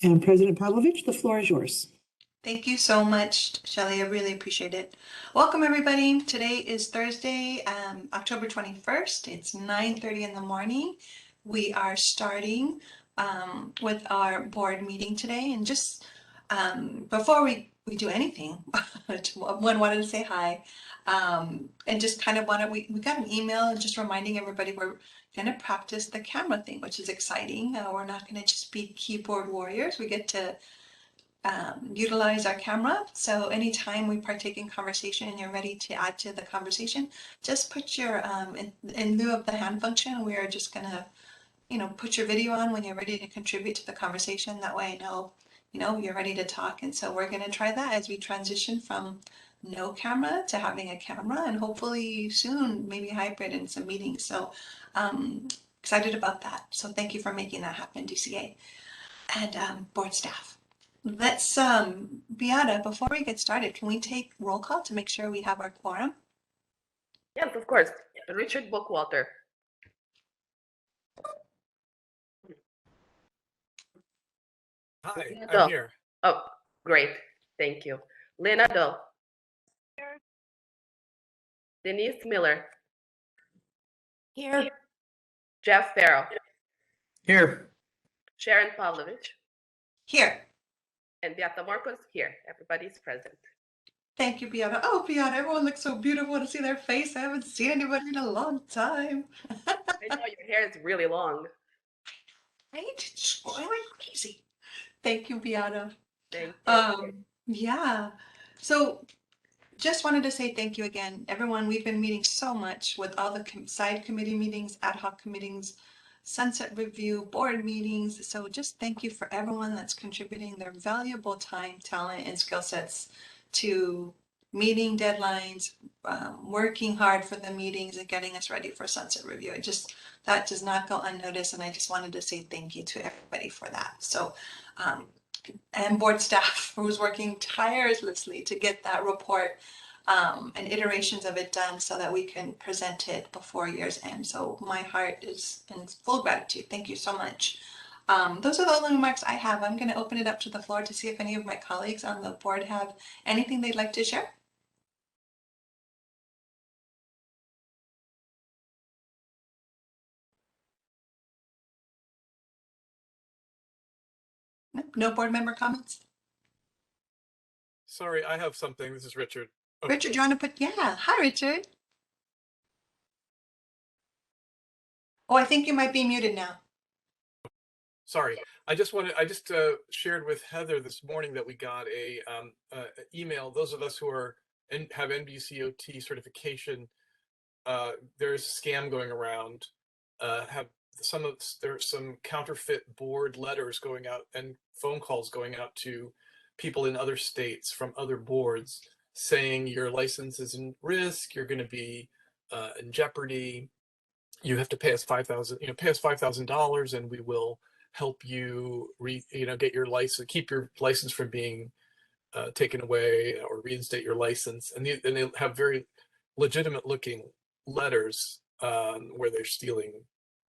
And President Pavlovich, the floor is yours. Thank you so much, Shelley. I really appreciate it. Welcome, everybody. Today is Thursday, October 21st. It's 9:30 in the morning. We are starting with our board meeting today. And just before we do anything, one wanted to say hi and just kind of we got an email just reminding everybody we're going to practice the camera thing, which is exciting. We're not going to just be keyboard warriors. We get to utilize our camera. So anytime we partake in conversation and you're ready to add to the conversation, just put your, in lieu of the hand function, we are just gonna, put your video on when you're ready to contribute to the conversation. That way I know, you're ready to talk. And so we're gonna try that as we transition from no camera to having a camera, and hopefully soon, maybe hybrid in some meetings. So excited about that. So thank you for making that happen, DCA and board staff. Let's, Beata, before we get started, can we take roll call to make sure we have our quorum? Yes, of course. Richard Bookwalter. Hi, I'm here. Oh, great. Thank you. Lena Doe. Here. Denise Miller. Here. Jeff Farrell. Here. Sharon Pavlovich. Here. And Beata Marcos here. Everybody's present. Thank you, Beata. Oh, Beata, everyone looks so beautiful to see their face. I haven't seen anybody in a long time. I know your hair is really long. Right? It's going like crazy. Thank you, Beata. Thank you. Yeah. So just wanted to say thank you again, everyone. We've been meeting so much with all the side committee meetings, ad hoc meetings, sunset review, board meetings. So just thank you for everyone that's contributing their valuable time, talent, and skill sets to meeting deadlines, working hard for the meetings and getting us ready for sunset review. That does not go unnoticed. And I just wanted to say thank you to everybody for that. So, and board staff who's working tirelessly to get that report and iterations of it done so that we can present it before year's end. So my heart is in full gratitude. Thank you so much. Those are the only remarks I have. I'm going to open it up to the floor to see if any of my colleagues on the board have anything they'd like to share. No board member comments? Sorry, I have something. This is Richard. Okay. Richard, you want to put, yeah. Hi, Richard. Oh, I think you might be muted now. Sorry, I just shared with Heather this morning that we got a email. Those of us who have NBCOT certification, there's a scam going around. There's some counterfeit board letters going out and phone calls going out to people in other states from other boards saying your license is in risk, you're going to be in jeopardy, you have to pay us $5,000, and we will help you get your license, keep your license from being taken away, or reinstate your license. And they have very legitimate looking letters where they're stealing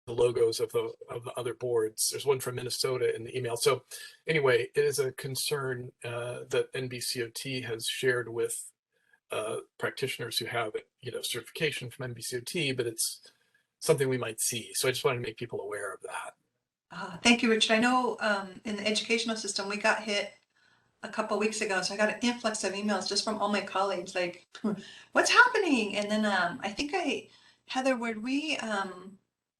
the logos of the other boards. There's one from Minnesota in the email. So anyway, it is a concern that NBCOT has shared with practitioners who have certification from NBCOT, but it's something we might see. So I just wanted to make people aware of that. Thank you, Richard. I know in the educational system, we got hit a couple of weeks ago. So I got an influx of emails just from all my colleagues, like, what's happening? And then I think Heather, were we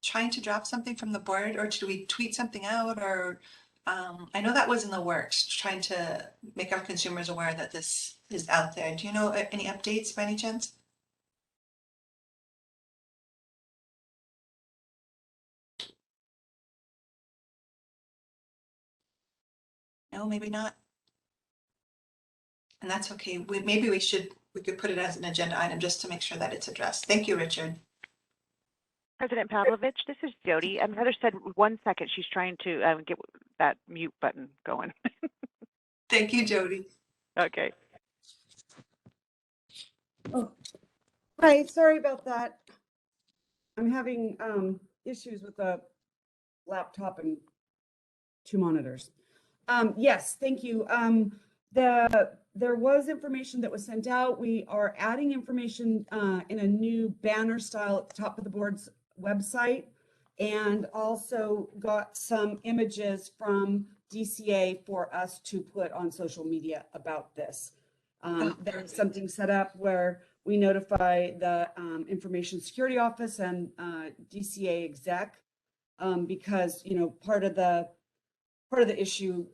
trying to drop something from the board, or did we tweet something out? Or I know that was in the works, trying to make our consumers aware that this is out there. Do you know any updates by any chance? No, maybe not. And that's okay. Maybe we could put it as an agenda item just to make sure that it's addressed. Thank you, Richard. President Pavlovich, this is Jody. Heather said 1 second. She's trying to get that mute button going. Thank you, Jody. Okay. Oh, hi. Sorry about that. I'm having issues with the laptop and 2 monitors. Yes, thank you. There was information that was sent out. We are adding information in a new banner style at the top of the board's website, and also got some images from DCA for us to put on social media about this. There's something set up where we notify the Information Security Office and DCA exec, because, you know, part of the issue,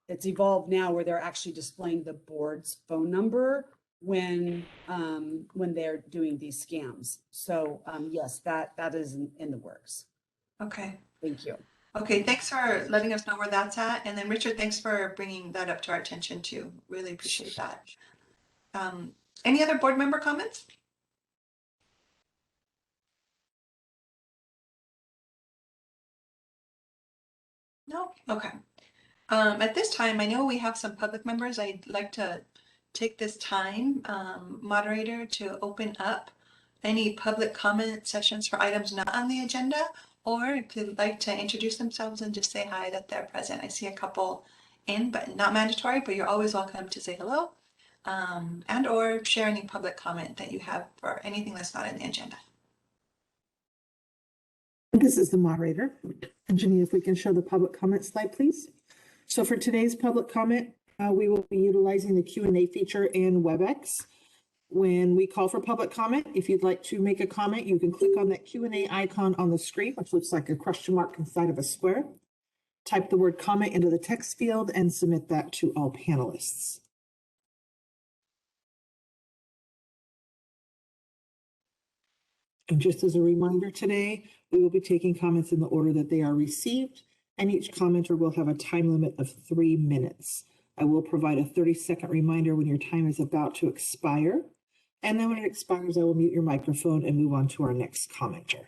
it's evolved now where they're actually displaying the board's phone number when they're doing these scams. So yes, that is in the works. Okay. Thank you. Okay, thanks for letting us know where that's at. And then Richard, thanks for bringing that up to our attention too. Really appreciate that. Any other board member comments? No? Okay. At this time, I know we have some public members. I'd like to take this time, moderator, to open up any public comment sessions for items not on the agenda, or if they'd like to introduce themselves and just say hi that they're present. I see a couple in, but not mandatory, but you're always welcome to say hello, and or share any public comment that you have for anything that's not in the agenda. This is the moderator. And Janine, if we can show the public comment slide, please. So for today's public comment, we will be utilizing the Q&A feature in WebEx. When we call for public comment, if you'd like to make a comment, you can click on that Q&A icon on the screen, which looks like a question mark inside of a square. Type the word comment into the text field and submit that to all panelists. And just as a reminder today, we will be taking comments in the order that they are received, and each commenter will have a time limit of 3 minutes. I will provide a 30-second reminder when your time is about to expire. And then when it expires, I will mute your microphone and move on to our next commenter.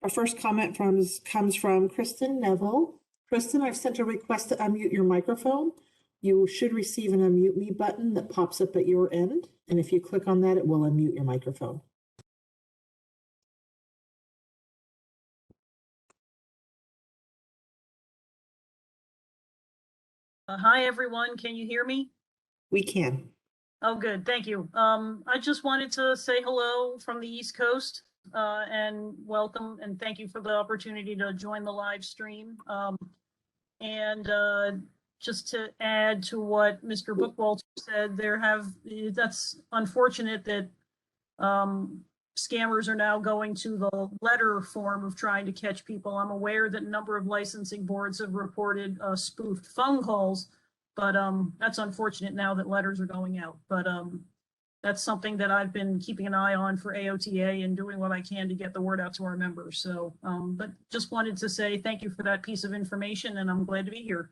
Our first comment comes from Kristen Neville. Kristen, I've sent a request to unmute your microphone. You should receive an unmute me button that pops up at your end. And if you click on that, it will unmute your microphone. Hi, everyone. Can you hear me? We can. Oh, good. Thank you. I just wanted to say hello from the East Coast and welcome and thank you for the opportunity to join the live stream. Just to add to what Mr. Bookwalter said, that's unfortunate that scammers are now going to the letter form of trying to catch people. I'm aware that a number of licensing boards have reported spoofed phone calls, but that's unfortunate now that letters are going out. But that's something that I've been keeping an eye on for AOTA and doing what I can to get the word out to our members. So, but just wanted to say thank you for that piece of information, and I'm glad to be here.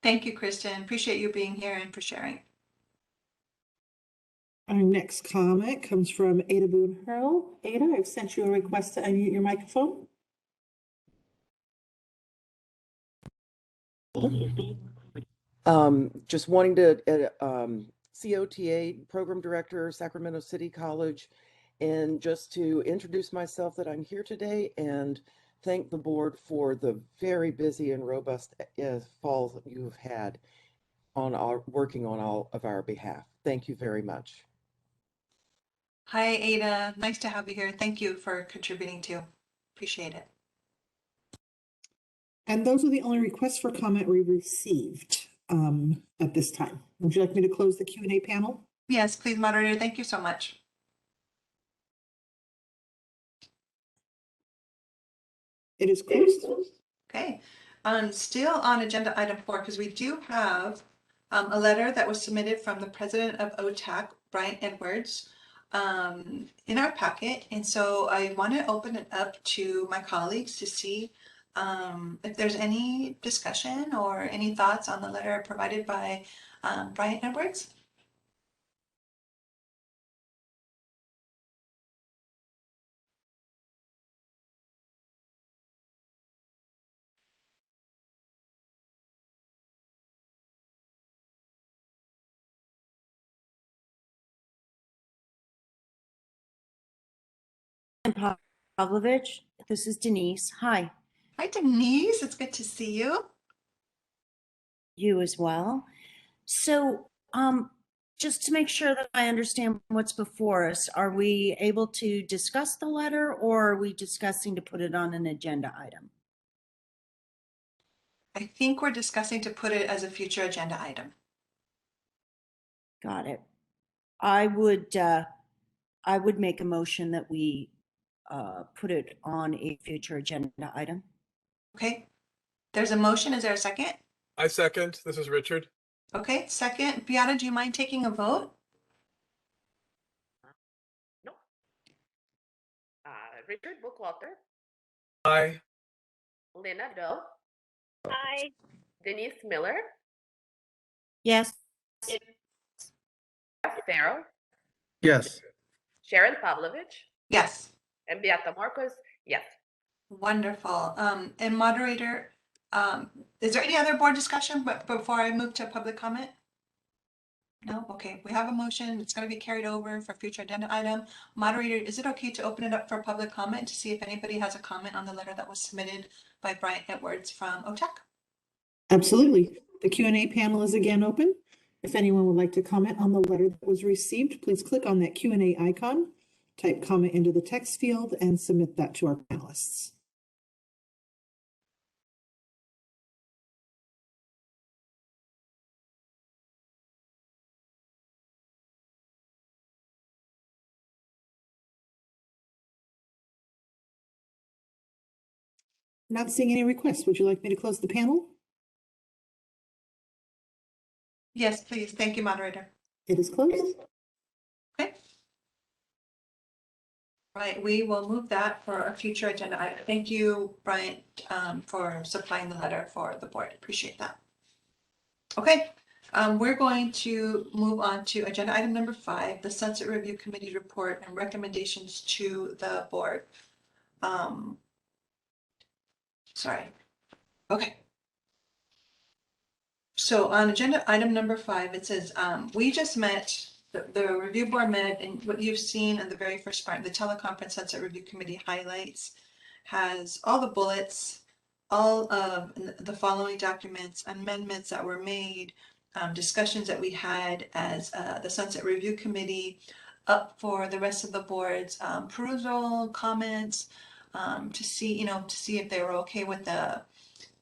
Thank you, Kristen. Appreciate you being here and for sharing. Our next comment comes from Ada Boone Hurl. Ada, I've sent you a request to unmute your microphone. Just wanting to, COTA Program Director, Sacramento City College, and just to introduce myself that I'm here today and thank the board for the very busy and robust fall that you've had on working on all of our behalf. Thank you very much. Hi, Ada. Nice to have you here. Thank you for contributing too. Appreciate it. And those are the only requests for comment we received at this time. Would you like me to close the Q&A panel? Yes, please, moderator. Thank you so much. It is closed. Okay. Still on agenda item 4, because we do have a letter that was submitted from the president of OTAC, Brian Edwards, in our packet. And so I want to open it up to my colleagues to see if there's any discussion or any thoughts on the letter provided by Brian Edwards. Pavlovich, this is Denise. Hi. Hi, Denise. It's good to see you. You as well. So, just to make sure that I understand what's before us, are we able to discuss the letter, or are we discussing to put it on an agenda item? I think we're discussing to put it as a future agenda item. Got it. I would make a motion that we put it on a future agenda item. Okay. There's a motion. Is there a second? I second. This is Richard. Okay, second. Beata, do you mind taking a vote? No. Richard Bookwalter, Aye. Lena Doe, Aye. Denise Miller, Yes. Jeff Farrell, Yes. Sharon Pavlovich, Yes. and Beata Marcos, yes. Wonderful. And moderator, is there any other board discussion but before I move to public comment? No? Okay, we have a motion. It's going to be carried over for future agenda item. Moderator, is it okay to open it up for public comment to see if anybody has a comment on the letter that was submitted by Brian Edwards from OTEC? Absolutely. The Q&A panel is again open. If anyone would like to comment on the letter that was received, please click on that Q&A icon, type comment into the text field, and submit that to our panelists. Not seeing any requests. Would you like me to close the panel? Yes, please. Thank you, moderator. It is closed. Okay. Right, we will move that for a future agenda item. Thank you, Brian, for supplying the letter for the board. Appreciate that. Okay, we're going to move on to agenda item number 5, the Sunset Review Committee report and recommendations to the board. Sorry. Okay. So on agenda item number 5, it says, we just met, the review board met, and what you've seen in the very first part, the teleconference Sunset Review Committee highlights has all the bullets, all of the following documents, amendments that were made, discussions that we had as the Sunset Review Committee, up for the rest of the board's perusal, comments, to see if they were okay with the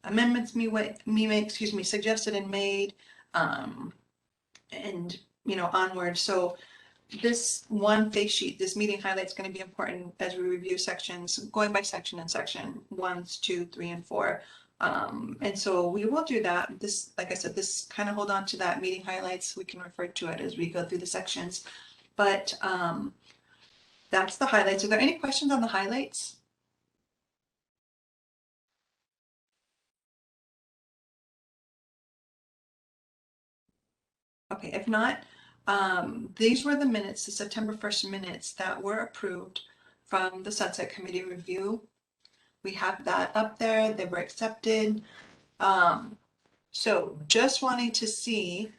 amendments suggested and made, and onward. So this one face sheet, this meeting highlight is going to be important as we review sections, going by section and section 1, 2, 3, and 4. And so we will do that. This, like I said, this kind of hold on to that meeting highlights. We can refer to it as we go through the sections. But that's the highlights. Are there any questions on the highlights? Okay, if not, these were the minutes, the September 1st minutes that were approved from the Sunset Committee review. We have that up there, they were accepted. So just wanting to see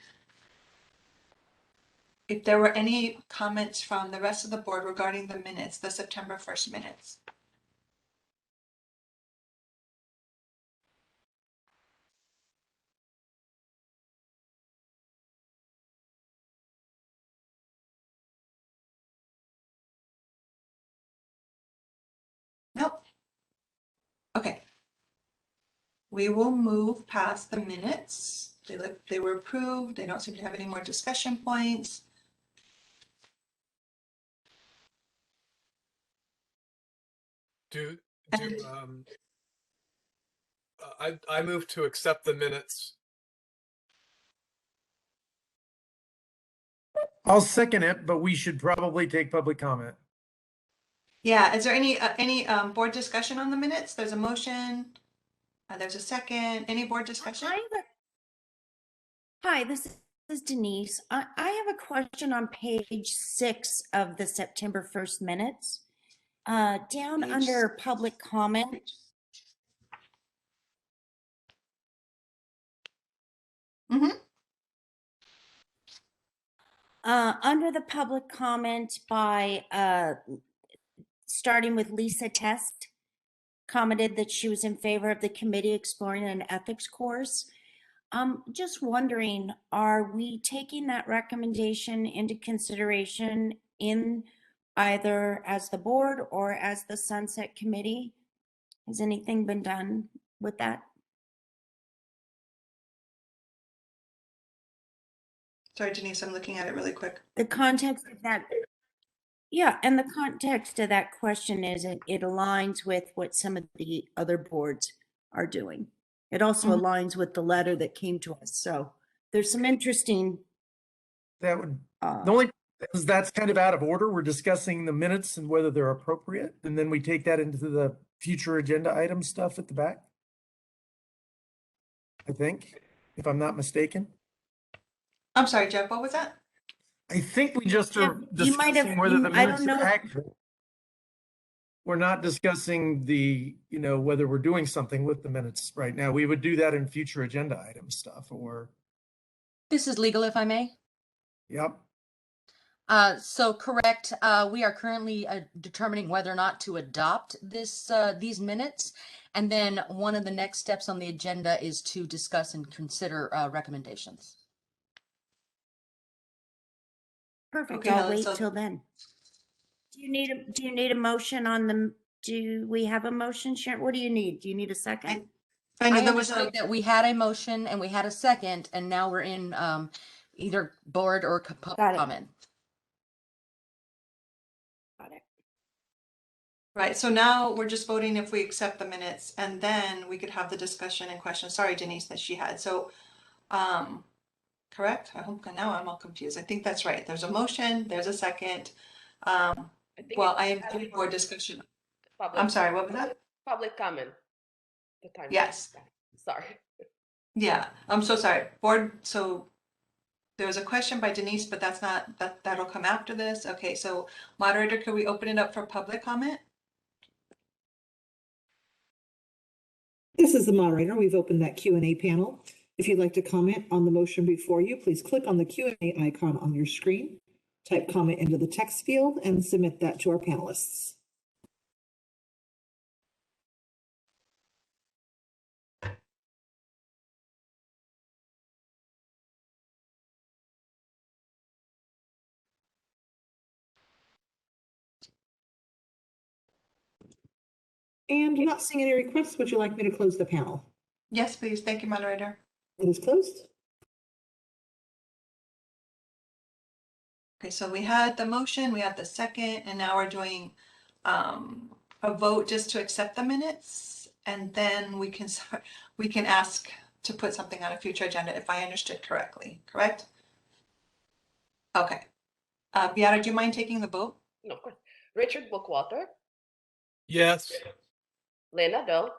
if there were any comments from the rest of the board regarding the minutes, the September 1st minutes. Nope. Okay. We will move past the minutes. They were approved. They don't seem to have any more discussion points. I move to accept the minutes. I'll second it, but we should probably take public comment. Yeah, is there any board discussion on the minutes? There's a motion. There's a second. Any board discussion? Hi, this is Denise. I have a question on page 6 of the September 1st minutes. Down Page under 6. public comment. Mm-hmm. Under the public comment by starting with Lisa Test, commented that she was in favor of the committee exploring an ethics course. Just wondering, are we taking that recommendation into consideration in either as the board or as the Sunset Committee? Has anything been done with that? Sorry, Denise, I'm looking at it really quick. The context of that, yeah, and the context of that question is it aligns with what some of the other boards are doing. It also Mhm. aligns with the letter that came to us. So there's some interesting, That would, uh, the only, is that's kind of out of order. We're discussing the minutes and whether they're appropriate, and then we take that into the future agenda item stuff at the back. I think, if I'm not mistaken. I'm sorry, Jeff, what was that? I think we just are Jeff, you might have- discussing whether the I don't minutes are know. accurate. We're not discussing the, whether we're doing something with the minutes right now. We would do that in future agenda item stuff or, This is legal, if I may. yep. So correct, we are currently determining whether or not to adopt these minutes. And then one of the next steps on the agenda is to discuss and consider recommendations. perfect. Okay, I'll Helen, wait so- till then. Do you need a motion on the, do we have a motion, Sharon? What do you need? Do you need a second? I I know there was understood that we had a motion and we had a second, and now we're in either board or public Got it. comment. Got it. right, so now we're just voting if we accept the minutes, and then we could have the discussion and questions. Sorry, Denise, that she had. So, correct? I hope now I'm all confused. I think that's right. There's a motion, there's a second. I think Well, it's I am time doing for more discussion. public- I'm sorry, what was that? Public comment. The time. Yes. Sorry. Yeah, I'm so sorry. Board, so there was a question by Denise, but that's not, that'll come after this. Okay, so moderator, could we open it up for public comment? This is the moderator. We've opened that Q&A panel. If you'd like to comment on the motion before you, please click on the Q&A icon on your screen, type comment into the text field, and submit that to our panelists. And not seeing any requests, would you like me to close the panel? Yes, please. Thank you, moderator. It is closed. Okay, so we had the motion, we had the second, and now we're doing a vote just to accept the minutes. And then we can ask to put something on a future agenda if I understood correctly, correct? Okay. Beata, do you mind taking the vote? No, of course. Richard Bookwalter, Yes. Lena Doe,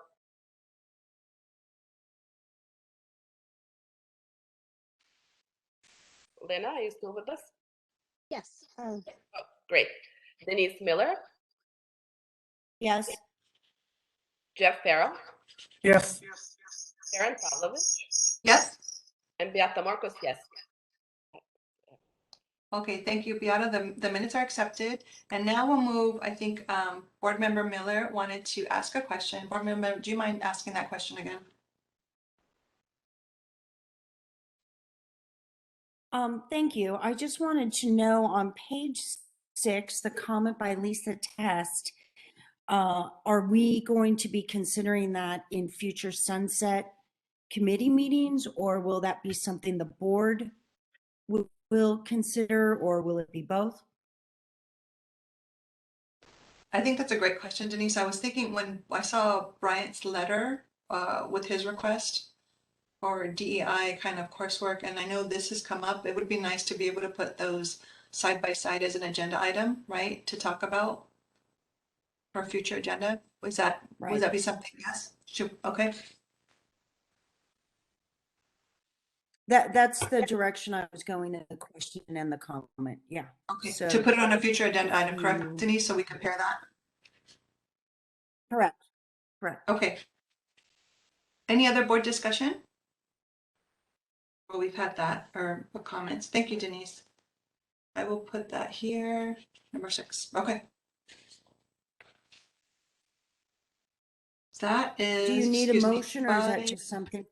Lena, are you still with us? Yes. Oh, great. Denise Miller, Yes. Jeff Farrell, Yes. Karen Pavlovich, Yes? and Beata Marcos, yes. Okay, thank you, Beata. The minutes are accepted. And now we'll move, I think, Board Member Miller wanted to ask a question. Board Member, do you mind asking that question again? Thank you. I just wanted to know on page 6, the comment by Lisa Test, are we going to be considering that in future Sunset Committee meetings, or will that be something the board will consider, or will it be both? I think that's a great question, Denise. I was thinking when I saw Bryant's letter with his request for DEI kind of coursework, and I know this has come up, it would be nice to be able to put those side by side as an agenda item, right, to talk about for a future agenda. Would that be something? Yes. Okay. That's the direction I was going in the question and the comment. Yeah. Okay. So To put it on a future agenda item, you- correct, Denise? So we compare that. Correct. Correct. Okay. Any other board discussion? Well, we've had that, or comments. Thank you, Denise. I will put that here, number 6. Okay. That is. Do you need a excuse me, motion or is that by- just something?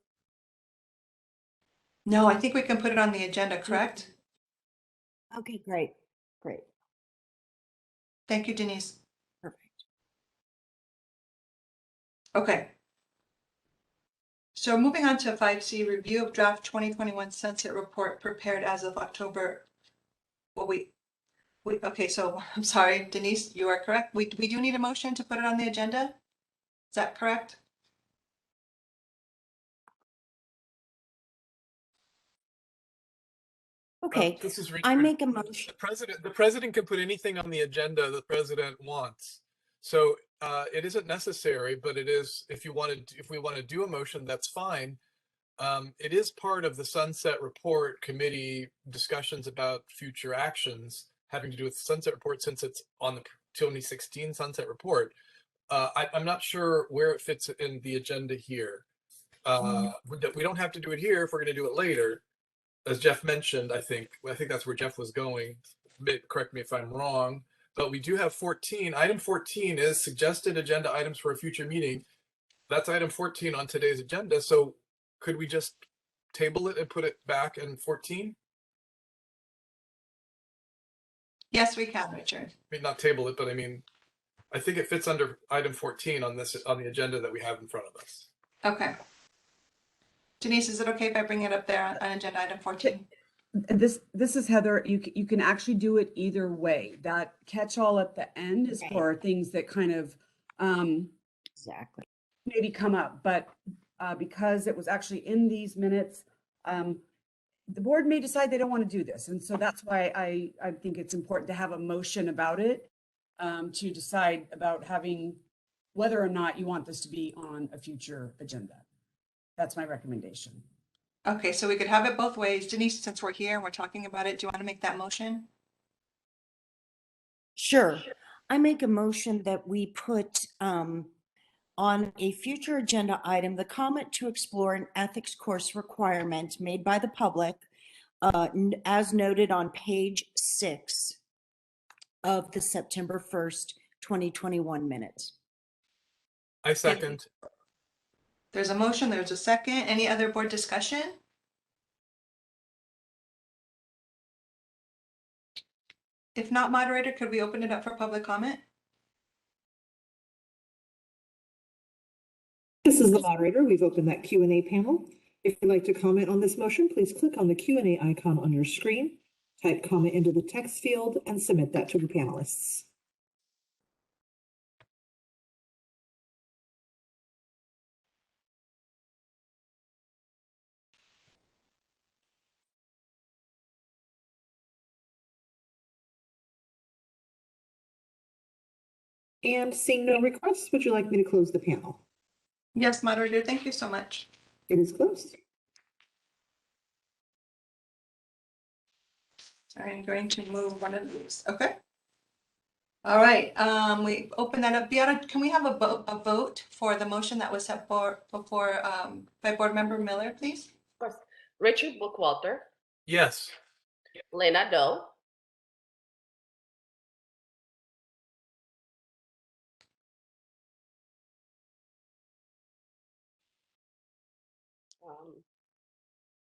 No, I think we can put it on the agenda, correct? Okay, great, great, Thank you, Denise. perfect. Okay. So moving on to 5C, review of draft 2021 Census report prepared as of October. Well, okay, so I'm sorry, Denise, you are correct. We do need a motion to put it on the agenda. Is that correct? Okay, This is I Richard. make a motion. The president can put anything on the agenda the president wants. So it isn't necessary, but it is, if we want to do a motion, that's fine. It is part of the Sunset Report Committee discussions about future actions having to do with the Sunset Report, since it's on the 2016 Sunset Report. I'm not sure where it fits in the agenda here. We don't have to do it here if we're going to do it later. As Jeff mentioned, I think that's where Jeff was going. Correct me if I'm wrong, but we do have 14. Item 14 is suggested agenda items for a future meeting. That's item 14 on today's agenda. So could we just table it and put it back in 14? Yes, we can, Richard. I mean, not table it, but I mean, I think it fits under item 14 on the agenda that we have in front of us. Okay. Denise, is it okay if I bring it up there on agenda item 14? This is Heather. You can actually do it either way. That catch-all at the end is for things that kind of Exactly. maybe come up, but because it was actually in these minutes, the board may decide they don't want to do this. And so that's why I think it's important to have a motion about it, to decide about having whether or not you want this to be on a future agenda. That's my recommendation. Okay, so we could have it both ways. Denise, since we're here and we're talking about it, do you want to make that motion? Sure. I make a motion that we put on a future agenda item, the comment to explore an ethics course requirement made by the public, as noted on page 6 of the September 1st, 2021 minutes. I second. There's a motion, there's a second. Any other board discussion? If not, moderator, could we open it up for public comment? This is the moderator. We've opened that Q&A panel. If you'd like to comment on this motion, please click on the Q&A icon on your screen, type comment into the text field, and submit that to the panelists. And seeing no requests, would you like me to close the panel? Yes, moderator, thank you so much. It is closed. I'm going to move one of these. Okay. All right, we open that up. Beata, can we have a vote for the motion that was set before by Board Member Miller, please? Of course. Richard Bookwalter, Yes. Lena Doe,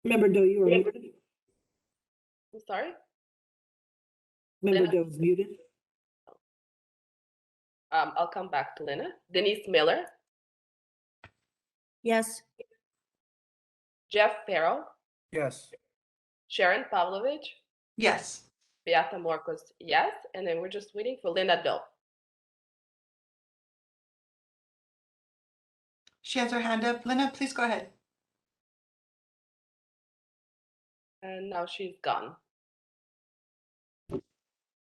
Member Doe, you are muted. I'm sorry, Member Lena. Doe is muted. I'll come back to Lena. Denise Miller, Yes. Jeff Farrell, Yes. Sharon Pavlovich, Yes. Beata Morcos, yes, and then we're just waiting for Lena Doe. She has her hand up. Lena, please go ahead. And now she's gone.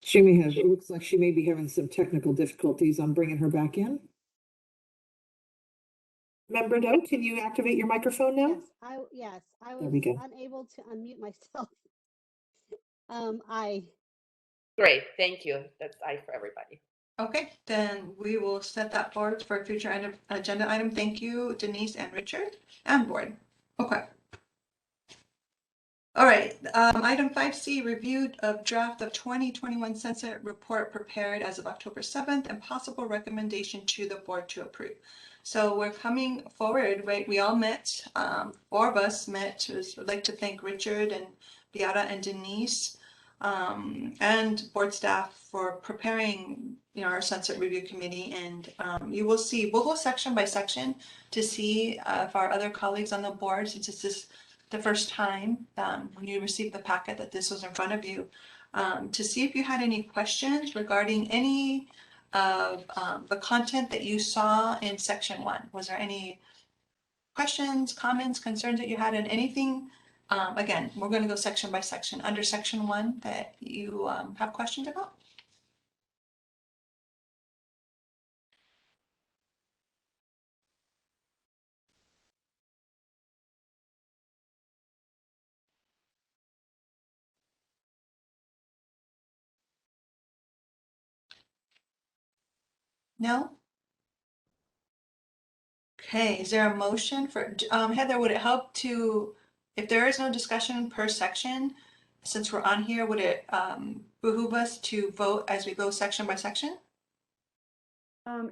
She may have, it looks like she may be having some technical difficulties. I'm bringing her back in. Member Doe, can you activate your microphone now? Yes, I There was we go. unable to unmute myself. Great, thank you. That's I for everybody. Okay, then we will set that forward for a future agenda item. Thank you, Denise and Richard and board. Okay. All right, item 5C, reviewed of draft of 2021 Census report prepared as of October 7th and possible recommendation to the board to approve. So we're coming forward, right? We all met, 4 of us met. I'd like to thank Richard and Beata and Denise, and board staff for preparing, our Sunset Review Committee. And you will see, we'll go section by section to see if our other colleagues on the board, since it's the first time when you received the packet that this was in front of you, to see if you had any questions regarding any of the content that you saw in section 1. Was there any questions, comments, concerns that you had in anything? Again, we're going to go section by section. Under section 1 that you have questions about? No? Okay, is there a motion for, Heather, would it help to, if there is no discussion per section, since we're on here, would it behoove us to vote as we go section by section?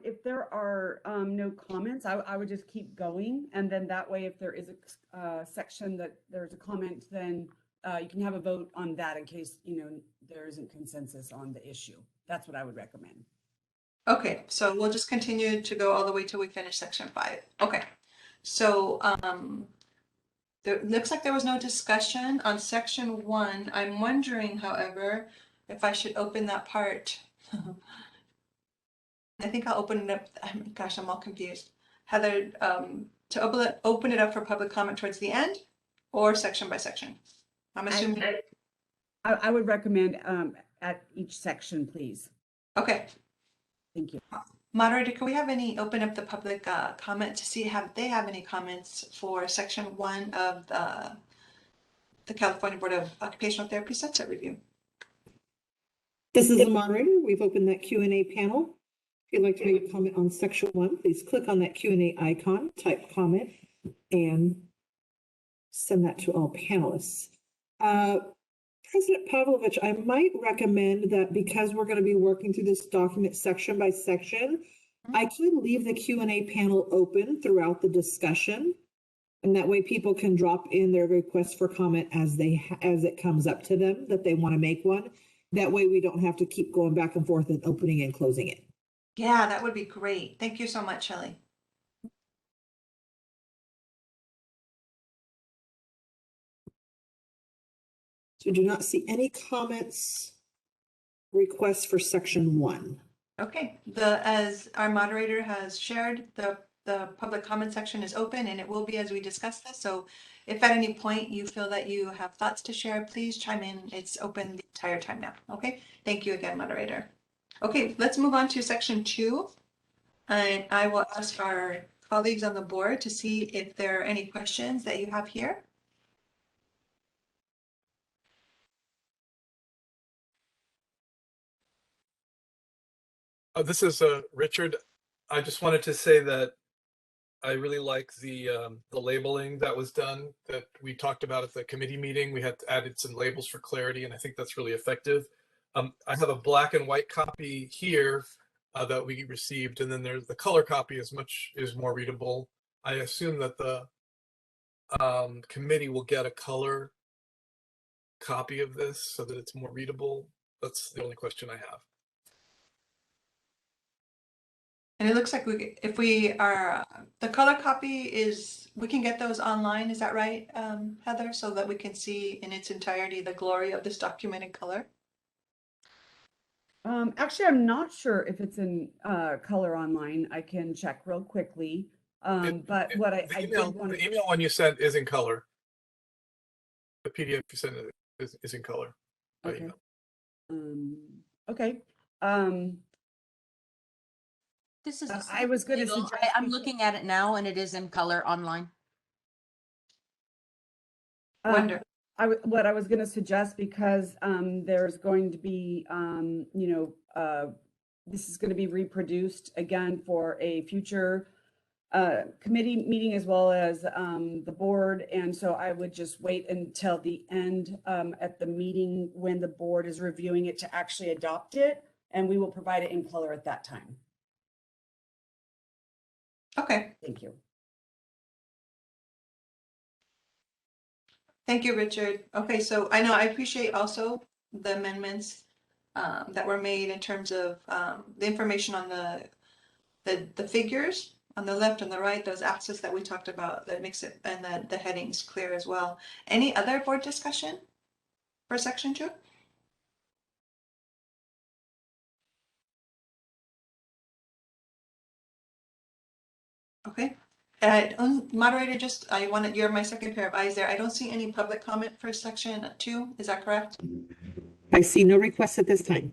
If there are no comments, I would just keep going. And then that way, if there is a section that there's a comment, then you can have a vote on that in case, there isn't consensus on the issue. That's what I would recommend. Okay, so we'll just continue to go all the way till we finish section 5. Okay, so there looks like there was no discussion on section 1. I'm wondering, however, if I should open that part. I think I'll open it up. Gosh, I'm all confused. Heather, to open it up for public comment towards the end or section by section? I'm assuming. I would recommend at each section, please. Okay. Thank you. Moderator, can we have any open up the public comment to see if they have any comments for section 1 of the California Board of Occupational Therapy Sunset Review? This is the moderator. We've opened that Q&A panel. If you'd like to make a comment on section 1, please click on that Q&A icon, type comment, and send that to all panelists. President Pavlovich, I might recommend that because we're going to be working through this document section by section, I could leave the Q&A panel open throughout the discussion. And that way people can drop in their request for comment as it comes up to them that they want to make one. That way we don't have to keep going back and forth and opening and closing it. Yeah, that would be great. Thank you so much, Shelley. So we do not see any comments, requests for section 1. Okay, as our moderator has shared, the public comment section is open and it will be as we discuss this. So if at any point you feel that you have thoughts to share, please chime in. It's open the entire time now. Okay, thank you again, moderator. Okay, let's move on to section 2. And I will ask our colleagues on the board to see if there are any questions that you have here. This is Richard. I just wanted to say that I really like the labeling that was done that we talked about at the committee meeting. We had added some labels for clarity, and I think that's really effective. I have a black and white copy here that we received, and then there's the color copy is more readable. I assume that the committee will get a color copy of this so that it's more readable. That's the only question I have. And it looks like if we are, the color copy is, we can get those online, is that right, Heather? So that we can see in its entirety the glory of this document in color? Actually, I'm not sure if it's in color online. I can check real quickly. But what the email one you sent is in color. The PDF you sent is in color. Okay. Okay. This is. I was going to label. suggest. I'm looking at it now, and it is in color online. Wonder. What I was going to suggest, because there's going to be, this is going to be reproduced again for a future committee meeting as well as the board. And so I would just wait until the end at the meeting when the board is reviewing it to actually adopt it. And we will provide it in color at that time. Okay, Thank you. thank you, Richard. Okay, so I know I appreciate also the amendments that were made in terms of the information on the figures on the left and the right, those axes that we talked about that makes it, and the headings clear as well. Any other board discussion for section 2? Okay. Moderator, just I wanted, you're my second pair of eyes there. I don't see any public comment for section 2. Is that correct? I see no requests at this time.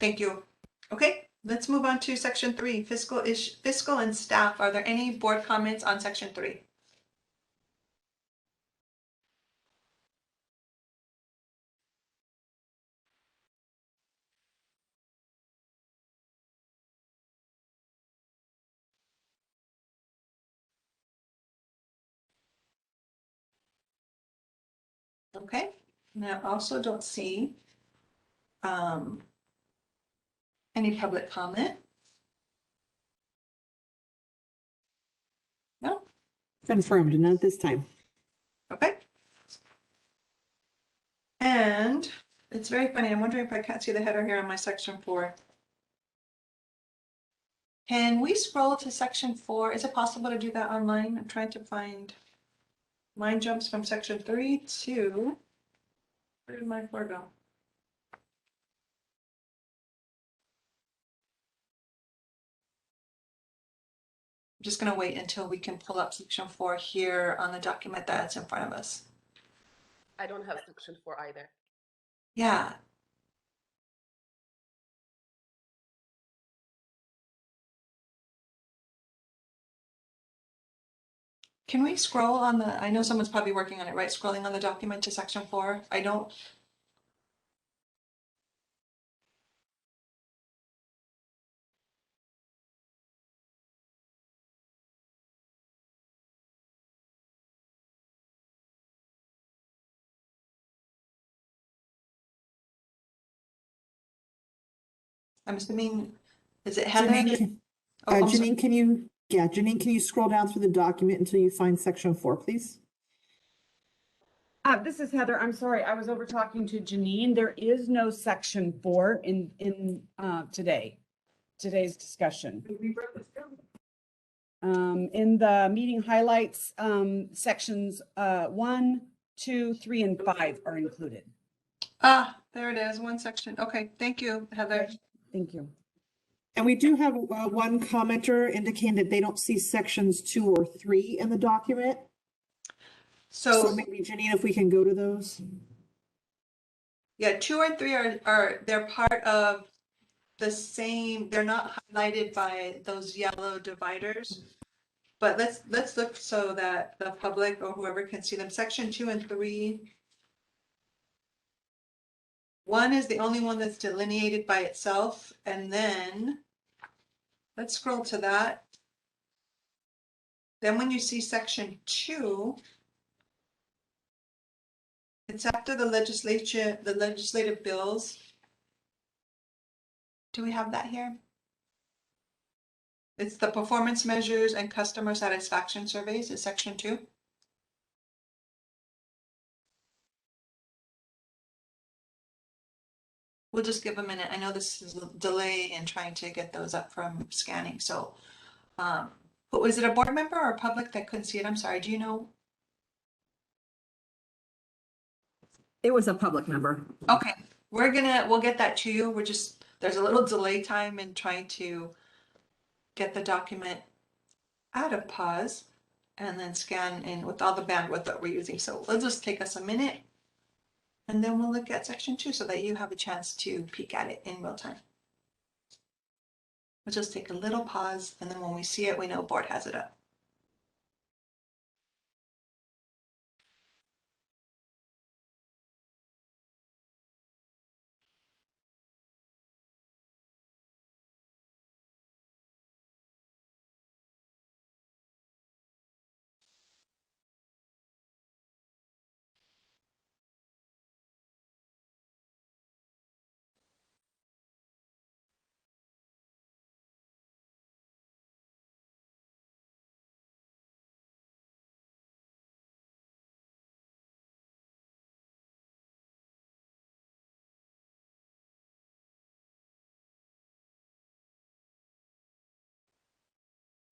Thank you. Okay, let's move on to section 3, fiscal and staff. Are there any board comments on section 3? Okay, now I also don't see any public comment. No, Confirmed, none at this time. okay. And it's very funny. I'm wondering if I can't see the header here on my section 4. Can we scroll to section 4? Is it possible to do that online? I'm trying to find. Mine jumps from section 3 to, where did my 4 go? I'm just gonna wait until we can pull up section 4 here on the document that's in front of us. I don't have section 4 either. Yeah. Can we scroll on the, I know someone's probably working on it, right? Scrolling on the document to section 4. I don't. I'm assuming, is it Heather? I'm sorry. Janine, Janine, can you scroll down through the document until you find section 4, please? This is Heather. I'm sorry. I was over talking to Janine. There is no section 4 in today's discussion. In the meeting highlights, sections 1, 2, 3, and 5 are included. Ah, there it is, one section. Okay, thank you, Heather. Thank you. And we do have one commenter indicating that they don't see sections 2 or 3 in the document. So maybe Janine, if we can go to those. Yeah, 2 or 3 they're part of the same, they're not highlighted by those yellow dividers. But let's look so that the public or whoever can see them. Section 2 and 3. 1 is the only one that's delineated by itself. And then let's scroll to that. Then when you see section 2, it's after the legislative bills. Do we have that here? It's the performance measures and customer satisfaction surveys is section 2. We'll just give a minute. I know this is a delay in trying to get those up from scanning. So, but was it a board member or a public that couldn't see it? I'm sorry. Do you know? It was a public member. Okay, we'll get that to you. There's a little delay time in trying to get the document out of pause and then scan in with all the bandwidth that we're using. So it'll just take us a minute and then we'll look at section 2 so that you have a chance to peek at it in real time. We'll just take a little pause and then when we see it, we know board has it up.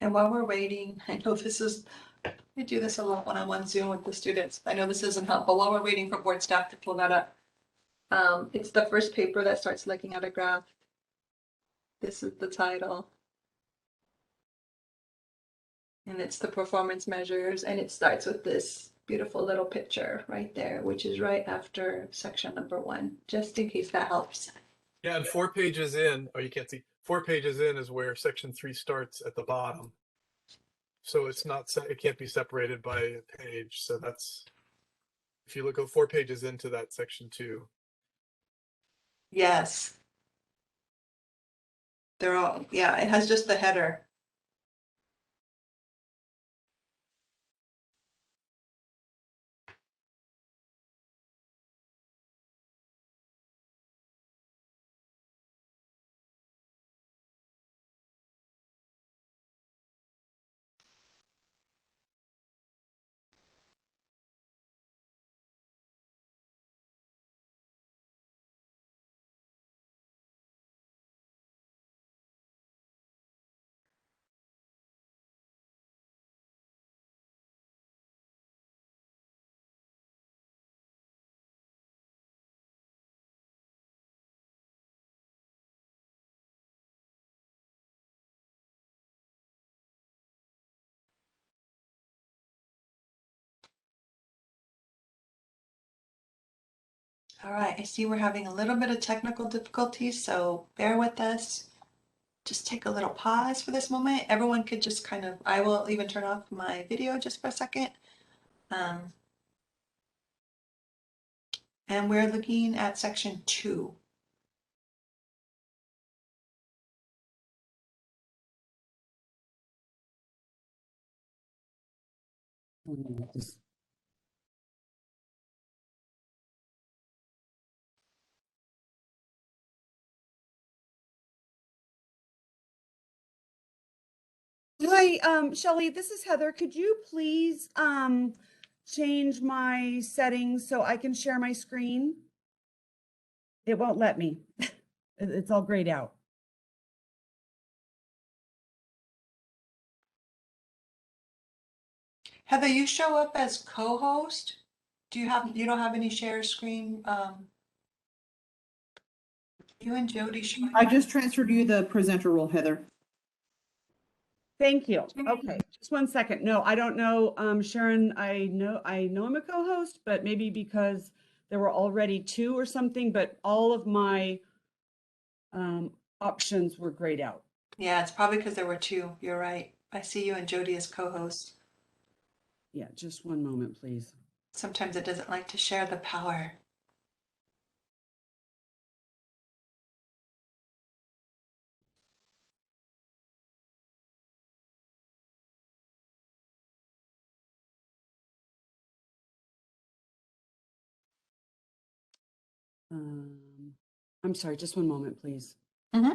And while we're waiting, I know this is, I do this a lot when I'm on Zoom with the students. I know this isn't helpful. While we're waiting for board staff to pull that up, it's the first paper that starts looking at a graph. This is the title. And it's the performance measures, and it starts with this beautiful little picture right there, which is right after section number 1, just in case that helps. Yeah, and 4 pages in, oh, you can't see. 4 pages in is where section 3 starts at the bottom. So it's not, it can't be separated by a page. So that's, if you go 4 pages into that section 2. Yes. They're all, yeah, it has just the header. All right, I see we're having a little bit of technical difficulties, so bear with us. Just take a little pause for this moment. Everyone could just kind of, I will even turn off my video just for a second. And we're looking at section 2. Hi, Shelley, this is Heather. Could you please change my settings so I can share my screen? It won't let me. It's all grayed out. Heather, you show up as co-host. You don't have any share screen? You and Jody show I up. just transferred you the presenter role, Heather. Thank you. Okay, just one second. No, I don't know. Sharon, I know I'm a co-host, but maybe because there were already 2 or something, but all of my options were grayed out. Yeah, it's probably because there were 2. You're right. I see you and Jody as co-hosts. Yeah, just one moment, please. Sometimes it doesn't like to share the power. I'm sorry, just one moment, please. Mm-hmm.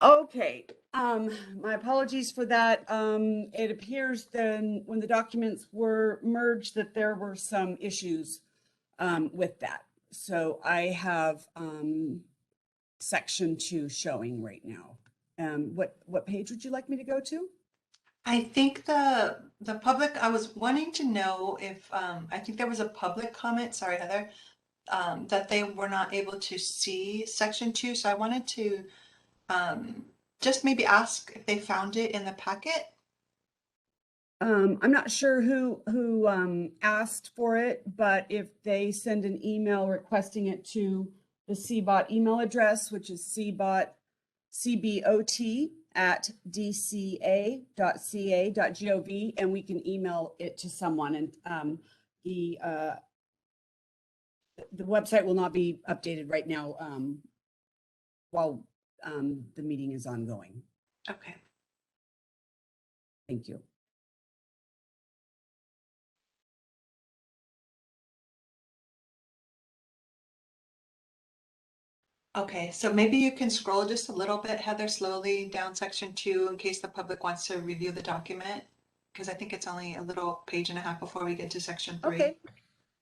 Okay, my apologies for that. It appears then when the documents were merged that there were some issues with that. So I have section 2 showing right now. What page would you like me to go to? I think the public, I was wanting to know if, I think there was a public comment, sorry, Heather, that they were not able to see section 2. So I wanted to just maybe ask if they found it in the packet. I'm not sure who asked for it, but if they send an email requesting it to the CBOT email address, which is cbot@dca.ca.gov, and we can email it to someone. And the website will not be updated right now while the meeting is ongoing. Okay. Thank you. Okay, so maybe you can scroll just a little bit, Heather, slowly down section 2 in case the public wants to review the document. Because I think it's only a little page and a half before we get to section 3. Okay.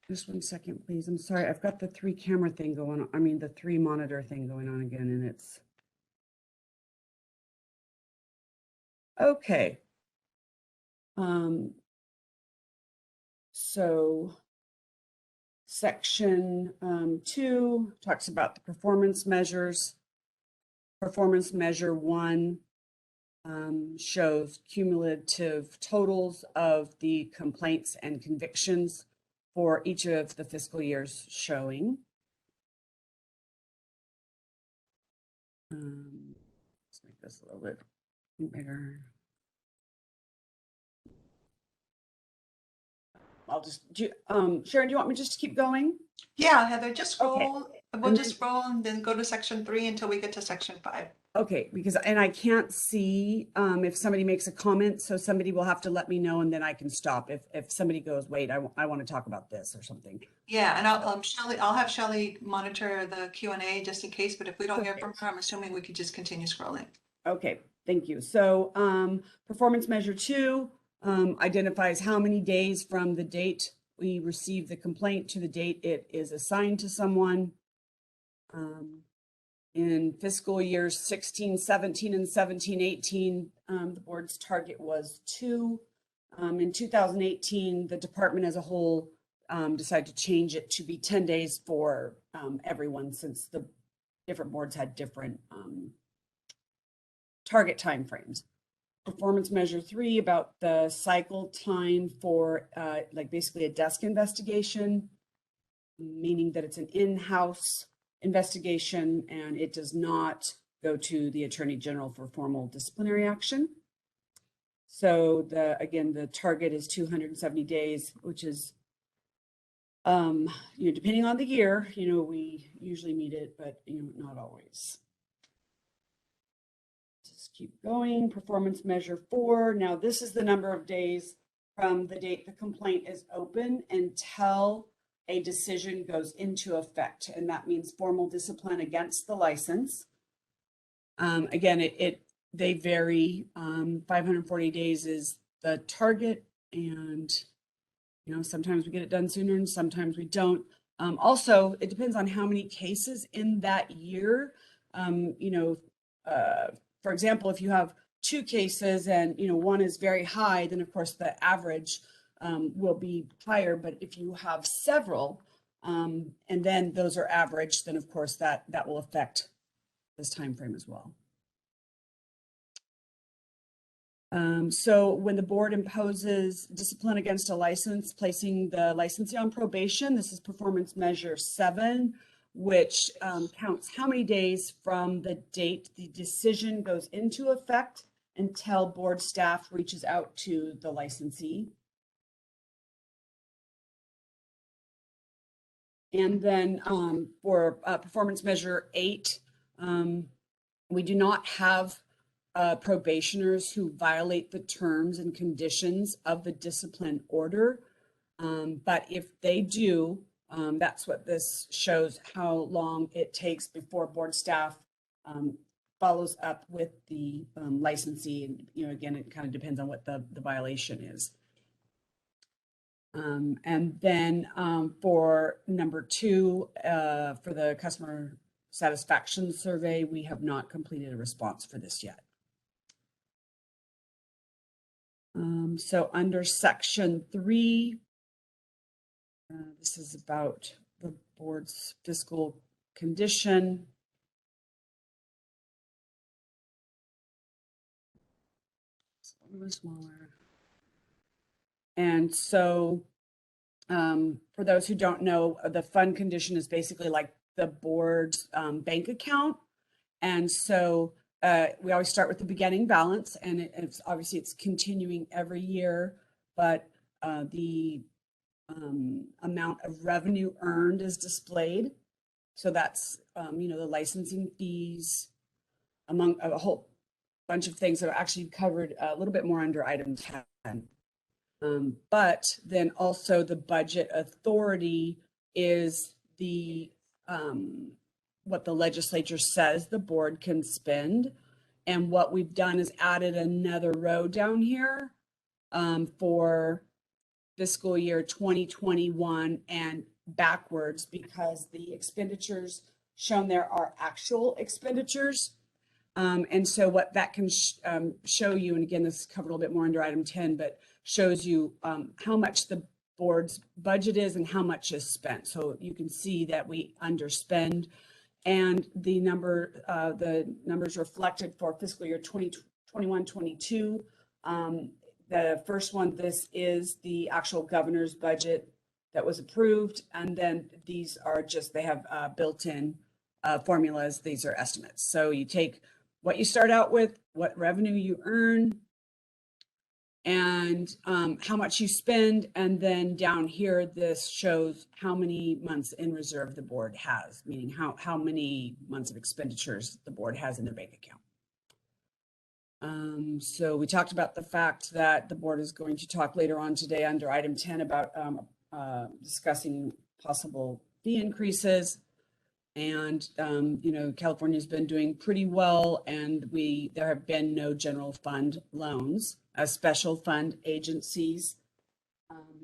Just 1 second, please. I'm sorry. I've got the 3 camera thing going on. I mean, the 3 monitor thing going on again, and it's okay. So section 2 talks about the performance measures. Performance measure 1 shows cumulative totals of the complaints and convictions for each of the fiscal years showing. Let's make this a little bit bigger. I'll just do, Sharon, do you want me just to keep going? Yeah, Heather, just Okay. scroll. We'll And just scroll and then go to section 3 until we get to section 5. Okay, because, and I can't see if somebody makes a comment, so somebody will have to let me know and then I can stop. If somebody goes, wait, I want to talk about this or something. Yeah, and I'll have Shelley monitor the Q&A just in case, but if we don't hear from her, I'm assuming we could just continue scrolling. Okay, thank you. So performance measure 2 identifies how many days from the date we receive the complaint to the date it is assigned to someone. In fiscal years 16, 17, and 17, 18, the board's target was 2. In 2018, the department as a whole decided to change it to be 10 days for everyone, since the different boards had different target timeframes. Performance measure 3 about the cycle time for like basically a desk investigation, meaning that it's an in-house investigation and it does not go to the Attorney General for formal disciplinary action. So again, the target is 270 days, which is, depending on the year, we usually meet it, but not always. Just keep going. Performance measure 4. Now this is the number of days from the date the complaint is open until a decision goes into effect, and that means formal discipline against the license. Again, they vary. 540 days is the target, and sometimes we get it done sooner and sometimes we don't. Also, it depends on how many cases in that year. For example, if you have 2 cases and one is very high, then of course the average will be higher. But if you have several, and then those are average, then of course that will affect this time frame as well. So when the board imposes discipline against a license, placing the licensee on probation, this is performance measure 7, which counts how many days from the date the decision goes into effect until board staff reaches out to the licensee. And then for performance measure 8, we do not have probationers who violate the terms and conditions of the discipline order. But if they do, that's what this shows, how long it takes before board staff follows up with the licensee. And, again, it kind of depends on what the violation is. And then for number 2, for the customer satisfaction survey, we have not completed a response for this yet. So under section 3, this is about the board's fiscal condition. It's a little smaller. And so for those who don't know, the fund condition is basically like the board's bank account. And so we always start with the beginning balance, and it's obviously it's continuing every year, but the amount of revenue earned is displayed. So that's, the licensing fees, among a whole bunch of things that are actually covered a little bit more under item 10. But then also the budget authority is the what the legislature says the board can spend. And what we've done is added another row down here for fiscal year 2021 and backwards, because the expenditures shown there are actual expenditures. And so what that can show you, and again, this is covered a little bit more under item 10, but shows you how much the board's budget is and how much is spent. So you can see that we underspend. And the numbers reflected for fiscal year 2021-22. The first one, this is the actual governor's budget that was approved. And then these are just, they have built-in formulas. These are estimates. So you take what you start out with, what revenue you earn, and how much you spend. And then down here, this shows how many months in reserve the board has, meaning how many months of expenditures the board has in their bank account. So we talked about the fact that the board is going to talk later on today under item 10 about discussing possible fee increases. And, California's been doing pretty well, and there have been no general fund loans as special fund agencies.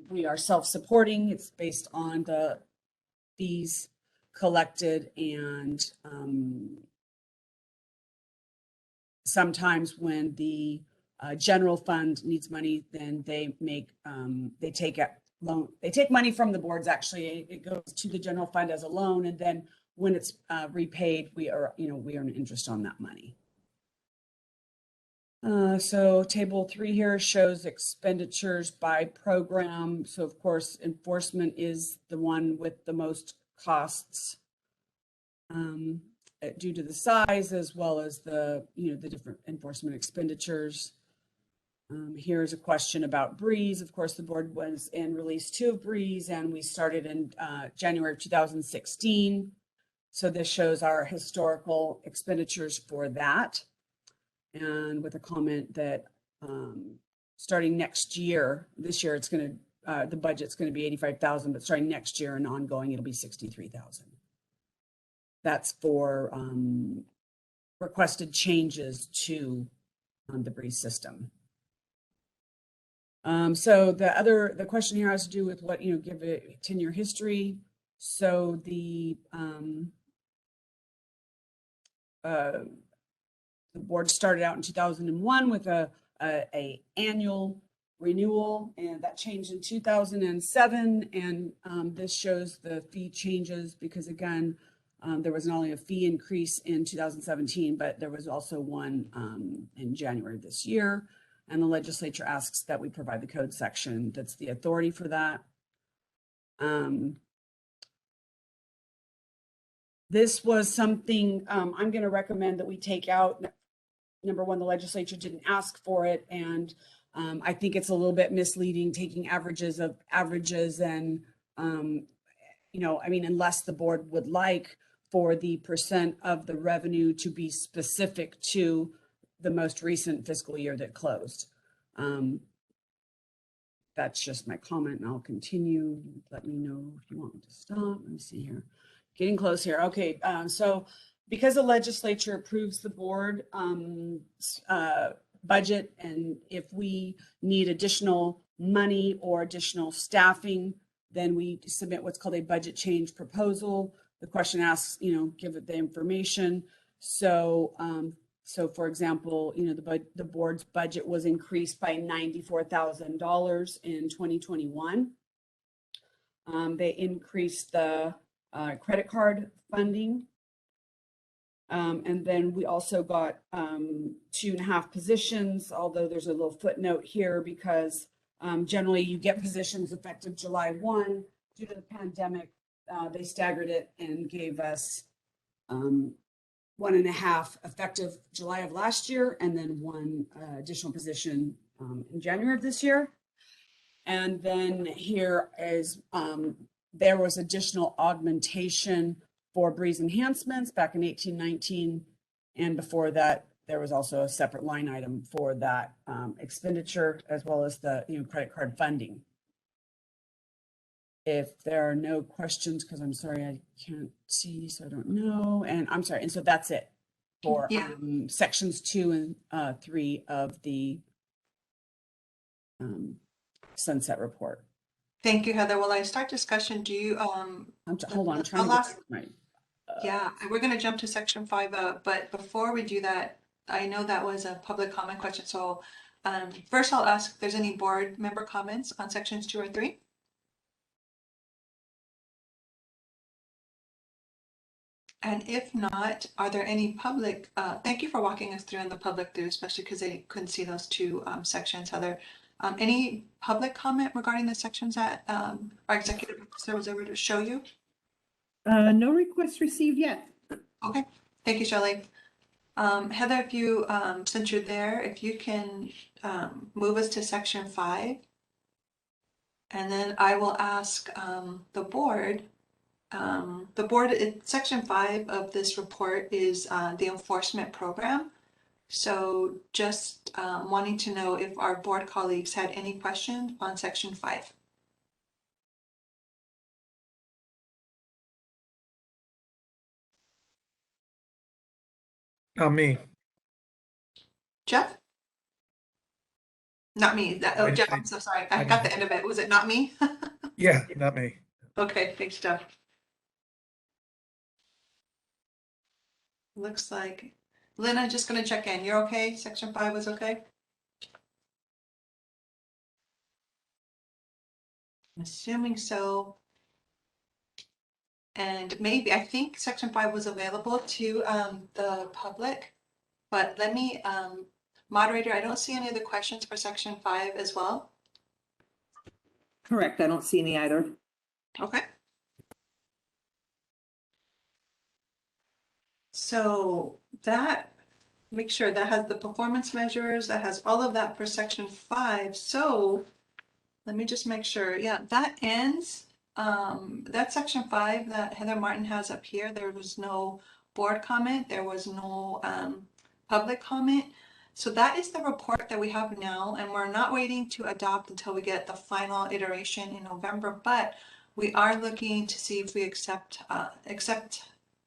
We are self-supporting. It's based on the fees collected, and sometimes when the general fund needs money, then they take money from the boards. Actually, it goes to the general fund as a loan, and then when it's repaid, we earn interest on that money. So table 3 here shows expenditures by program. So of course, enforcement is the one with the most costs due to the size, as well as the different enforcement expenditures. Here's a question about Breeze. Of course, the board was in release 2 of Breeze, and we started in January of 2016. So this shows our historical expenditures for that. And with a comment that starting next year, this year, it's going to the budget's going to be 85,000, but starting next year and ongoing, it'll be 63,000. That's for requested changes to the BREEZE system. So the question here has to do with what, give a 10-year history. So the board started out in 2001 with a annual renewal, and that changed in 2007. And this shows the fee changes because, again, there was not only a fee increase in 2017, but there was also one in January of this year. And the legislature asks that we provide the code section that's the authority for that. This was something I'm going to recommend that we take out. Number one, the legislature didn't ask for it, and I think it's a little bit misleading taking averages and unless the board would like for the percent of the revenue to be specific to the most recent fiscal year that closed. That's just my comment, and I'll continue. Let me know if you want me to stop. Let me see here. Getting close here. Okay, so because the legislature approves the board budget, and if we need additional money or additional staffing, then we submit what's called a budget change proposal. The question asks, give it the information. So, for example, the board's budget was increased by $94,000 in 2021. They increased the credit card funding. And then we also got 2.5 positions, although there's a little footnote here because generally you get positions effective July 1. Due to the pandemic, they staggered it and gave us 1.5 effective July of last year, and then 1 additional position in January of this year. And then here is there was additional augmentation for BREEZE enhancements back in 1819, and before that there was also a separate line item for that expenditure as well as the credit card funding. If there are no questions, because I'm sorry I can't see, so I don't know, and I'm sorry, and so that's it for sections 2 and 3 of the sunset report. Thank you, Heather. While I start discussion, do you hold on, I'm trying to get right. Yeah, we're going to jump to section 5, but before we do that, I know that was a public comment question. So first I'll ask if there's any board member comments on sections 2 or 3. And if not, are there any public, thank you for walking us through and the public through, especially because they couldn't see those 2 sections, Heather. Any public comment regarding the sections that our executive officer was able to show you? No requests received yet. Okay, thank you, Shelley. Heather, if you, since you're there, if you can move us to section 5, and then I will ask the board. Section 5 of this report is the enforcement program. So just wanting to know if our board colleagues had any questions on section 5. Not me. Jeff? Not me. Jeff, I'm so sorry. I got the end of it. Was it not me? Yeah, not me. Okay, thanks, Jeff. Looks like Lynn, I'm just going to check in. You're okay? Section 5 was okay? I'm assuming so. And maybe, I think section 5 was available to the public, but let me, moderator, I don't see any other questions for section 5 as well. Correct. I don't see any either. Okay. So that, make sure that has the performance measures, that has all of that for section 5. So let me just make sure. Yeah, that ends. That's section 5 that Heather Martin has up here. There was no board comment. There was no public comment. So that is the report that we have now, and we're not waiting to adopt until we get the final iteration in November, but we are looking to see if we accept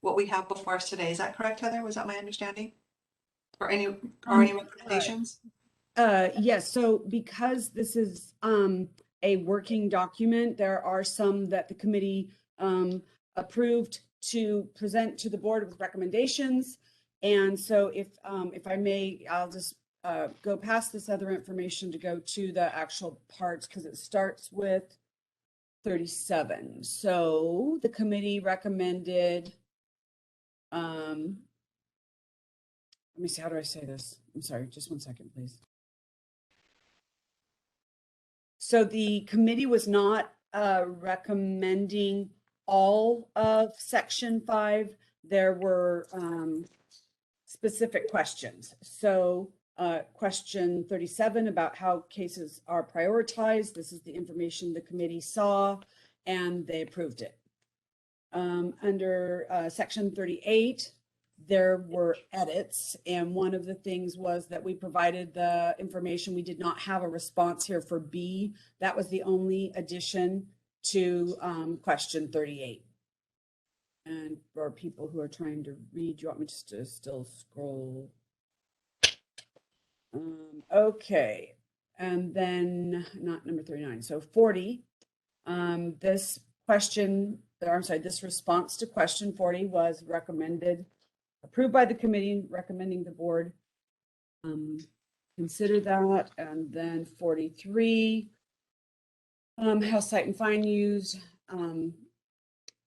what we have before us today. Is that correct, Heather? Was that my understanding? Or any recommendations? Yes, so because this is a working document, there are some that the committee approved to present to the board with recommendations. And so if I may, I'll just go past this other information to go to the actual parts because it starts with 37. So the committee recommended, let me see, how do I say this? I'm sorry, just one second, please. So the committee was not recommending all of section 5. There were specific questions. So question 37 about how cases are prioritized. This is the information the committee saw and they approved it. Under section 38, there were edits, and one of the things was that we provided the information. We did not have a response here for B. That was the only addition to question 38. And for people who are trying to read, you want me just to still scroll? Okay, and then not number 39, so 40. This question, or I'm sorry, this response to question 40 was approved by the committee, recommending the board consider that. And then 43, how cite and fine used.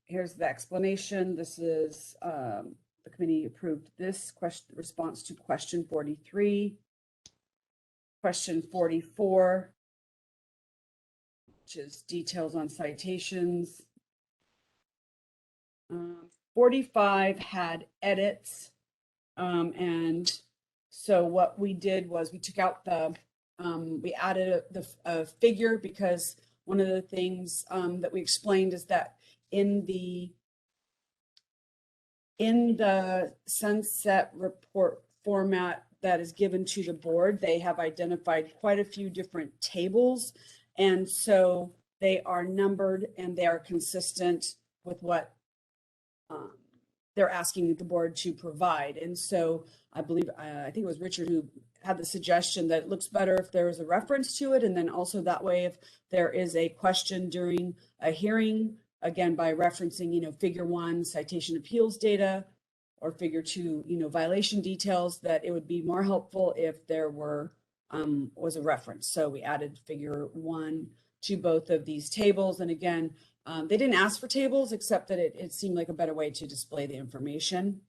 Here's the explanation. This is the committee approved this response to question 43. Question 44, which is details on citations. 45 had edits, and so what we did was we took out we added a figure, because one of the things that we explained is that in the sunset report format that is given to the board, they have identified quite a few different tables, and so they are numbered and they are consistent with what they're asking the board to provide. And so I believe, I think it was Richard who had the suggestion that it looks better if there is a reference to it. And then also that way, if there is a question during a hearing, again, by referencing, figure 1, citation appeals data, or figure 2, violation details, that it would be more helpful if there was a reference. So we added figure 1 to both of these tables. And again, they didn't ask for tables, except that it seemed like a better way to display the information.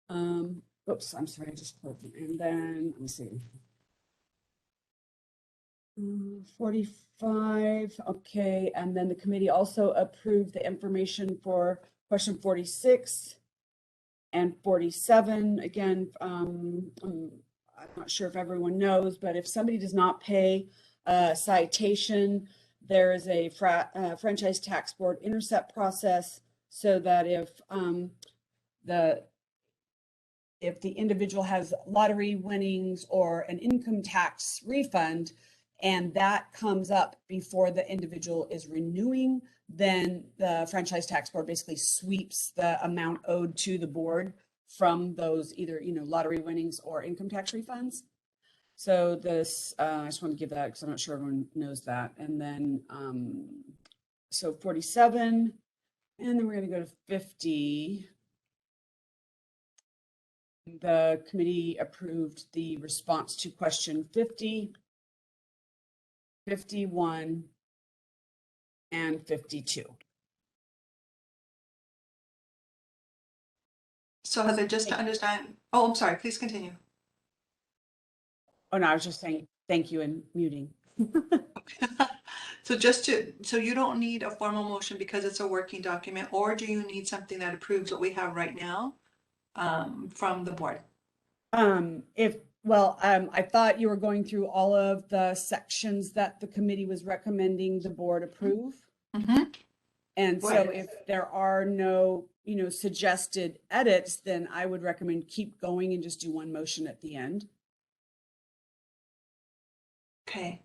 Oops, I'm sorry, I just pulled it. And then, let me see. 45, okay. And then the committee also approved the information for question 46 and 47. Again, I'm not sure if everyone knows, but if somebody does not pay a citation, there is a franchise tax board intercept process, so that if the individual has lottery winnings or an income tax refund, and that comes up before the individual is renewing, then the franchise tax board basically sweeps the amount owed to the board from those either lottery winnings or income tax refunds. So this, I just want to give that because I'm not sure everyone knows that. And then, so 47, and then we're going to go to 50. The committee approved the response to question 50, 51, and 52. So Heather, just to understand, oh, I'm sorry, please continue. Oh, no, I was just saying thank you and muting. So you don't need a formal motion because it's a working document, or do you need something that approves what we have right now from the board? I thought you were going through all of the sections that the committee was recommending the board approve. Mm-hmm. And so Right. if there are no, suggested edits, then I would recommend keep going and just do one motion at the end. Okay.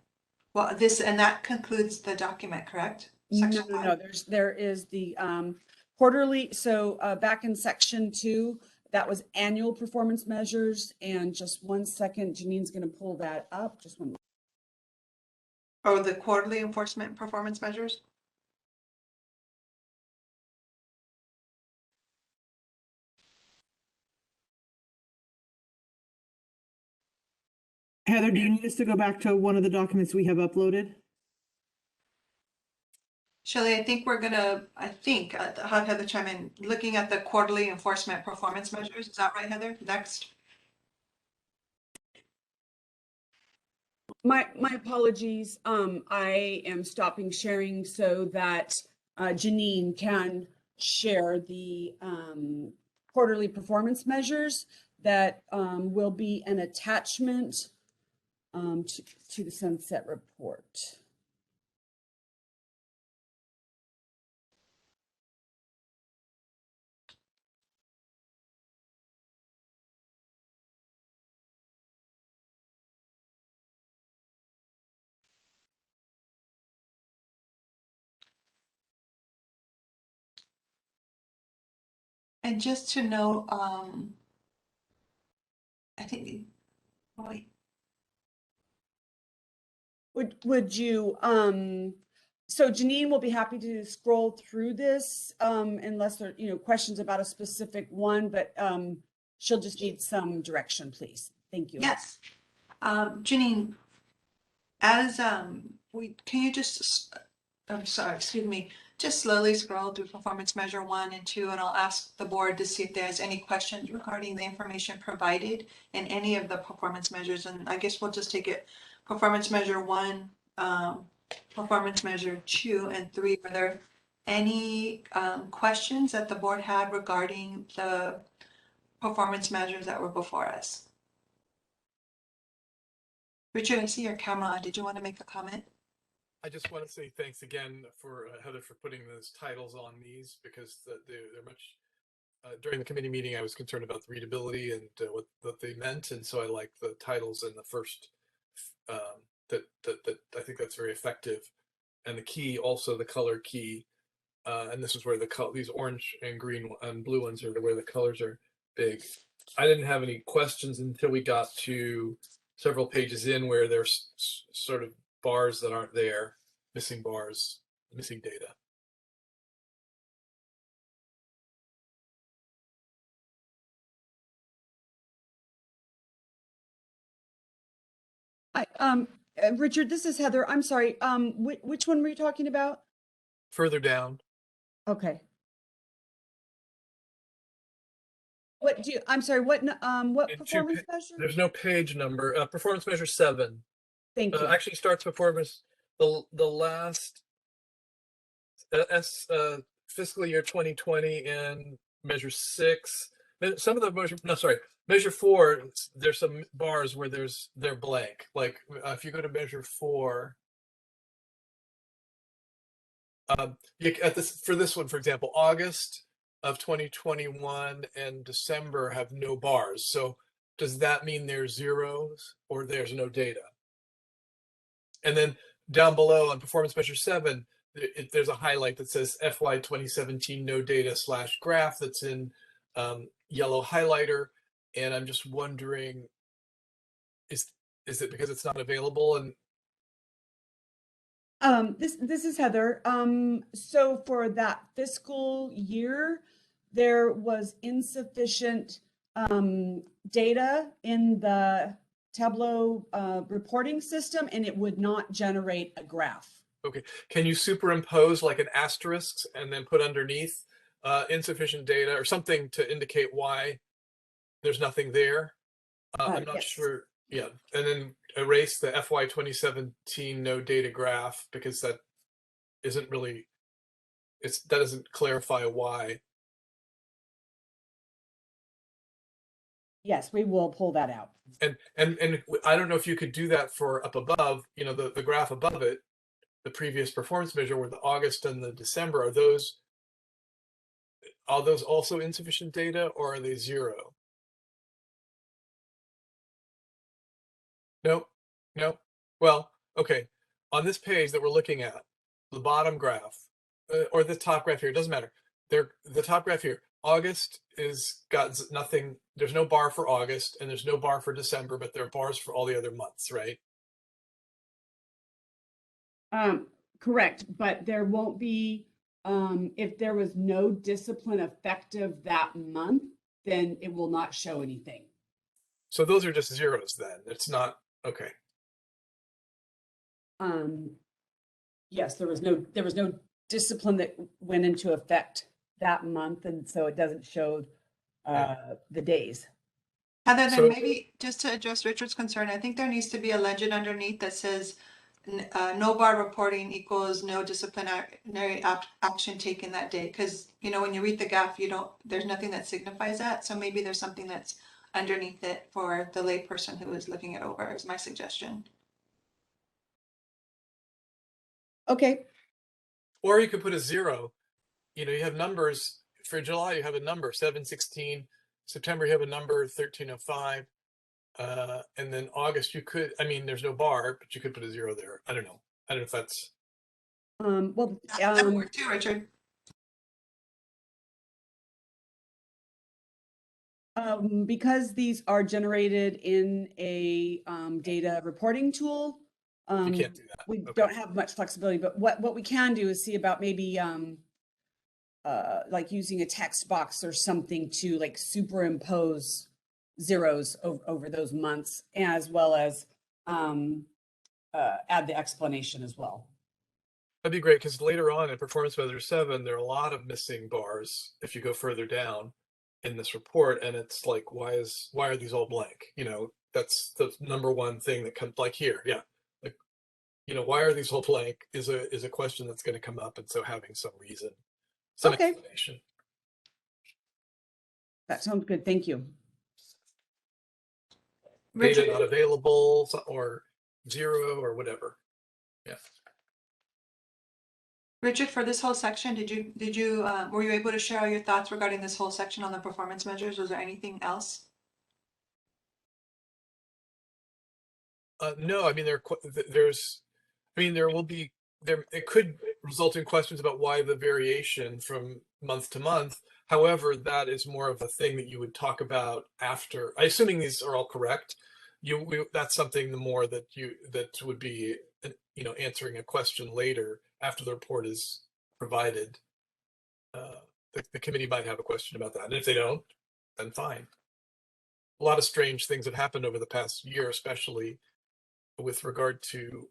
Well, and that concludes the document, correct? No, Section no, five? no, there is the quarterly, so back in section 2, that was annual performance measures, and just one second, Janine's gonna pull that up, just one. Or the quarterly enforcement performance measures? Heather, do you need us to go back to one of the documents we have uploaded? Shelley, I think I'll have Heather chime in, looking at the quarterly enforcement performance measures. Is that right, Heather? Next. My apologies, I am stopping sharing so that Janine can share the quarterly performance measures that will be an attachment to the sunset report. And just to know, I think, wait, Would you, so Janine will be happy to scroll through this, unless there, questions about a specific one, but, she'll just need some direction, please. Thank you. yes. Janine, as, can you just, I'm sorry, excuse me, just slowly scroll through performance measure 1 and 2, and I'll ask the board to see if there's any questions regarding the information provided in any of the performance measures. And I guess we'll just take it performance measure 1, performance measure 2 and 3. Were there any questions that the board had regarding the performance measures that were before us? Richard, I see your camera on. Did you want to make a comment? I just want to say thanks again for Heather for putting those titles on these, because they're much. During the committee meeting, I was concerned about the readability and what they meant, and so I like the titles in the first. That I think that's very effective, and the key, also the color key, and this is where these orange and green and blue ones are where the colors are big. I didn't have any questions until we got to several pages in where there's sort of bars that aren't there, missing bars, missing data. Richard, this is Heather. I'm sorry. Which one were you talking about? Further down. Okay. I'm sorry, what performance measure? There's no page number. Performance measure 7. Thank you. Actually starts performance, the last fiscal year 2020 and measure 6. Some of the measure 4, there's some bars where they're blank. Like if you go to measure 4, for this one, for example, August of 2021 and December have no bars. So does that mean there's zeros or there's no data? And then down below on performance measure 7, there's a highlight that says FY 2017 no data / graph that's in yellow highlighter. And I'm just wondering, is it because it's not available? And This is Heather. So for that fiscal year, there was insufficient data in the Tableau reporting system, and it would not generate a graph. Okay, can you superimpose like an asterisk and then put underneath insufficient data or something to indicate why there's nothing there? I'm not sure. Yeah, and then erase the FY 2017 no data graph, because that isn't really, that doesn't clarify why. Yes, we will pull that out. And I don't know if you could do that for up above, the graph above it, the previous performance measure were the August and the December. Are those also insufficient data, or are they zero? Nope. Nope. Well, okay. On this page that we're looking at, the bottom graph, or the top graph here, it doesn't matter. The top graph here, August is got nothing. There's no bar for August and there's no bar for December, but there are bars for all the other months, right? Correct, but there won't be, if there was no discipline effective that month, then it will not show anything. So those are just zeros then. It's not, okay. Yes, there was no discipline that went into effect that month, and so it doesn't show the days. Heather, then So- maybe just to address Richard's concern, I think there needs to be a legend underneath that says no bar reporting equals no disciplinary action taken that day. Because, you know, when you read the graph, there's nothing that signifies that. So maybe there's something that's underneath it for the layperson who is looking it over, is my suggestion. Okay. Or you could put a zero. You know, you have numbers for July, you have a number 716, September, you have a number 1305. And then August, you could, I mean, there's no bar, but you could put a zero there. I don't know. I don't know if that's. Well, That would work too, Richard. because these are generated in a data reporting tool, You can't do that. we Okay. don't have much flexibility. But what we can do is see about maybe like using a text box or something to like superimpose zeros over those months, as well as add the explanation as well. That'd be great, because later on in Performance Measure 7, there are a lot of missing bars if you go further down in this report, and it's like, why are these all blank? You know, that's the number one thing that comes, like here, yeah. Like, you know, why are these all blank is a question that's going to come up, and so having some reason, some Okay. explanation. That sounds good. Thank you. Data Richard, not available, or zero, or whatever. Yeah. Richard, for this whole section, were you able to share your thoughts regarding this whole section on the performance measures? Was there anything else? No, I mean, there will be, it could result in questions about why the variation from month to month. However, that is more of a thing that you would talk about after, assuming these are all correct. That's something more that would be, you know, answering a question later after the report is provided. The committee might have a question about that. And if they don't, then fine. A lot of strange things have happened over the past year, especially with regard to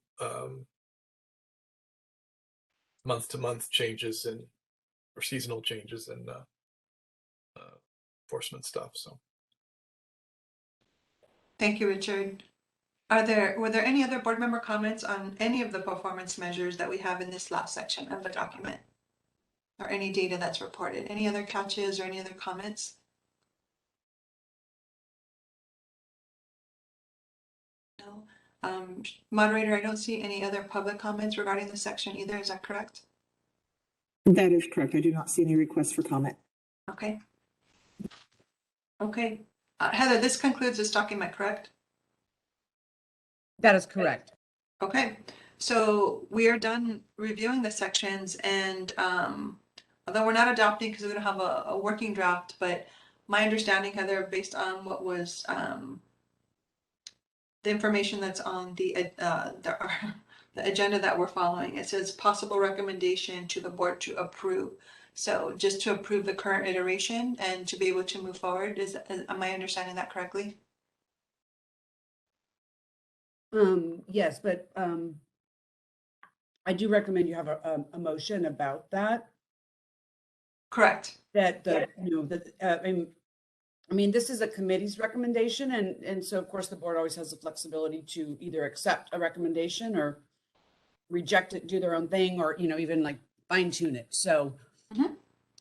month-to-month changes or seasonal changes and enforcement stuff. So, Thank you, Richard. Were there any other board member comments on any of the performance measures that we have in this last section of the document? Or any data that's reported? Any other catches or any other comments? No. Moderator, I don't see any other public comments regarding this section either. Is that correct? That is correct. I do not see any requests for comment. Okay. Okay. Heather, this concludes this document, correct? That is correct. Okay, so we are done reviewing the sections, and although we're not adopting because we don't have a working draft, but my understanding, Heather, based on what was the information that's on the agenda that we're following, it says possible recommendation to the board to approve. So just to approve the current iteration and to be able to move forward, am I understanding that correctly? Yes, but I do recommend you have a motion about that. Correct. That I mean, this is a committee's recommendation, and so of course the board always has the flexibility to either accept a recommendation or reject it, do their own thing, or even like fine tune it. So,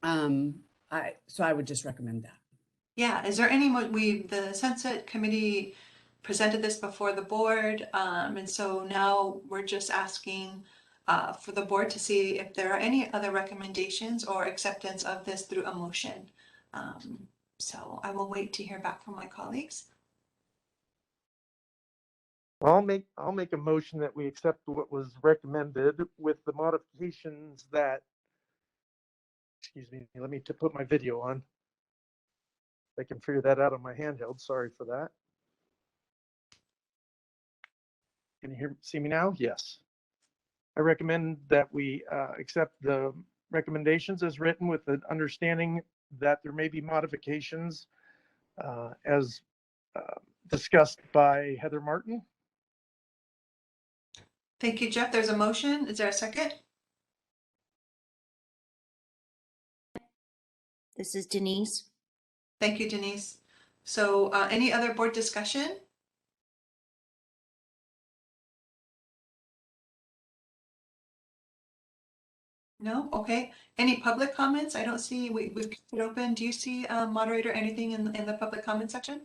I would just recommend that. Yeah, is there the Census committee presented this before the board, and so now we're just asking for the board to see if there are any other recommendations or acceptance of this through a motion. So I will wait to hear back from my colleagues. I'll make a motion that we accept what was recommended with the modifications that, excuse me, let me put my video on. I can figure that out on my handheld. Sorry for that. Can you see me now? Yes. I recommend that we accept the recommendations as written with the understanding that there may be modifications as discussed by Heather Martin. Thank you, Jeff. There's a motion. Is there a second? This is Denise. Thank you, Denise. So any other board discussion? No? Okay. Any public comments? I don't see, we've kept it open. Do you see, moderator, anything in the public comment section?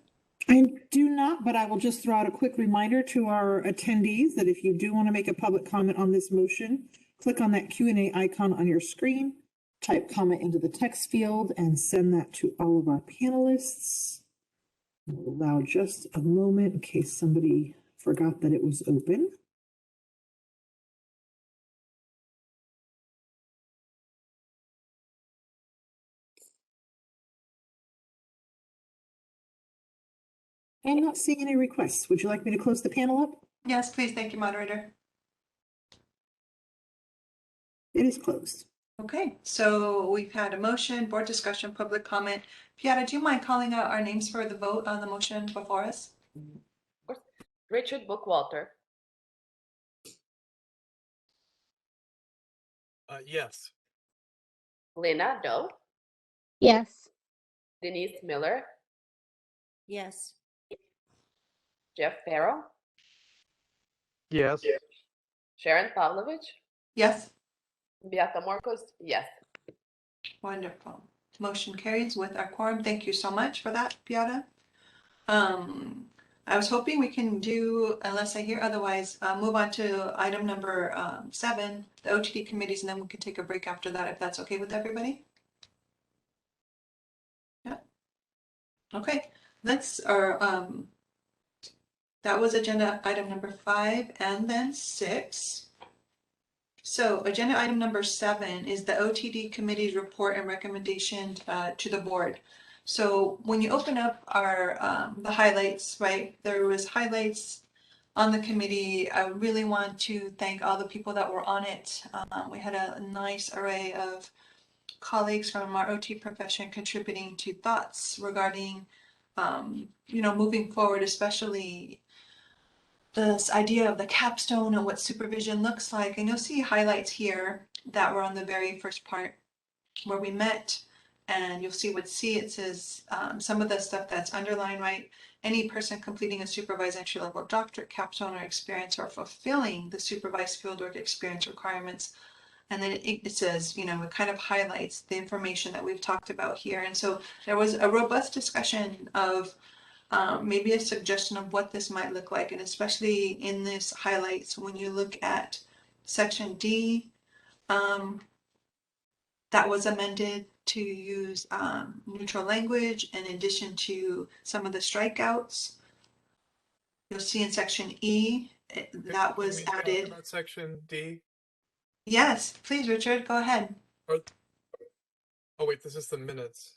I do not, but I will just throw out a quick reminder to our attendees that if you do want to make a public comment on this motion, click on that Q&A icon on your screen, type comment into the text field, and send that to all of our panelists. We'll allow just a moment in case somebody forgot that it was open. I'm not seeing any requests. Would you like me to close the panel up? Yes, please. Thank you, moderator. It is closed. Okay, so we've had a motion, board discussion, public comment. Piata, do you mind calling out our names for the vote on the motion before us? Richard Bookwalter, Yes. Lena Doe, Yes. Denise Miller, Yes. Jeff Farrell, Yes. Sharon Pavlovich, Yes. Beata Marcos, yes. Wonderful. Motion carries with our quorum. Thank you so much for that, Piata. I was hoping we can do, unless I hear otherwise, move on to item number 7, the OTD committees, and then we can take a break after that if that's okay with everybody. Yeah. Okay. That was agenda item number 5 and then 6. So agenda item number 7 is the OTD committee's report and recommendation to the board. So when you open up our the highlights, right, there was highlights on the committee. I really want to thank all the people that were on it. We had a nice array of colleagues from our OT profession contributing to thoughts regarding, moving forward, especially this idea of the capstone and what supervision looks like. And you'll see highlights here that were on the very first part where we met, and you'll see what C, it says some of the stuff that's underlined, right? Any person completing a supervised entry level doctorate, capstone, or experience, or fulfilling the supervised fieldwork experience requirements. And then it says, it kind of highlights the information that we've talked about here. And so there was a robust discussion of maybe a suggestion of what this might look like, and especially in this highlights, when you look at section D, that was amended to use neutral language in addition to some of the strikeouts. You'll see in section E, that was Can we talk added. about section D? Yes, please, Richard, go ahead. Oh wait, this is the minutes.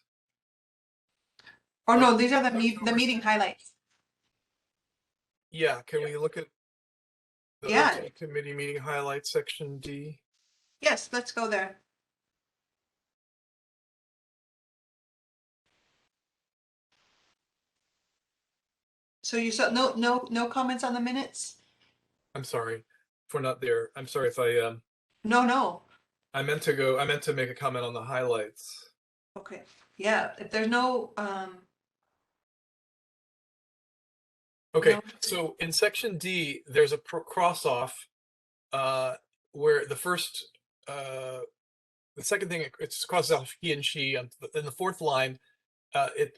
Or no, these are the meeting highlights. Yeah, can we look at the Yeah. OT committee meeting highlights, section D? Yes, let's go there. So you saw no comments on the minutes? I'm sorry if we're not there. I'm sorry if I No. I meant to make a comment on the highlights. Okay. Yeah, if there's no Okay, No. so in section D, there's a cross off where the second thing it's crossed off he and she. In the fourth line,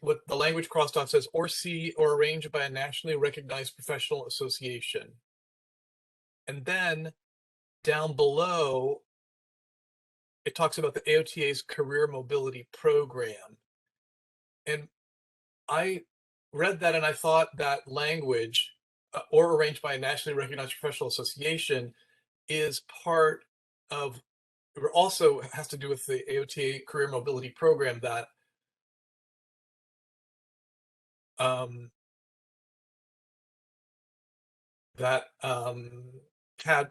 what the language crossed off says, or see or arranged by a nationally recognized professional association. And then down below, it talks about the AOTA's career mobility program. And I read that and I thought that language, or arranged by a nationally recognized professional association, is part of, or also has to do with the AOTA career mobility program that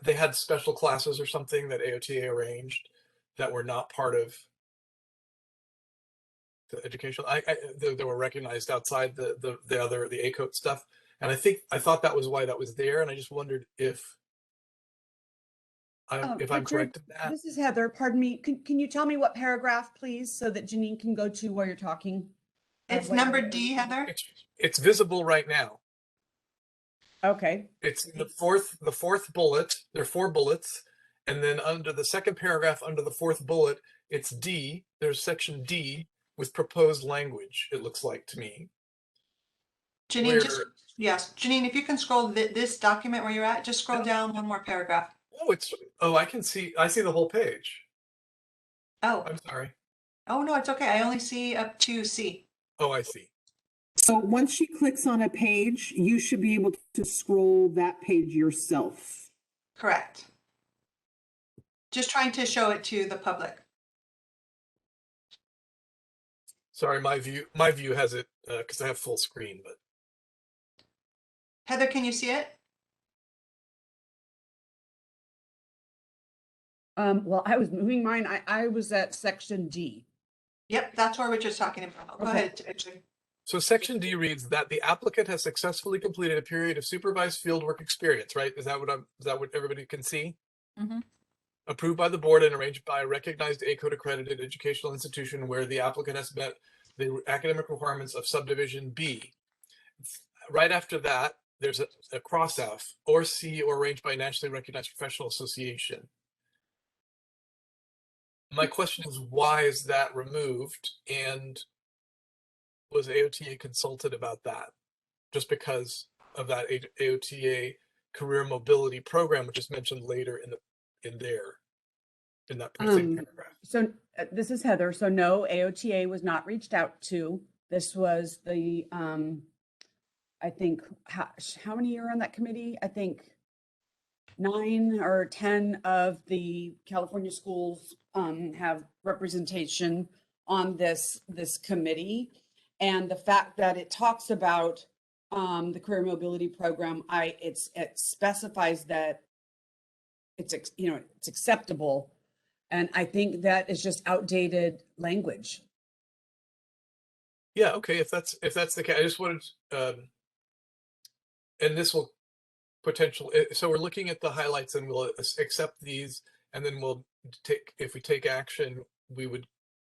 had special classes or something that AOTA arranged that were not part of the educational. They were recognized outside the ACOT stuff, and I thought that was why that was there, and I just wondered if I'm Richard, correct in that. This is Heather. Pardon me. Can you tell me what paragraph, please, so that Janine can go to where you're talking? It's What number area? D, Heather. It's visible right now. Okay. It's in the fourth bullet. There are 4 bullets, and then under the second paragraph, under the 4th bullet, it's D. There's section D with proposed language. It looks like to me. Janine, yes, Janine, if you can scroll this document where you're at, just scroll down one more paragraph. I see the whole page. Oh, I'm sorry. oh no, it's okay. I only see up to C. Oh, I see. So once she clicks on a page, you should be able to scroll that page yourself. Correct. Just trying to show it to the public. Sorry, my view has it because I have full screen, but Heather, can you see it? Well, I was moving mine. I was at section D. Yep, that's what Richard's talking about. Go ahead, Richard. so section D reads that the applicant has successfully completed a period of supervised fieldwork experience, right? Is that what everybody can see? Mm-hmm. Approved by the board and arranged by a recognized ACOT accredited educational institution where the applicant has met the academic requirements of subdivision B. Right after that, there's a cross F, or C, or arranged by a nationally recognized professional association. My question is, why is that removed? And was AOTA consulted about that? Just because of that AOTA career mobility program, which is mentioned later in that same paragraph. So this is Heather. So no, AOTA was not reached out to. This was the, I think, how many are on that committee? I think 9 or 10 of the California schools have representation on this committee. And the fact that it talks about the career mobility program, it specifies that it's acceptable. And I think that is just outdated language. Yeah, okay, if that's the case, I just wanted, and this will potentially, so we're looking at the highlights and we'll accept these, and then if we take action, we would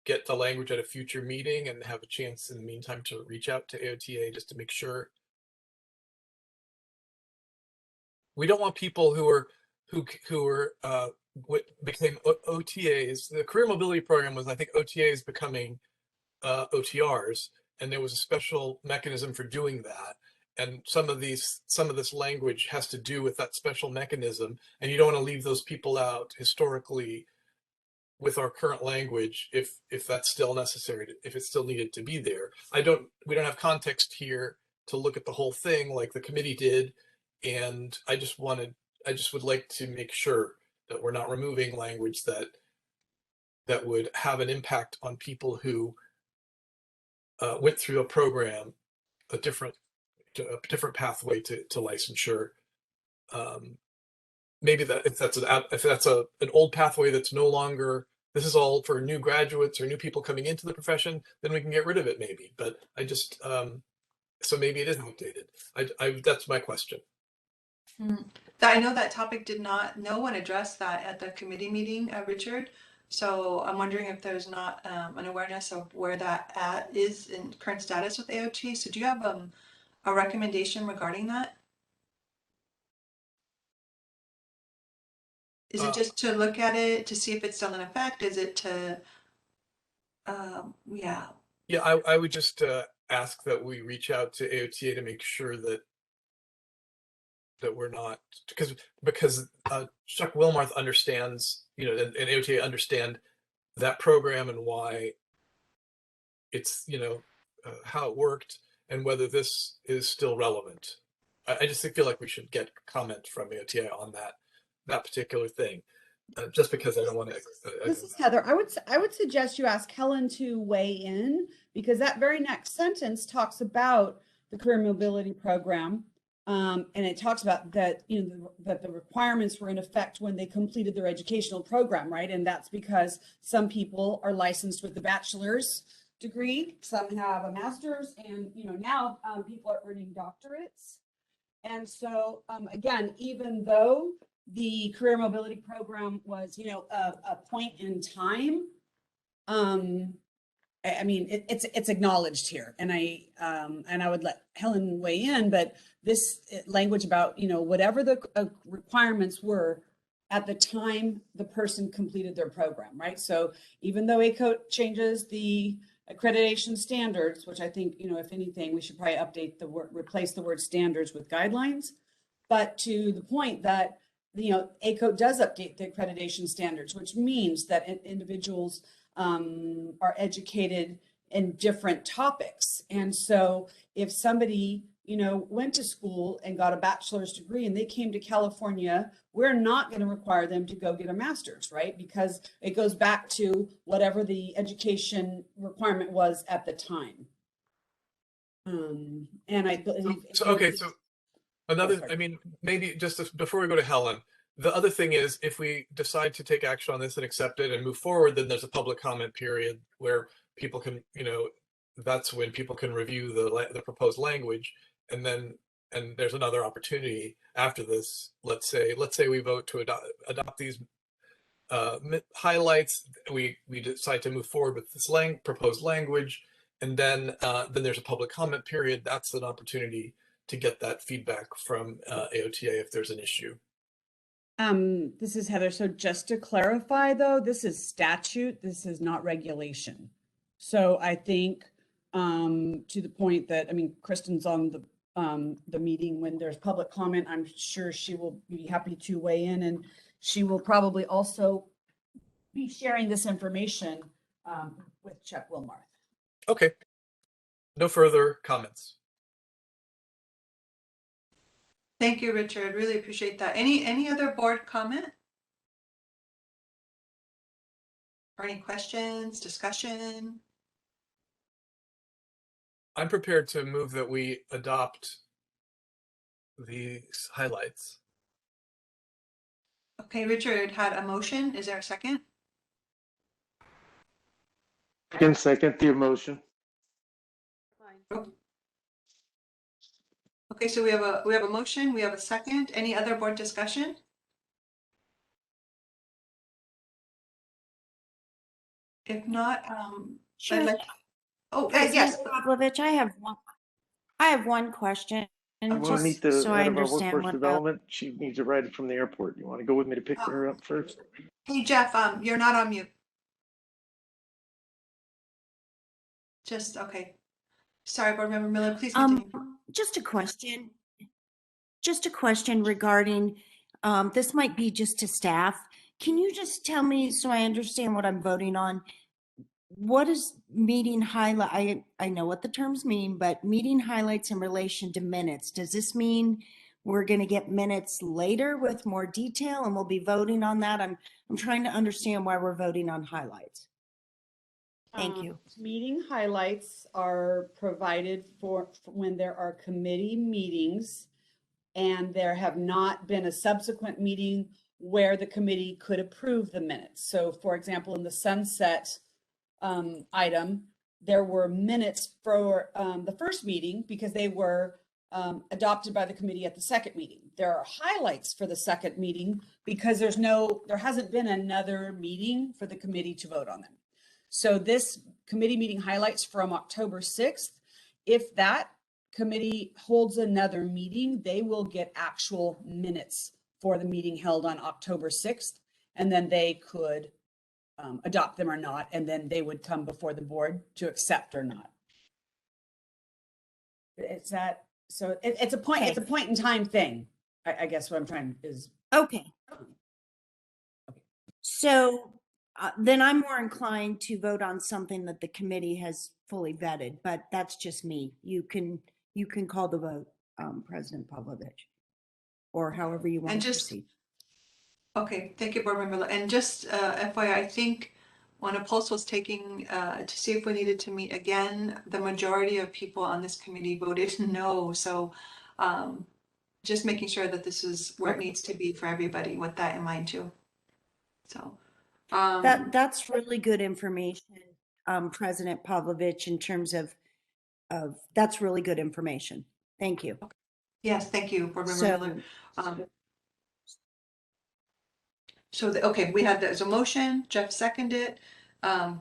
get the language at a future meeting and have a chance in the meantime to reach out to AOTA just to make sure. We don't want people what became OTAs. The career mobility program was, I think, OTAs becoming OTRs, and there was a special mechanism for doing that. And some of this language has to do with that special mechanism, and you don't want to leave those people out historically with our current language if that's still necessary, if it's still needed to be there. We don't have context here to look at the whole thing like the committee did, and I just would like to make sure that we're not removing language that would have an impact on people who went through a program, a different pathway to licensure. Maybe that if that's an old pathway that's no longer, this is all for new graduates or new people coming into the profession, then we can get rid of it maybe. But I just so maybe it is outdated. That's my question. I know that topic no one addressed that at the committee meeting, Richard. So I'm wondering if there's not an awareness of where that is in current status with AOT. So do you have a recommendation regarding that? Is it just to look at it to see if it's still in effect? Is it to, yeah. Yeah, I would just ask that we reach out to AOTA to make sure that that we're not, because Chuck Wilmarth understands, and AOTA understand that program and why it's, how it worked and whether this is still relevant. I just feel like we should get comment from AOTA on that particular thing, just because I don't want to. This is Heather. I would suggest you ask Helen to weigh in, because that very next sentence talks about the career mobility program. And it talks about that, that the requirements were in effect when they completed their educational program, right? And that's because some people are licensed with the bachelor's degree, some have a master's, and, now people are earning doctorates. And so, again, even though the career mobility program was, a point in time, I mean, it's acknowledged here, and I would let Helen weigh in, but this language about, whatever the requirements were at the time the person completed their program, right? So even though ACOT changes the accreditation standards, which I think, if anything, we should probably update the word, replace the word standards with guidelines, but to the point that, ACOT does update the accreditation standards, which means that individuals are educated in different topics. And so if somebody, went to school and got a bachelor's degree and they came to California, we're not going to require them to go get a master's, right? Because it goes back to whatever the education requirement was at the time. And I believe. So another, maybe just before we go to Helen, the other thing is, if we decide to take action on this and accept it and move forward, then there's a public comment period where people can, that's when people can review the proposed language, and there's another opportunity after this. Let's say we vote to adopt these highlights. We decide to move forward with this proposed language, and then there's a public comment period. That's an opportunity to get that feedback from AOTA if there's an issue. This is Heather. So just to clarify, though, this is statute. This is not regulation. So I think to the point that, Kristen's on the meeting when there's public comment. I'm sure she will be happy to weigh in, and she will probably also be sharing this information with Chuck Wilmarth. Okay. No further comments. Thank you, Richard. Really appreciate that. Any other board comment? Or any questions, discussion? I'm prepared to move that we adopt these highlights. Okay, Richard had a motion. Is there a second? I can second the motion. Okay, so we have a motion, we have a second. Any other board discussion? If not, Sure. I'd like. Oh, President yes. Pavlovich, I have one question. I'm going to just meet the so I head of our understand workforce what development. She needs a ride from the airport. You want to go with me to pick her up first? Hey, Jeff, you're not on mute. Just, okay. Sorry, Board Member Miller, please continue. Just a question regarding, this might be just to staff. Can you just tell me, so I understand what I'm voting on? What is meeting highlight? I know what the terms mean, but meeting highlights in relation to minutes. Does this mean we're going to get minutes later with more detail and we'll be voting on that? I'm trying to understand why we're voting on highlights. Thank you. Meeting highlights are provided for when there are committee meetings and there have not been a subsequent meeting where the committee could approve the minutes. So for example, in the sunset item, there were minutes for the first meeting because they were adopted by the committee at the second meeting. There are highlights for the second meeting because there hasn't been another meeting for the committee to vote on them. So this committee meeting highlights from October 6th, if that committee holds another meeting, they will get actual minutes for the meeting held on October 6th, and then they could adopt them or not, and then they would come before the board to accept or not. It's a point in time thing. I guess what I'm trying is, Okay. So then I'm more inclined to vote on something that the committee has fully vetted, but that's just me. You can call the vote, President Pavlovich, or however you want And to just, proceed. okay, thank you, Board Member. And just FYI, I think when a pulse was taking to see if we needed to meet again, the majority of people on this committee voted no. So just making sure that this is where it needs to be for everybody with that in mind too. So That's really good information, President Pavlovich, in terms of that's really good information. Thank you. yes, thank you, Board Member So, Miller. Okay, we had, there's a motion, Jeff seconded,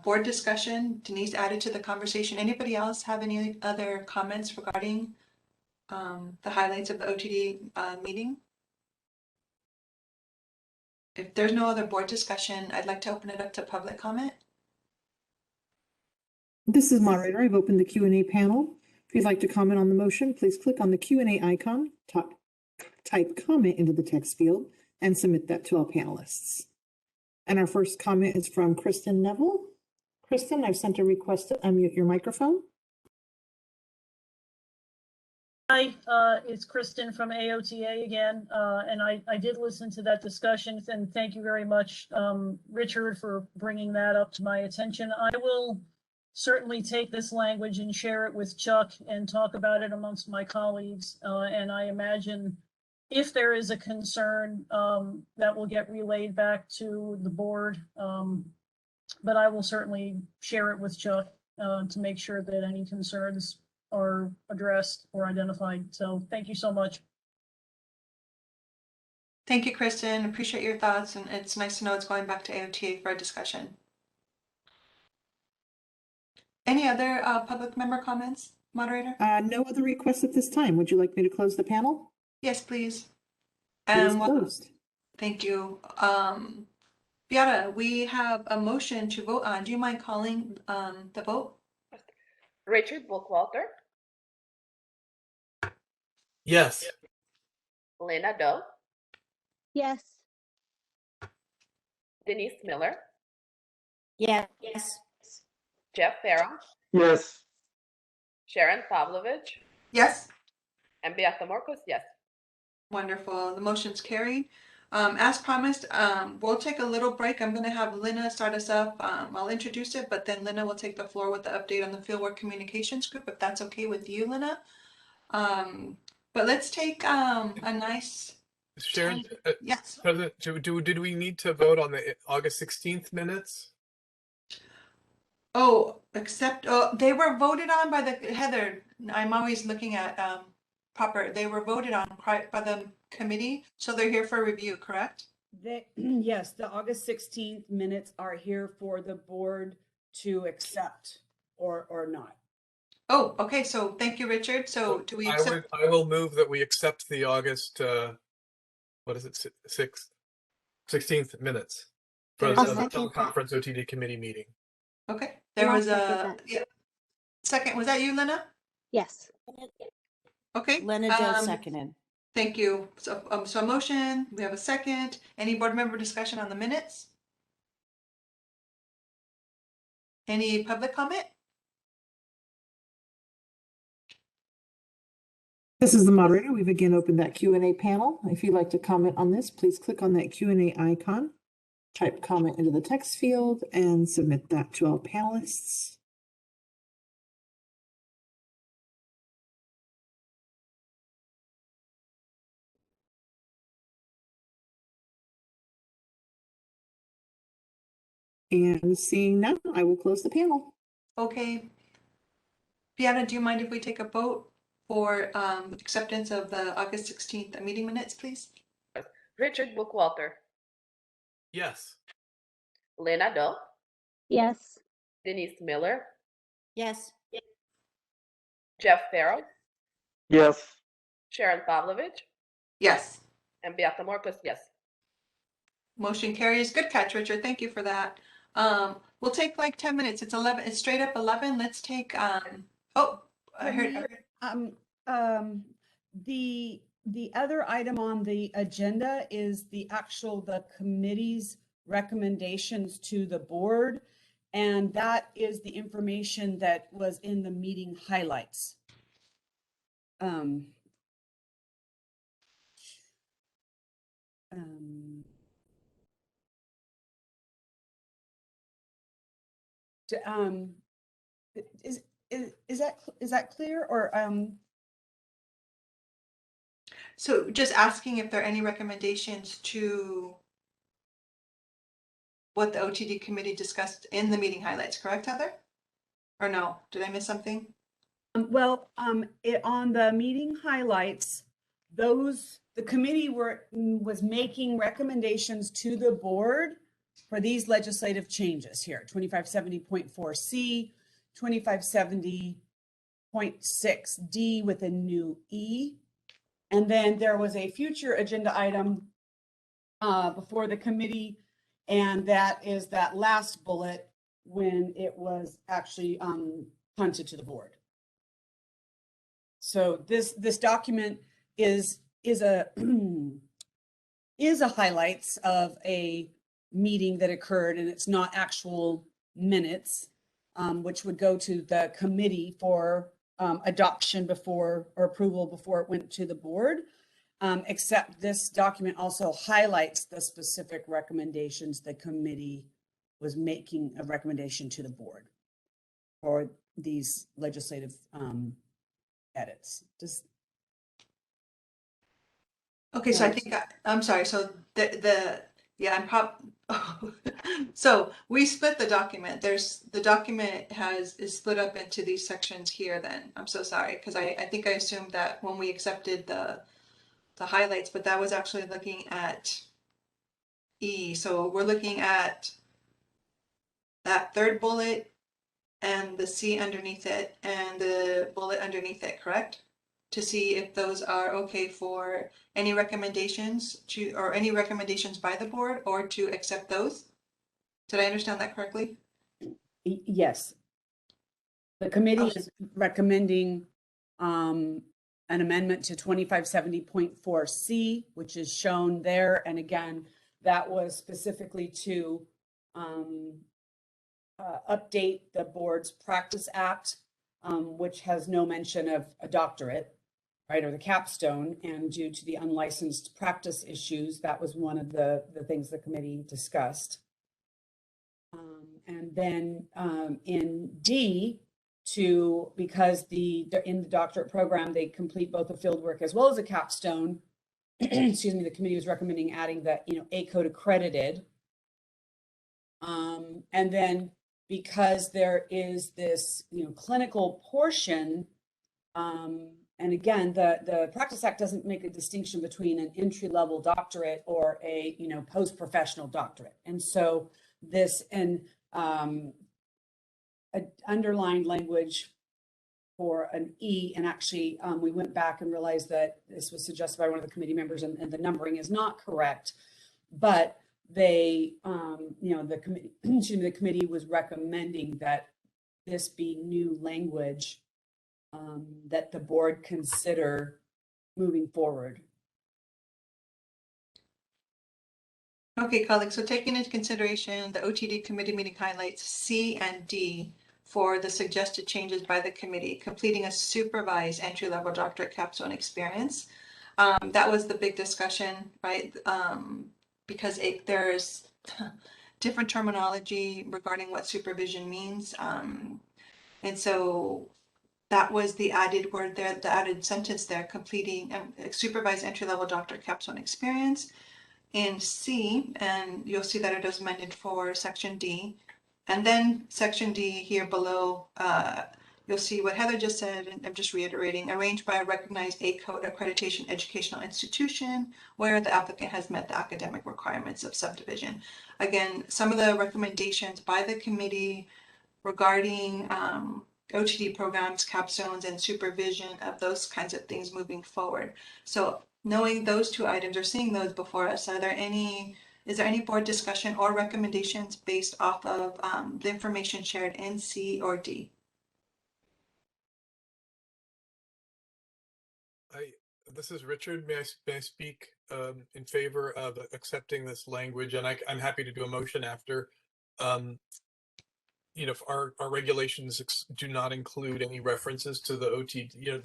board discussion, Denise added to the conversation. Anybody else have any other comments regarding the highlights of the OTD meeting? If there's no other board discussion, I'd like to open it up to public comment. This is moderator. I've opened the Q&A panel. If you'd like to comment on the motion, please click on the Q&A icon, type comment into the text field, and submit that to all panelists. And our first comment is from Kristen Neville. Kristen, I've sent a request to unmute your microphone. Hi, it's Kristen from AOTA again, and I did listen to that discussion, and thank you very much, Richard, for bringing that up to my attention. I will certainly take this language and share it with Chuck and talk about it amongst my colleagues, and I imagine if there is a concern, that will get relayed back to the board, but I will certainly share it with Chuck to make sure that any concerns are addressed or identified. So thank you so much. Thank you, Kristen. Appreciate your thoughts, and it's nice to know it's going back to AOTA for a discussion. Any other public member comments, moderator? No other requests at this time. Would you like me to close the panel? Yes, please. It is closed. Thank you. Beata, we have a motion to vote on. Do you mind calling the vote? Richard Bookwalter, Yes. Lena Doe, Yes. Denise Miller, yes. Jeff Farrell, Yes. Sharon Pavlovich, Yes. and Beata Marcos, yes. Wonderful. The motion's carried. As promised, we'll take a little break. I'm going to have Lena start us up. I'll introduce it, but then Lena will take the floor with the update on the Fieldwork Communications Group, if that's okay with you, Lena. But let's take a nice... Sharon, yes. President, did we need to vote on the August 16th minutes? Oh, except they were voted on by the Heather. I'm always looking at proper. They were voted on by the committee, so they're here for review, correct? yes, the August 16th minutes are here for the board to accept or not. Oh, okay. So thank you, Richard. So do we accept? I will move that we accept the August, what is it, 16th minutes for the teleconference OTD committee meeting. Okay. There was a second. Was that you, Lena? Yes. Okay. Lena does seconded. Thank you. So a motion. We have a second. Any board member discussion on the minutes? Any public comment? This is the moderator. We've again opened that Q&A panel. If you'd like to comment on this, please click on that Q&A icon, type comment into the text field, and submit that to all panelists. And seeing none, I will close the panel. Okay. Beata, do you mind if we take a vote for acceptance of the August 16th meeting minutes, please? Richard Bookwalter, Yes. Lena Doe, Yes. Denise Miller, Yes. Jeff Farrell, Yes. Sharon Pavlovich, Yes. and Beata Marcos, yes. Motion carries. Good catch, Richard. Thank you for that. We'll take like 10 minutes. It's 11. It's straight up 11. Let's take. Oh, I heard. The the other item on the agenda is the committee's recommendations to the board. And that is the information that was in the meeting highlights. Um, to, is that clear or So just asking if there are any recommendations to what the OTD committee discussed in the meeting highlights, correct, Heather? Or no, did I miss something? on the meeting highlights, the committee was making recommendations to the board for these legislative changes here, 2570.4C, 2570.6D with a new E. And then there was a future agenda item before the committee, and that is that last bullet when it was actually punted to the board. So this document is a highlights of a meeting that occurred, and it's not actual minutes, which would go to the committee for adoption before or approval before it went to the board. Except this document also highlights the specific recommendations the committee was making a recommendation to the board for these legislative edits. Okay, so I think I'm sorry. So so we split the document. The document is split up into these sections here. Then I'm so sorry because I think I assumed that when we accepted the highlights, but that was actually looking at E. So we're looking at that third bullet and the C underneath it and the bullet underneath it, correct? To see if those are okay for any recommendations or any recommendations by the board or to accept those. Did I understand that correctly? Yes. The committee is recommending an amendment to 2570.4C, which is shown there. And again, that was specifically to update the board's Practice Act, which has no mention of a doctorate, right, or the capstone. And due to the unlicensed practice issues, that was one of the things the committee discussed. And then in D, because in the doctorate program, they complete both a fieldwork as well as a capstone. Excuse me, the committee was recommending adding the A-code accredited. And then because there is this clinical portion, and again, the Practice Act doesn't make a distinction between an entry-level doctorate or a post-professional doctorate. And so this underlined language for an E, and actually we went back and realized that this was suggested by one of the committee members, and the numbering is not correct, but they, the committee, the committee was recommending that this be new language that the board consider moving forward. Okay, colleagues, so taking into consideration the OTD committee meeting highlights C and D for the suggested changes by the committee, completing a supervised entry-level doctorate capstone experience. That was the big discussion, right? Because there's different terminology regarding what supervision means. And so that was the added word there, the added sentence there, completing a supervised entry-level doctorate capstone experience. In C, and you'll see that it is amended for section D. And then section D here below, you'll see what Heather just said, and I'm just reiterating, arranged by a recognized A-code accreditation educational institution where the applicant has met the academic requirements of subdivision. Again, some of the recommendations by the committee regarding OTD programs, capstones, and supervision of those kinds of things moving forward. So knowing those two items or seeing those before us, is there any board discussion or recommendations based off of the information shared in C or D? This is Richard. May I speak in favor of accepting this language? And I'm happy to do a motion after. You know, if our regulations do not include any references to the OTD. You know,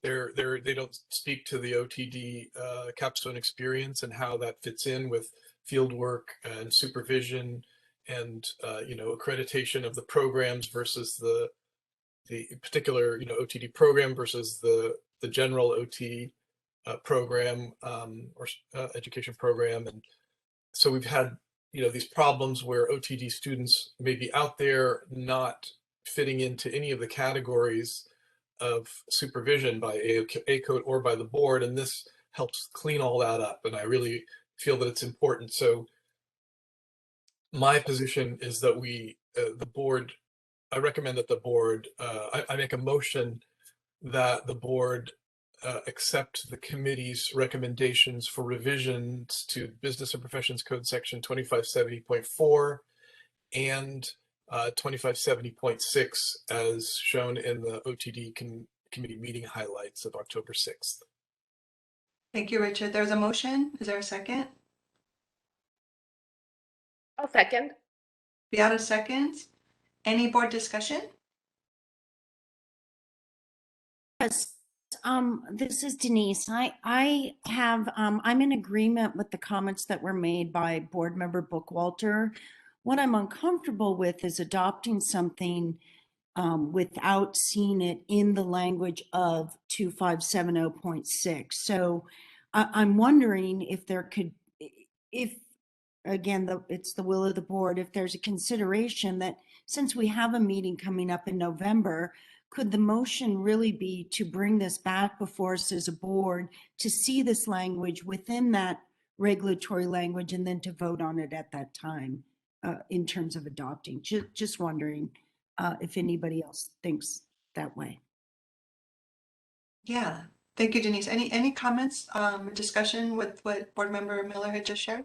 they don't speak to the OTD capstone experience and how that fits in with field work and supervision and you know, accreditation of the programs versus the particular, you know, OTD program versus the general OT program or education program. And so we've had, you know, these problems where OTD students may be out there not fitting into any of the categories of supervision by ACODE or by the board, and this helps clean all that up. And I really feel that it's important. So my position is that the board, I recommend that the board, I make a motion that the board accept the committee's recommendations for revisions to Business and Professions Code Section 2570.4 and 2570.6 as shown in the OTD committee meeting highlights of October 6th. Thank you, Richard. There's a motion. Is there a second? I'll second. Beata seconds. Any board discussion? Yes, this is Denise. I have, I'm in agreement with the comments that were made by Board Member Bookwalter. What I'm uncomfortable with is adopting something without seeing it in the language of 2570.6. So I'm wondering if there could, if again, it's the will of the board, if there's a consideration that since we have a meeting coming up in November, could the motion really be to bring this back before us as a board to see this language within that regulatory language and then to vote on it at that time in terms of adopting? Just wondering if anybody else thinks that way. Yeah. Thank you, Denise. Any comments, discussion with what Board Member Miller had just shared?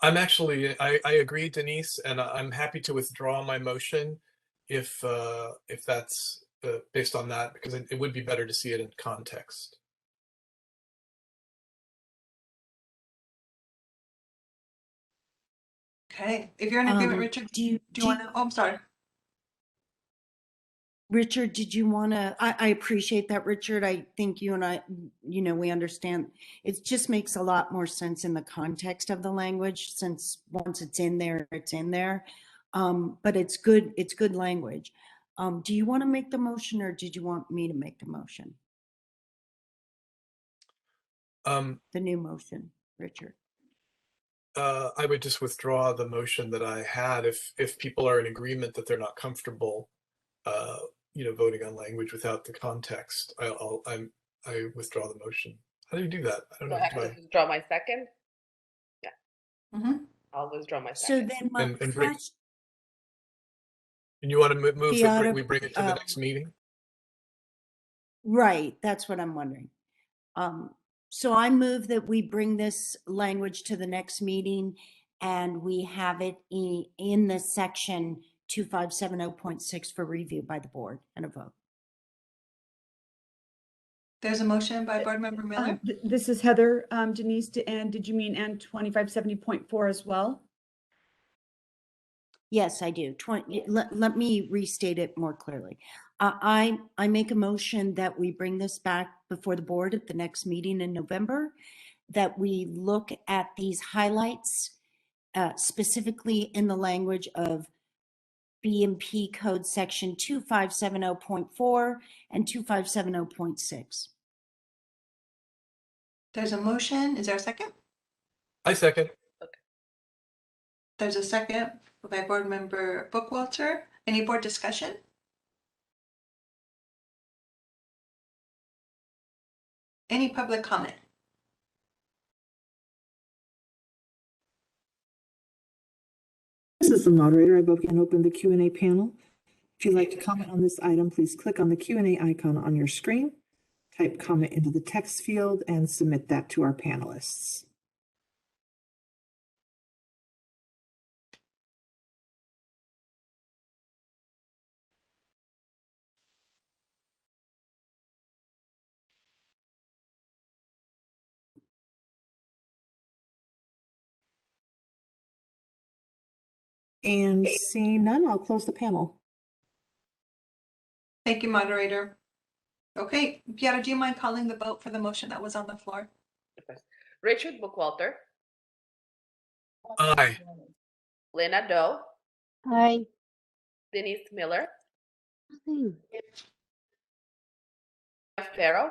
I'm actually, I agree, Denise, and I'm happy to withdraw my motion if that's based on that, because it would be better to see it in context. Okay. If you're in agreement, Richard, do you want to? Oh, I'm sorry. Richard, did you want to? I appreciate that, Richard. I think you and I, you know, we understand. It just makes a lot more sense in the context of the language, since once it's in there, it's in there. But it's good. It's good language. Do you want to make the motion, or did you want me to make the motion? The new motion, Richard. I would just withdraw the motion that I had if people are in agreement that they're not comfortable, you know, voting on language without the context. I withdraw the motion. How do you do that? I don't So know. I have to withdraw my second? Yeah. Mm-hmm. I'll withdraw my So second. then my question. And you want to move Beata, that we bring it to the next meeting? Right, that's what I'm wondering. So I move that we bring this language to the next meeting and we have it in the section 2570.6 for review by the board and a vote. There's a motion by Board Member Miller. This is Heather. Denise, and did you mean and 2570.4 as well? Yes, I do. Let me restate it more clearly. I make a motion that we bring this back before the board at the next meeting in November, that we look at these highlights specifically in the language of B&P Code Section 2570.4 and 2570.6. There's a motion. Is there a second? I second. There's a second by Board Member Bookwalter. Any board discussion? Any public comment? This is the moderator. I can open the Q&A panel. If you'd like to comment on this item, please click on the Q&A icon on your screen, type comment into the text field, and submit that to our panelists. And seeing none, I'll close the panel. Thank you, moderator. Okay, Beata, do you mind calling the vote for the motion that was on the floor? Richard Bookwalter, Aye. Lena Doe, Aye. Denise Miller, Nothing. Jeff Farrow,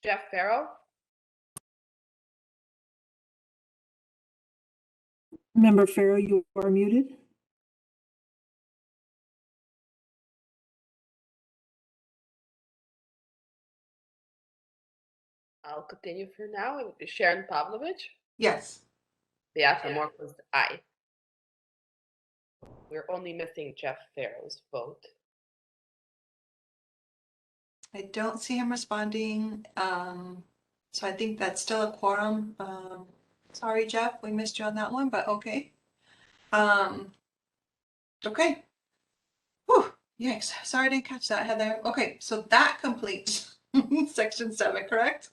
Jeff Farrow, Member Farrow, you are muted. I'll continue for now. Sharon Pavlovich, Yes. Beata Morcos, aye. We're only missing Jeff Farrow's vote. I don't see him responding. So I think that's still a quorum. Sorry, Jeff, we missed you on that one, but okay. Okay. Whew, yikes. Sorry I didn't catch that, Heather. Okay, so that completes section 7, correct?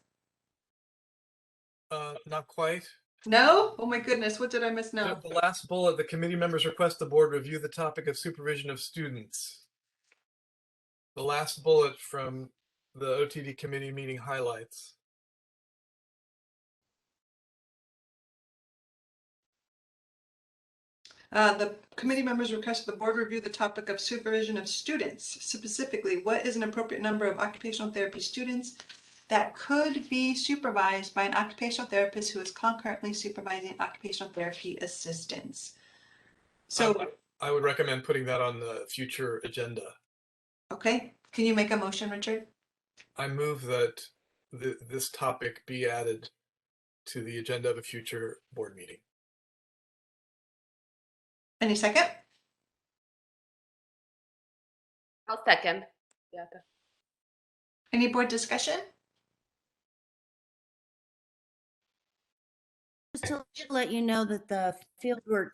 Not quite. No? Oh my goodness, what did I miss now? The last bullet, the committee members request the board review the topic of supervision of students. The last bullet from the OTD committee meeting highlights. The committee members request the board review the topic of supervision of students. Specifically, what is an appropriate number of occupational therapy students that could be supervised by an occupational therapist who is concurrently supervising occupational therapy assistants? So, I would recommend putting that on the future agenda. okay, can you make a motion, Richard? I move that this topic be added to the agenda of a future board meeting. Any second? I'll second. Beata. Any board discussion? Just to let you know that the Fieldwork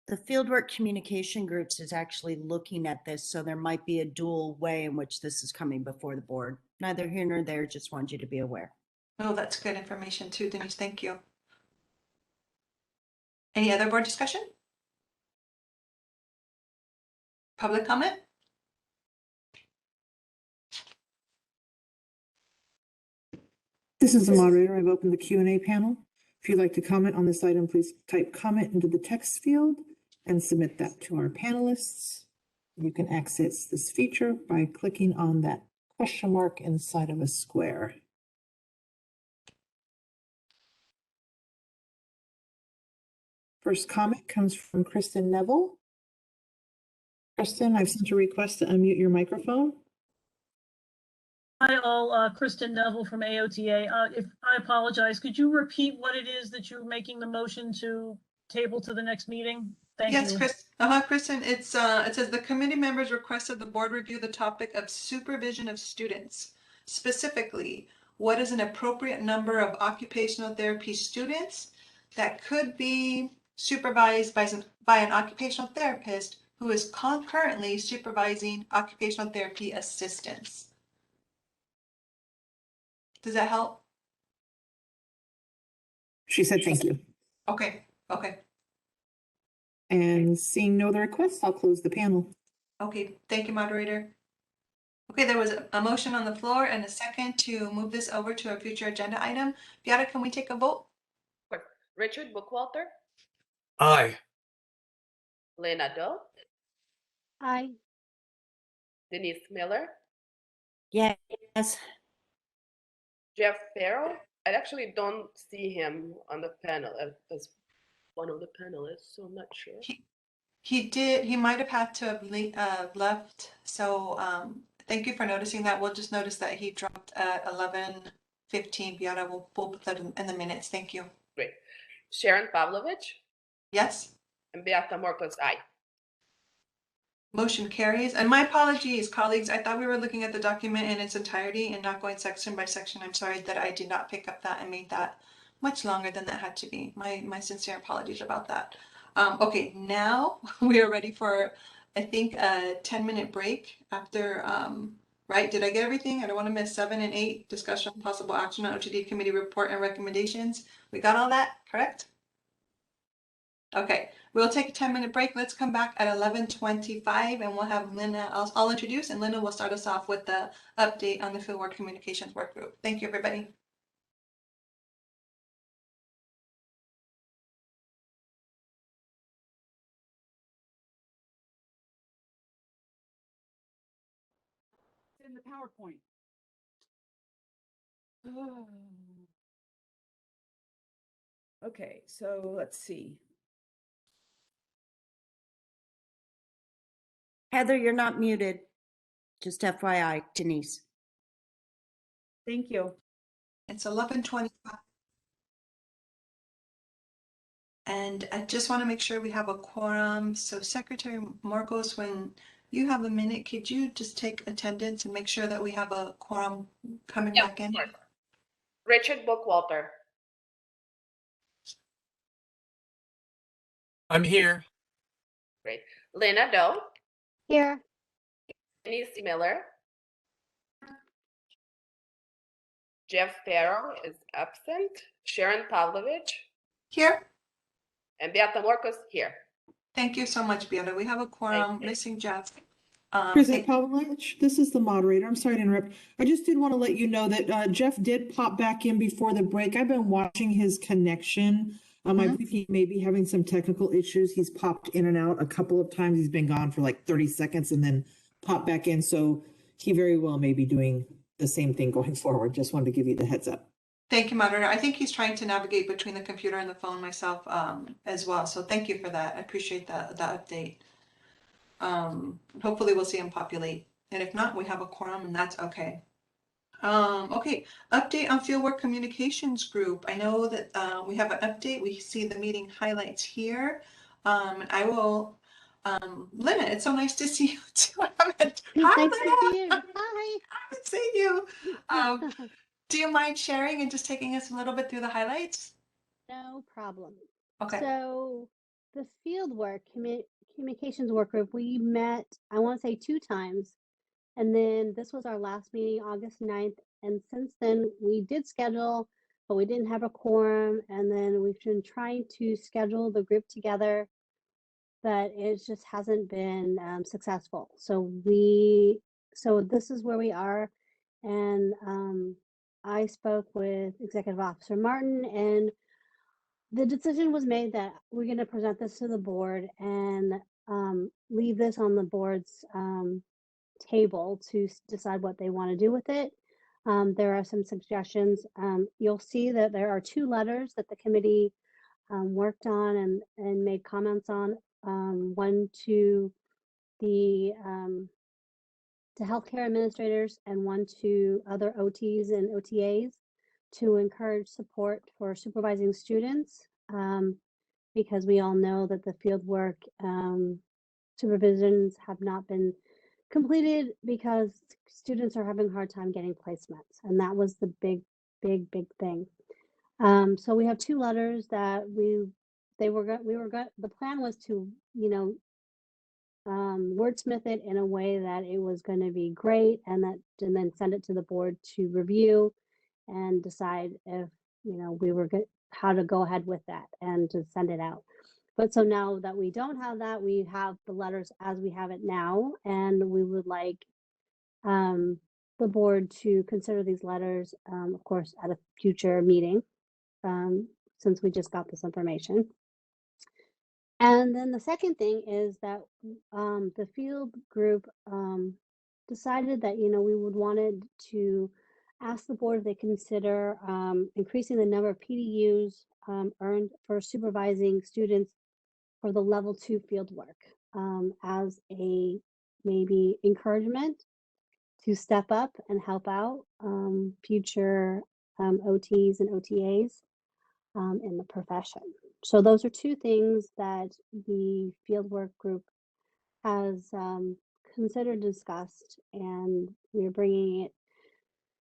the Fieldwork communication groups is actually looking at this, so there might be a dual way in which this is coming before the board. Neither here nor there, just want you to be aware. Oh, that's good information too, Denise. Thank you. Any other board discussion? Public comment? This is the moderator. I've opened the Q&A panel. If you'd like to comment on this item, please type comment into the text field and submit that to our panelists. You can access this feature by clicking on that question mark inside of a square. First comment comes from Kristen Neville. Kristen, I've sent a request to unmute your microphone. Hi all, Kristen Neville from AOTA. If I apologize, could you repeat what it is that you're making the motion to table to the next meeting? Thank Yes, you. Kristen, it says the committee members requested the board review the topic of supervision of students. Specifically, what is an appropriate number of occupational therapy students that could be supervised by an occupational therapist who is concurrently supervising occupational therapy assistants? Does that help? She said thank you. Okay, okay. And seeing no other requests, I'll close the panel. Okay, thank you, moderator. Okay, there was a motion on the floor and a second to move this over to a future agenda item. Beata, can we take a vote? Richard Bookwalter, Aye. Lena Doe, Aye. Denise Miller, Yes. Jeff Farrow. I actually don't see him on the panel as one of the panelists, so I'm not sure. He might have had to have left. So thank you for noticing that. We'll just notice that he dropped at 11:15. Beata, we'll put that in the minutes. Thank you. Great. Sharon Pavlovich Yes, and Beata Morcos, aye. motion carries. And my apologies, colleagues. I thought we were looking at the document in its entirety and not going section by section. I'm sorry that I did not pick up that and made that much longer than that had to be. My sincere apologies about that. Okay, now we are ready for, I think, a 10-minute break after right? Did I get everything? I don't want to miss 7 and 8, discussion possible action on OTD committee report and recommendations. We got all that, correct? Okay, we'll take a 10-minute break. Let's come back at 11:25 and we'll have Linda, I'll introduce, and Linda will start us off with the update on the Fieldwork Communications Work Group. Thank you, everybody. In the PowerPoint. Okay, so let's see. Heather, you're not muted. Just FYI, Denise. Thank you. It's 11:25. And I just want to make sure we have a quorum. So Secretary Marcos, when you have a minute, could you just take attendance and make sure that we have a quorum coming Yeah, back in? sure. Richard Bookwalter. I'm here. Great. Lena Doe. Here. Denise Miller. Jeff Farrell is absent. Sharon Pavlovich. Here. And Beata Marcos here. Thank you so much, Beata. We have a quorum. you. Missing Jeff. President Pavlovich, this is the moderator. I'm sorry to interrupt. I just did want to let you know that Jeff did pop back in before the break. I've been watching his connection. I believe he may be having some technical issues. He's popped in and out a couple of times. He's been gone for like 30 seconds and then popped back in. So he very well may be doing the same thing going forward. Just wanted to give you the heads up. Thank you, moderator. I think he's trying to navigate between the computer and the phone myself as well. So thank you for that. I appreciate the update. Hopefully we'll see him populate. And if not, we have a quorum and that's okay. Okay, update on Fieldwork Communications Group. I know that we have an update. We see the meeting highlights here. I will, Lynn, it's so nice to see you too. Hi, Nice to see Lynn. you. Hi. I haven't seen you. Do you mind sharing and just taking us a little bit through the highlights? No problem. Okay. So the Fieldwork Communications Work Group, we met, I want to say 2 times. And then this was our last meeting, August 9th. And since then, we did schedule, but we didn't have a quorum. And then we've been trying to schedule the group together, but it just hasn't been successful. So this is where we are. And I spoke with Executive Officer Martin, and the decision was made that we're going to present this to the board and leave this on the board's table to decide what they want to do with it. There are some suggestions. You'll see that there are 2 letters that the committee worked on and made comments on. One to the to healthcare administrators and one to other OTs and OTAs to encourage support for supervising students, because we all know that the fieldwork supervisions have not been completed because students are having a hard time getting placements, and that was the big thing. So we have 2 letters that the plan was to, wordsmith it in a way that it was going to be great, and then send it to the board to review and decide if we were good, how to go ahead with that and to send it out. But so now that we don't have that, we have the letters as we have it now, and we would like the board to consider these letters, of course, at a future meeting, since we just got this information. And then the second thing is that the field group decided that we wanted to ask the board if they consider increasing the number of PDUs earned for supervising students for the level 2 field work as a maybe encouragement to step up and help out future OTs and OTAs in the profession. So those are 2 things that the fieldwork group has considered, discussed, and we're bringing it.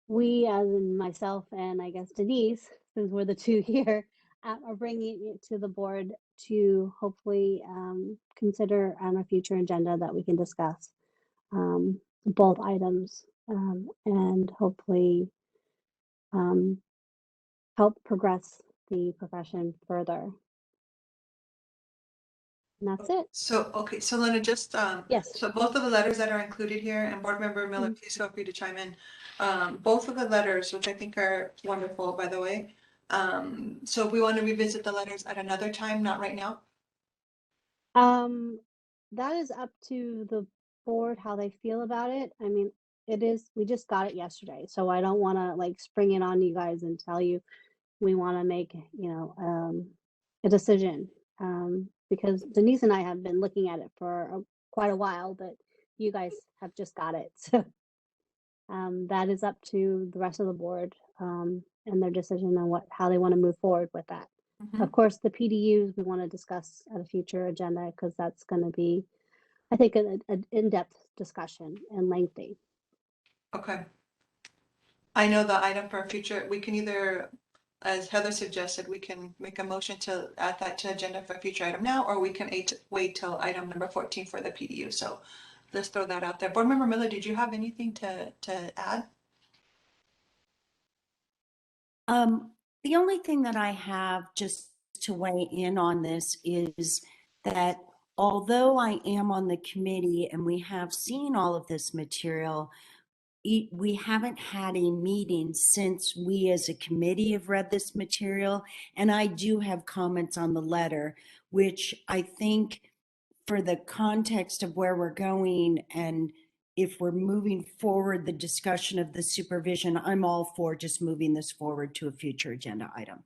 We, as in myself and I guess Denise, since we're the 2 here, are bringing it to the board to hopefully consider on a future agenda that we can discuss both items and hopefully help progress the profession further. And that's it. So, okay, so Lena, just, Yes. so both of the letters that are included here, and Board Member Miller, Mhm. please feel free to chime in. Both of the letters, which I think are wonderful, by the way. So if we want to revisit the letters at another time, not right now. That is up to the board how they feel about it. I mean, it is, we just got it yesterday, so I don't want to like spring it on you guys and tell you we want to make, a decision. Because Denise and I have been looking at it for quite a while, but you guys have just got it. So that is up to the rest of the board and their decision on how they want to move forward with that. Of course, the PDUs we want to discuss at a future agenda because that's going to be, I think, an in-depth discussion and lengthy. Okay. I know the item for a future, we can either, as Heather suggested, we can make a motion to add that to agenda for a future item now, or we can wait till item number 14 for the PDU. So let's throw that out there. Board Member Miller, did you have anything to add? The only thing that I have just to weigh in on this is that although I am on the committee and we have seen all of this material, we haven't had a meeting since we as a committee have read this material. And I do have comments on the letter, which I think for the context of where we're going and if we're moving forward the discussion of the supervision, I'm all for just moving this forward to a future agenda item.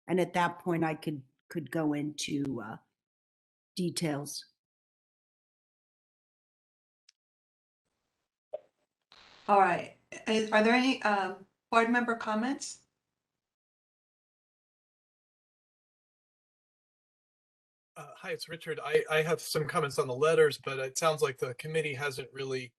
And at that point, I could go into details. All right. Are there any board member comments? Hi, it's Richard. I have some comments on the letters, but it sounds like the committee hasn't really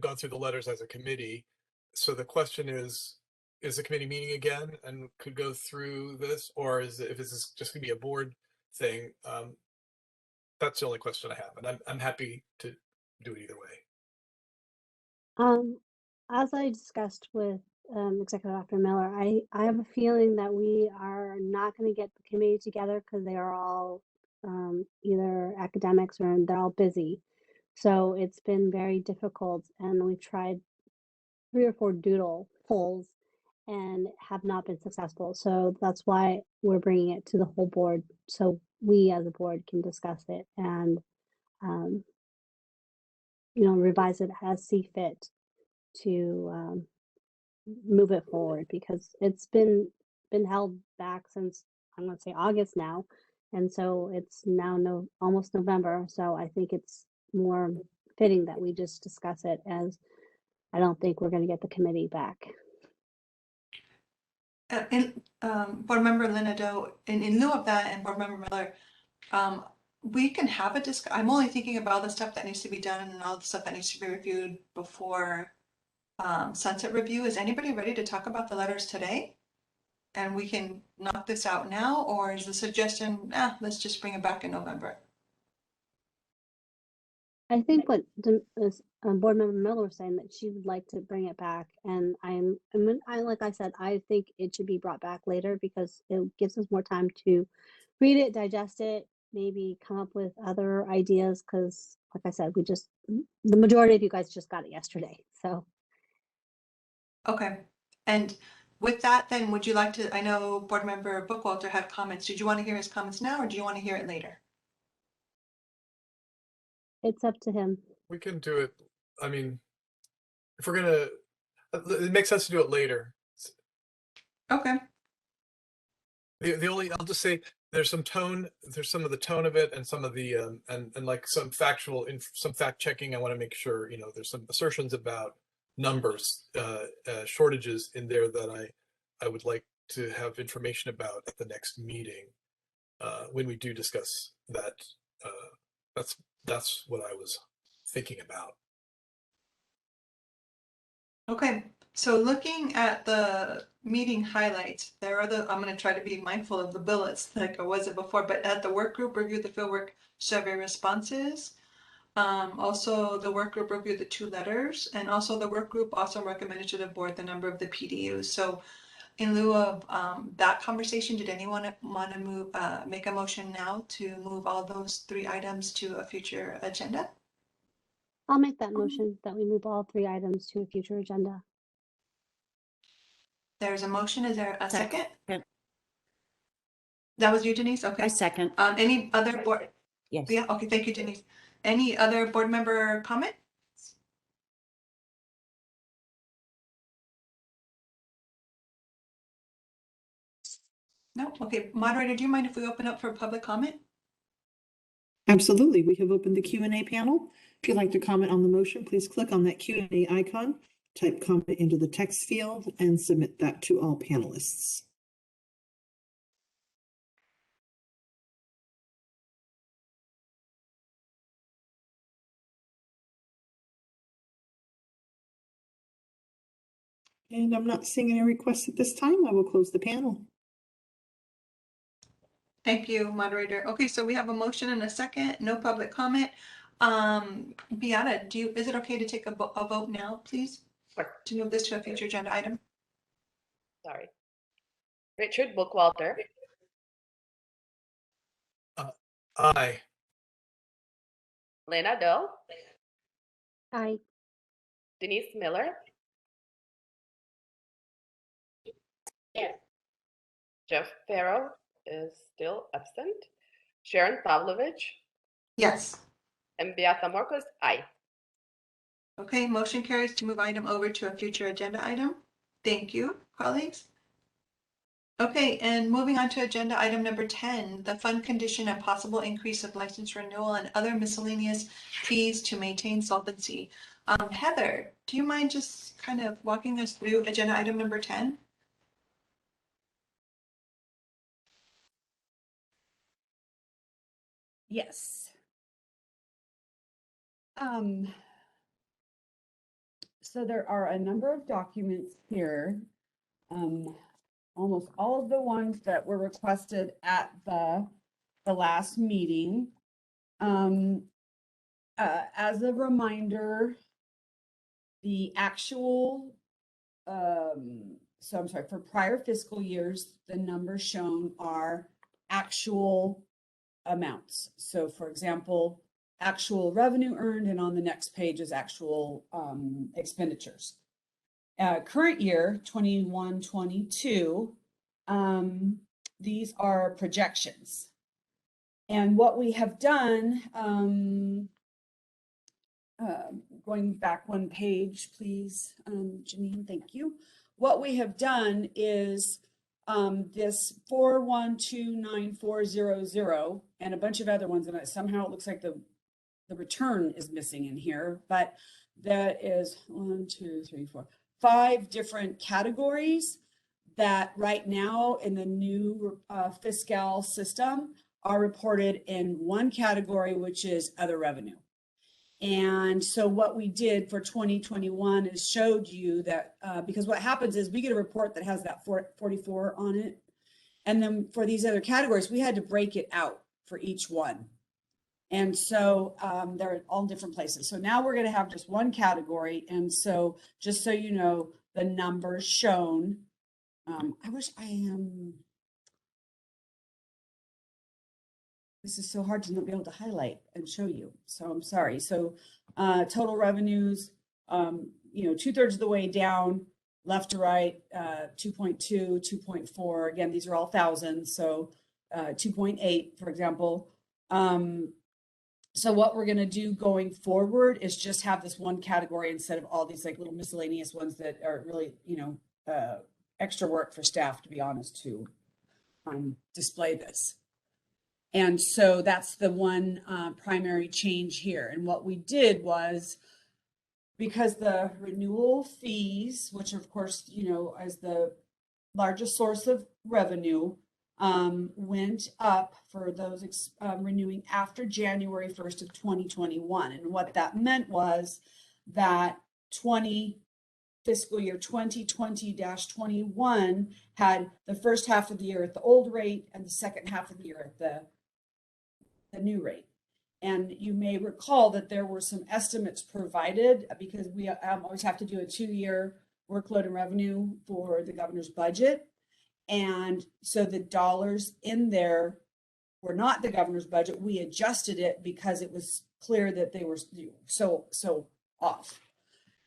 gone through the letters as a committee. So the question is the committee meeting again and could go through this, or is it, if it's just gonna be a board thing? That's the only question I have, and I'm happy to do it either way. As I discussed with Executive Dr. Miller, I have a feeling that we are not going to get the committee together because they are all either academics or they're all busy. So it's been very difficult, and we've tried 3 or 4 doodle polls and have not been successful. So that's why we're bringing it to the whole board so we as a board can discuss it and revise it as see fit to move it forward because it's been held back since I'm going to say August now, and so it's now almost November. So I think it's more fitting that we just discuss it, as I don't think we're going to get the committee back. Board Member Lena Doe, in lieu of that, and Board Member Miller, we can have a I'm only thinking about the stuff that needs to be done and all the stuff that needs to be reviewed before sunset review. Is anybody ready to talk about the letters today? And we can knock this out now, or is the suggestion, let's just bring it back in November? I think what Board Member Miller was saying, that she would like to bring it back, and like I said, I think it should be brought back later because it gives us more time to read it, digest it, maybe come up with other ideas. Because, like I said, the majority of you guys just got it yesterday, so. Okay, and with that, then, would you like to? I know Board Member Bookwalter had comments. Did you want to hear his comments now, or do you want to hear it later? It's up to him. We can do it. I mean, if we're gonna, it makes sense to do it later. Okay. The only, I'll just say there's some of the tone of it and some of the and like some some fact checking. I want to make sure, there's some assertions about numbers, shortages in there that I would like to have information about at the next meeting when we do discuss that. That's what I was thinking about. Okay, so looking at the meeting highlights, I'm going to try to be mindful of the bullets like I wasn't before, but at the work group, review the Fieldwork survey responses. Also, the work group reviewed the 2 letters, and also the work group also recommended to the board the number of the PDUs. So in lieu of that conversation, did anyone want to move, make a motion now to move all those 3 items to a future agenda? I'll make that motion that we move all 3 items to a future agenda. There's a motion. Is there a second? Second. That was you, Denise? I Okay. second. Any other board? Yes. Yeah, okay, thank you, Denise. Any other board member comment? No? Okay, moderator, do you mind if we open up for public comment? Absolutely. We have opened the Q&A panel. If you'd like to comment on the motion, please click on that Q&A icon, type comment into the text field, and submit that to all panelists. And I'm not seeing any requests at this time. I will close the panel. Thank you, moderator. Okay, so we have a motion and a second, no public comment. Beata, is it okay to take a vote now, please? Sure. To move this to a future agenda item? Sorry. Richard Bookwalter, Aye. Lena Doe, Aye. Denise Miller, Jeff Farrow is still absent, Sharon Pavlovich, Yes. and Beata Marcos, aye. Okay, motion carries to move item over to a future agenda item. Thank you, colleagues. Okay, and moving on to agenda item number 10, the fund condition and possible increase of license renewal and other miscellaneous fees to maintain solvency. Heather, do you mind just kind of walking us through agenda item number 10? Yes. So there are a number of documents here. Almost all of the ones that were requested at the last meeting. As a reminder, the actual, so I'm sorry, for prior fiscal years, the numbers shown are actual amounts. So for example, actual revenue earned, and on the next page is actual expenditures. Current year, 21-22, these are projections. And what we have done, going back 1 page, please, Janine, thank you. What we have done is this 4129400 and a bunch of other ones, and somehow it looks like the return is missing in here, but that is 5 different categories that right now in the new Fiscal system are reported in one category, which is other revenue. And so what we did for 2021 is showed you that because what happens is we get a report that has that 44 on it. And then for these other categories, we had to break it out for each one. And so they're all in different places. So now we're going to have just one category. And so just so you know, the numbers shown, I wish I am. This is so hard to not be able to highlight and show you. So I'm sorry. So total revenues, 2/3 of the way down, left to right, 2.2, 2.4. Again, these are all thousands. So 2.8, for example. So what we're going to do going forward is just have this one category instead of all these like little miscellaneous ones that are really, extra work for staff, to be honest, to display this. And so that's the one primary change here. And what we did was, because the renewal fees, which of course, as the largest source of revenue, went up for those renewing after January 1st of 2021. And what that meant was that fiscal year 2020-21 had the first half of the year at the old rate and the second half of the year at the new rate. And you may recall that there were some estimates provided because we always have to do a 2-year workload and revenue for the governor's budget. And so the dollars in there were not the governor's budget. We adjusted it because it was clear that they were so off.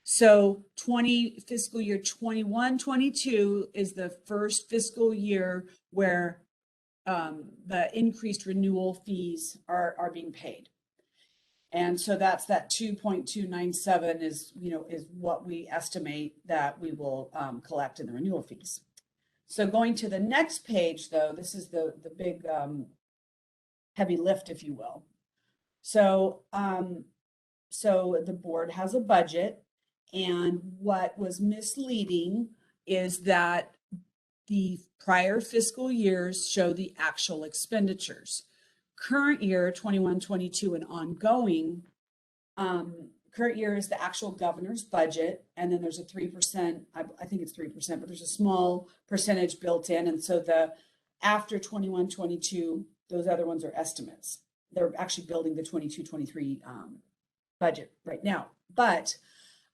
So fiscal year 21-22 is the first fiscal year where the increased renewal fees are being paid. And so that's that 2.297 is what we estimate that we will collect in the renewal fees. So going to the next page, though, this is the big heavy lift, if you will. So the board has a budget, and what was misleading is that the prior fiscal years show the actual expenditures. Current year, 21-22 and ongoing, current year is the actual governor's budget, and then there's a 3%, I think it's 3%, but there's a small percentage built in. And so after 21-22, those other ones are estimates. They're actually building the 22-23 budget right now. But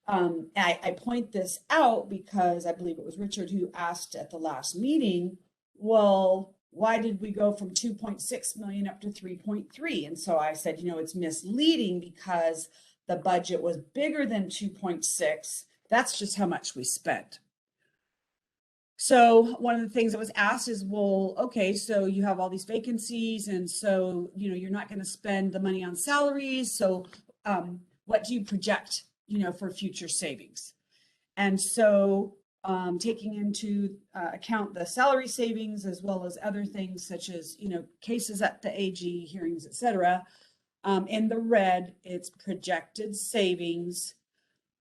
I point this out because I believe it was Richard who asked at the last meeting, well, why did we go from 2.6 million up to 3.3? And so I said, it's misleading because the budget was bigger than 2.6. That's just how much we spent. So one of the things that was asked is, well, okay, so you have all these vacancies, and so, you're not going to spend the money on salaries. So what do you project, for future savings? And so taking into account the salary savings as well as other things such as, cases at the AG, hearings, etc. In the red, it's projected savings.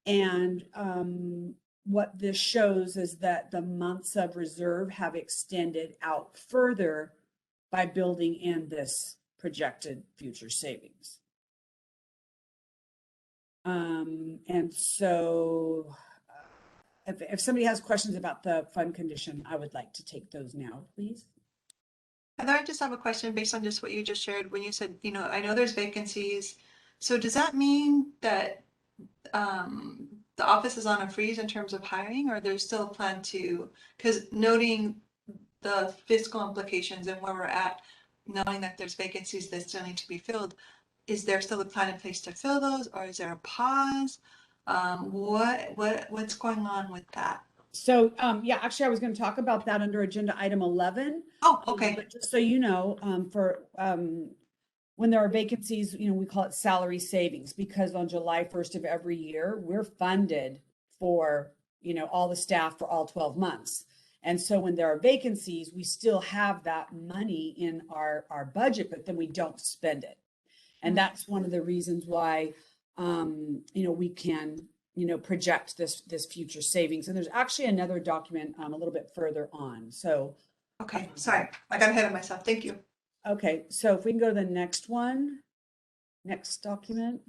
And what this shows is that the months of reserve have extended out further by building in this projected future savings. And so if somebody has questions about the fund condition, I would like to take those now, please. Heather, I just have a question based on just what you just shared. When you said, I know there's vacancies. So does that mean that the office is on a freeze in terms of hiring, or there's still a plan to, because noting the fiscal implications and where we're at, knowing that there's vacancies that still need to be filled, is there still a plan in place to fill those, or is there a pause? What's going on with that? So, yeah, actually, I was going to talk about that under agenda item 11. Oh, okay. But just so you know, when there are vacancies, we call it salary savings, because on July 1st of every year, we're funded for, all the staff for all 12 months. And so when there are vacancies, we still have that money in our budget, but then we don't spend it. And that's one of the reasons why, we can, project this future savings. And there's actually another document a little bit further on. So. Okay, sorry, I got ahead of myself. Thank you. Okay, so if we can go to the next one, next document.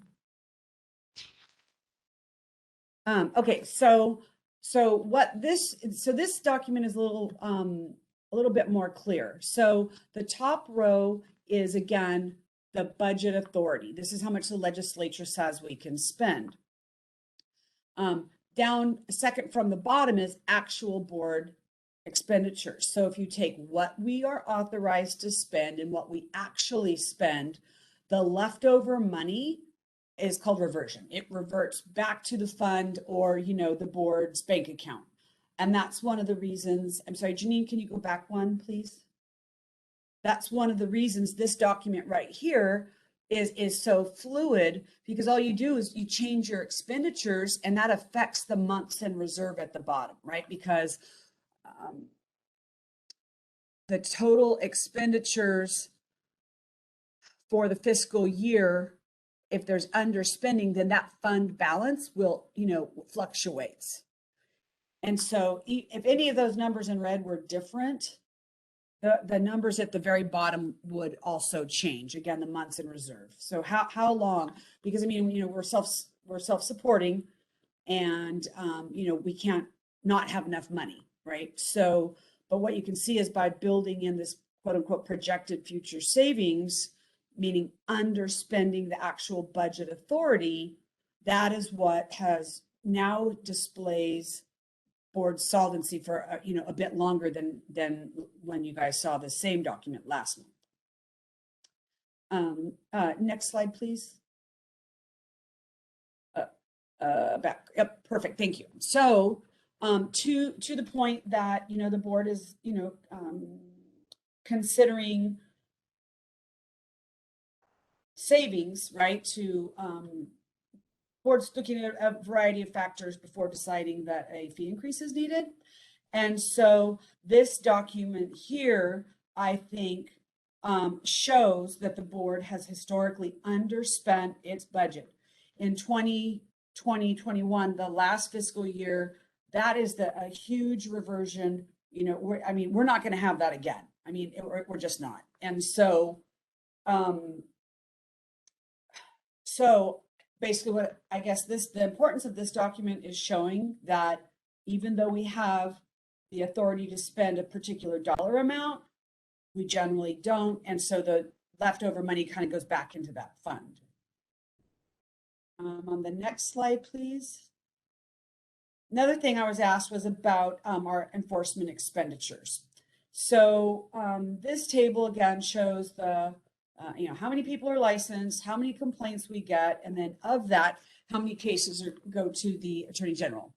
Okay, so this document is a little bit more clear. So the top row is, again, the budget authority. This is how much the legislature says we can spend. Down second from the bottom is actual board expenditures. So if you take what we are authorized to spend and what we actually spend, the leftover money is called reversion. It reverts back to the fund or, the board's bank account. And that's one of the reasons, I'm sorry, Janine, can you go back one, please? That's one of the reasons this document right here is so fluid, because all you do is you change your expenditures and that affects the months in reserve at the bottom, right? Because the total expenditures for the fiscal year, if there's underspending, then that fund balance will, fluctuates. And so if any of those numbers in red were different, the numbers at the very bottom would also change. Again, the months in reserve. So how long? Because we're self-supporting, and we can't not have enough money, right? So, but what you can see is by building in this quote unquote projected future savings, meaning underspending the actual budget authority, that is what has now displays board solvency for, a bit longer than when you guys saw the same document last month. Next slide, please. Back. Yep, perfect. Thank you. So, to the point that, the board is, considering savings, right? To board's looking at a variety of factors before deciding that a fee increase is needed. And so this document here, I think, shows that the board has historically underspent its budget. In 2021, the last fiscal year, that is a huge reversion. We're not going to have that again. We're just not. And so, basically what I guess the importance of this document is showing that even though we have the authority to spend a particular dollar amount, we generally don't. And so the leftover money kind of goes back into that fund. On the next slide, please. Another thing I was asked was about our enforcement expenditures. So this table again shows the how many people are licensed, how many complaints we get, and then of that, how many cases go to the Attorney General.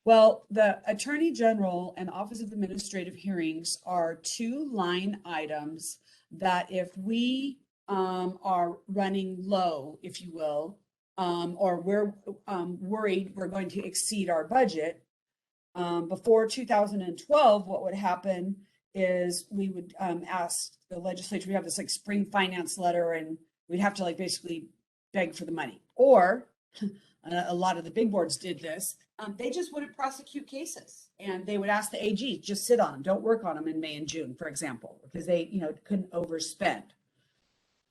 Well, the Attorney General and Office of Administrative Hearings are two line items that if we are running low, if you will, or we're worried we're going to exceed our budget, before 2012, what would happen is we would ask the legislature, we have this like spring finance letter, and we'd have to like basically beg for the money. Or a lot of the big boards did this. They just wouldn't prosecute cases, and they would ask the AG, just sit on them, don't work on them in May and June, for example, because they couldn't overspend.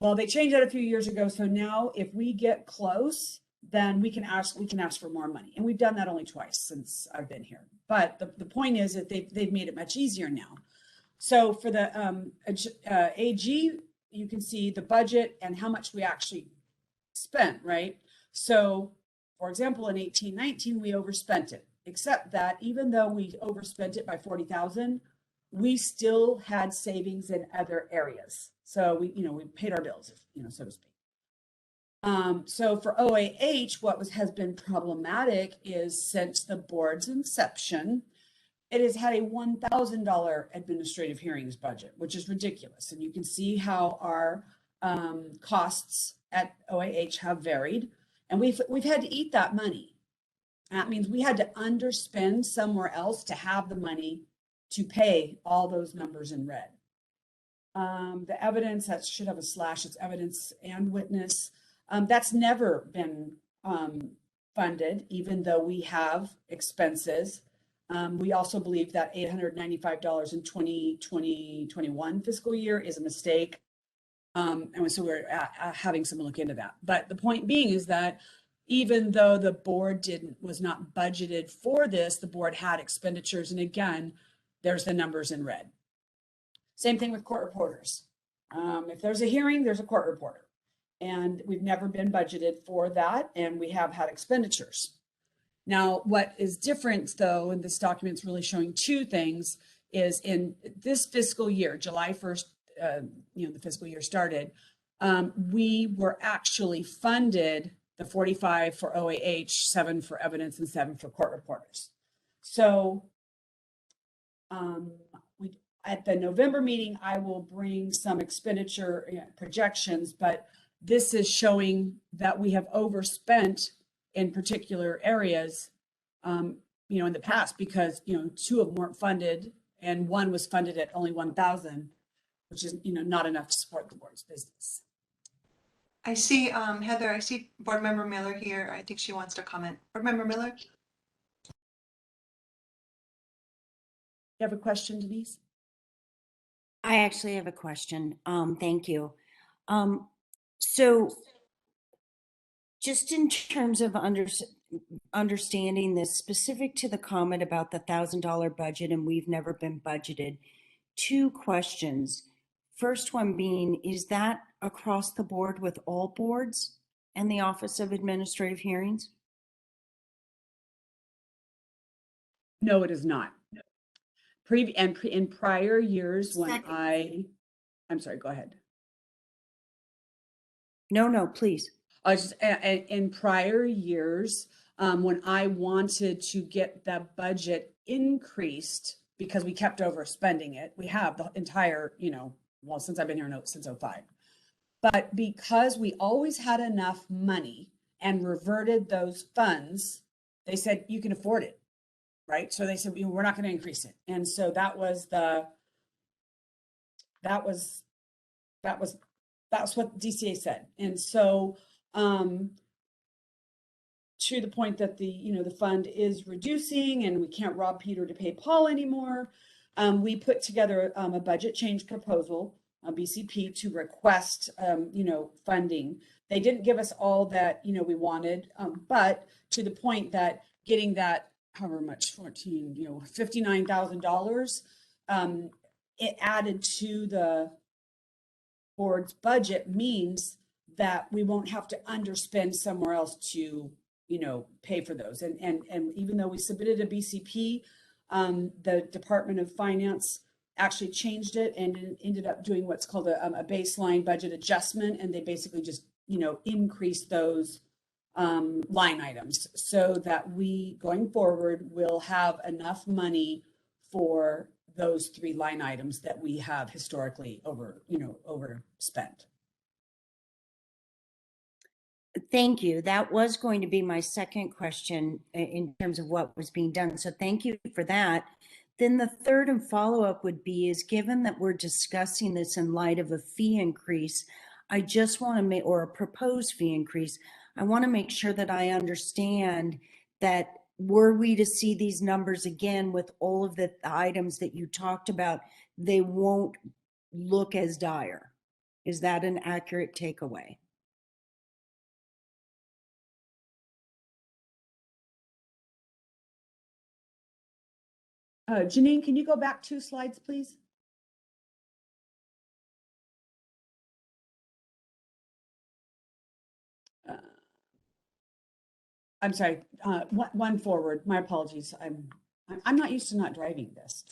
Well, they changed that a few years ago. So now if we get close, then we can ask for more money. And we've done that only twice since I've been here. But the point is that they've made it much easier now. So for the AG, you can see the budget and how much we actually spent, right? So for example, in 18-19, we overspent it, except that even though we overspent it by 40,000, we still had savings in other areas. So we paid our bills, so to speak. So for OAH, what has been problematic is since the board's inception, it has had a $1,000 administrative hearings budget, which is ridiculous. And you can see how our costs at OAH have varied, and we've had to eat that money. That means we had to underspend somewhere else to have the money to pay all those numbers in red. The evidence, that should have a slash, it's evidence and witness. That's never been funded, even though we have expenses. We also believe that $895 in 2020-21 fiscal year is a mistake. And so we're having someone look into that. But the point being is that even though the board was not budgeted for this, the board had expenditures. And again, there's the numbers in red. Same thing with court reporters. If there's a hearing, there's a court reporter. And we've never been budgeted for that. And we have had expenditures. Now, what is different, though, and this document's really showing two things, is in this fiscal year, July 1st, the fiscal year started, we were actually funded the 45 for OAH, 7 for evidence, and 7 for court reporters. So at the November meeting, I will bring some expenditure projections, but this is showing that we have overspent in particular areas, in the past, because, 2 of them weren't funded and 1 was funded at only 1,000, which is, not enough to support the board's business. I see, Heather, I see Board Member Miller here. I think she wants to comment. Board Member Miller? You have a question, Denise? I actually have a question. Thank you. So just in terms of understanding this, specific to the comment about the $1,000 budget and we've never been budgeted, 2 questions. First one being, is that across the board with all boards and the Office of Administrative Hearings? No, it is not. In prior years when Second. I'm sorry, go ahead. No, please. In prior years, when I wanted to get the budget increased because we kept overspending it, we have the entire, well, since I've been here since 2005. But because we always had enough money and reverted those funds, they said you can afford it, right? So they said we're not going to increase it, and so that's what DCA said, and so to the point that the fund is reducing and we can't rob Peter to pay Paul anymore. We put together a budget change proposal, a BCP, to request funding. They didn't give us all that we wanted, but to the point that getting that however much, $59,000, it added to the board's budget means that we won't have to underspend somewhere else to pay for those. And even though we submitted a BCP, the Department of Finance actually changed it and ended up doing what's called a baseline budget adjustment, and they basically just increased those line items so that we going forward will have enough money for those 3 line items that we have historically overspent. Thank you. That was going to be my second question in terms of what was being done. So thank you for that. Then the third and follow-up would be, is given that we're discussing this in light of a fee increase, I just want to make, or a proposed fee increase, I want to make sure that I understand that were we to see these numbers again with all of the items that you talked about, they won't look as dire. Is that an accurate takeaway? Janine, can you go back 2 slides, please? I'm sorry, one forward. My apologies. I'm not used to not driving this.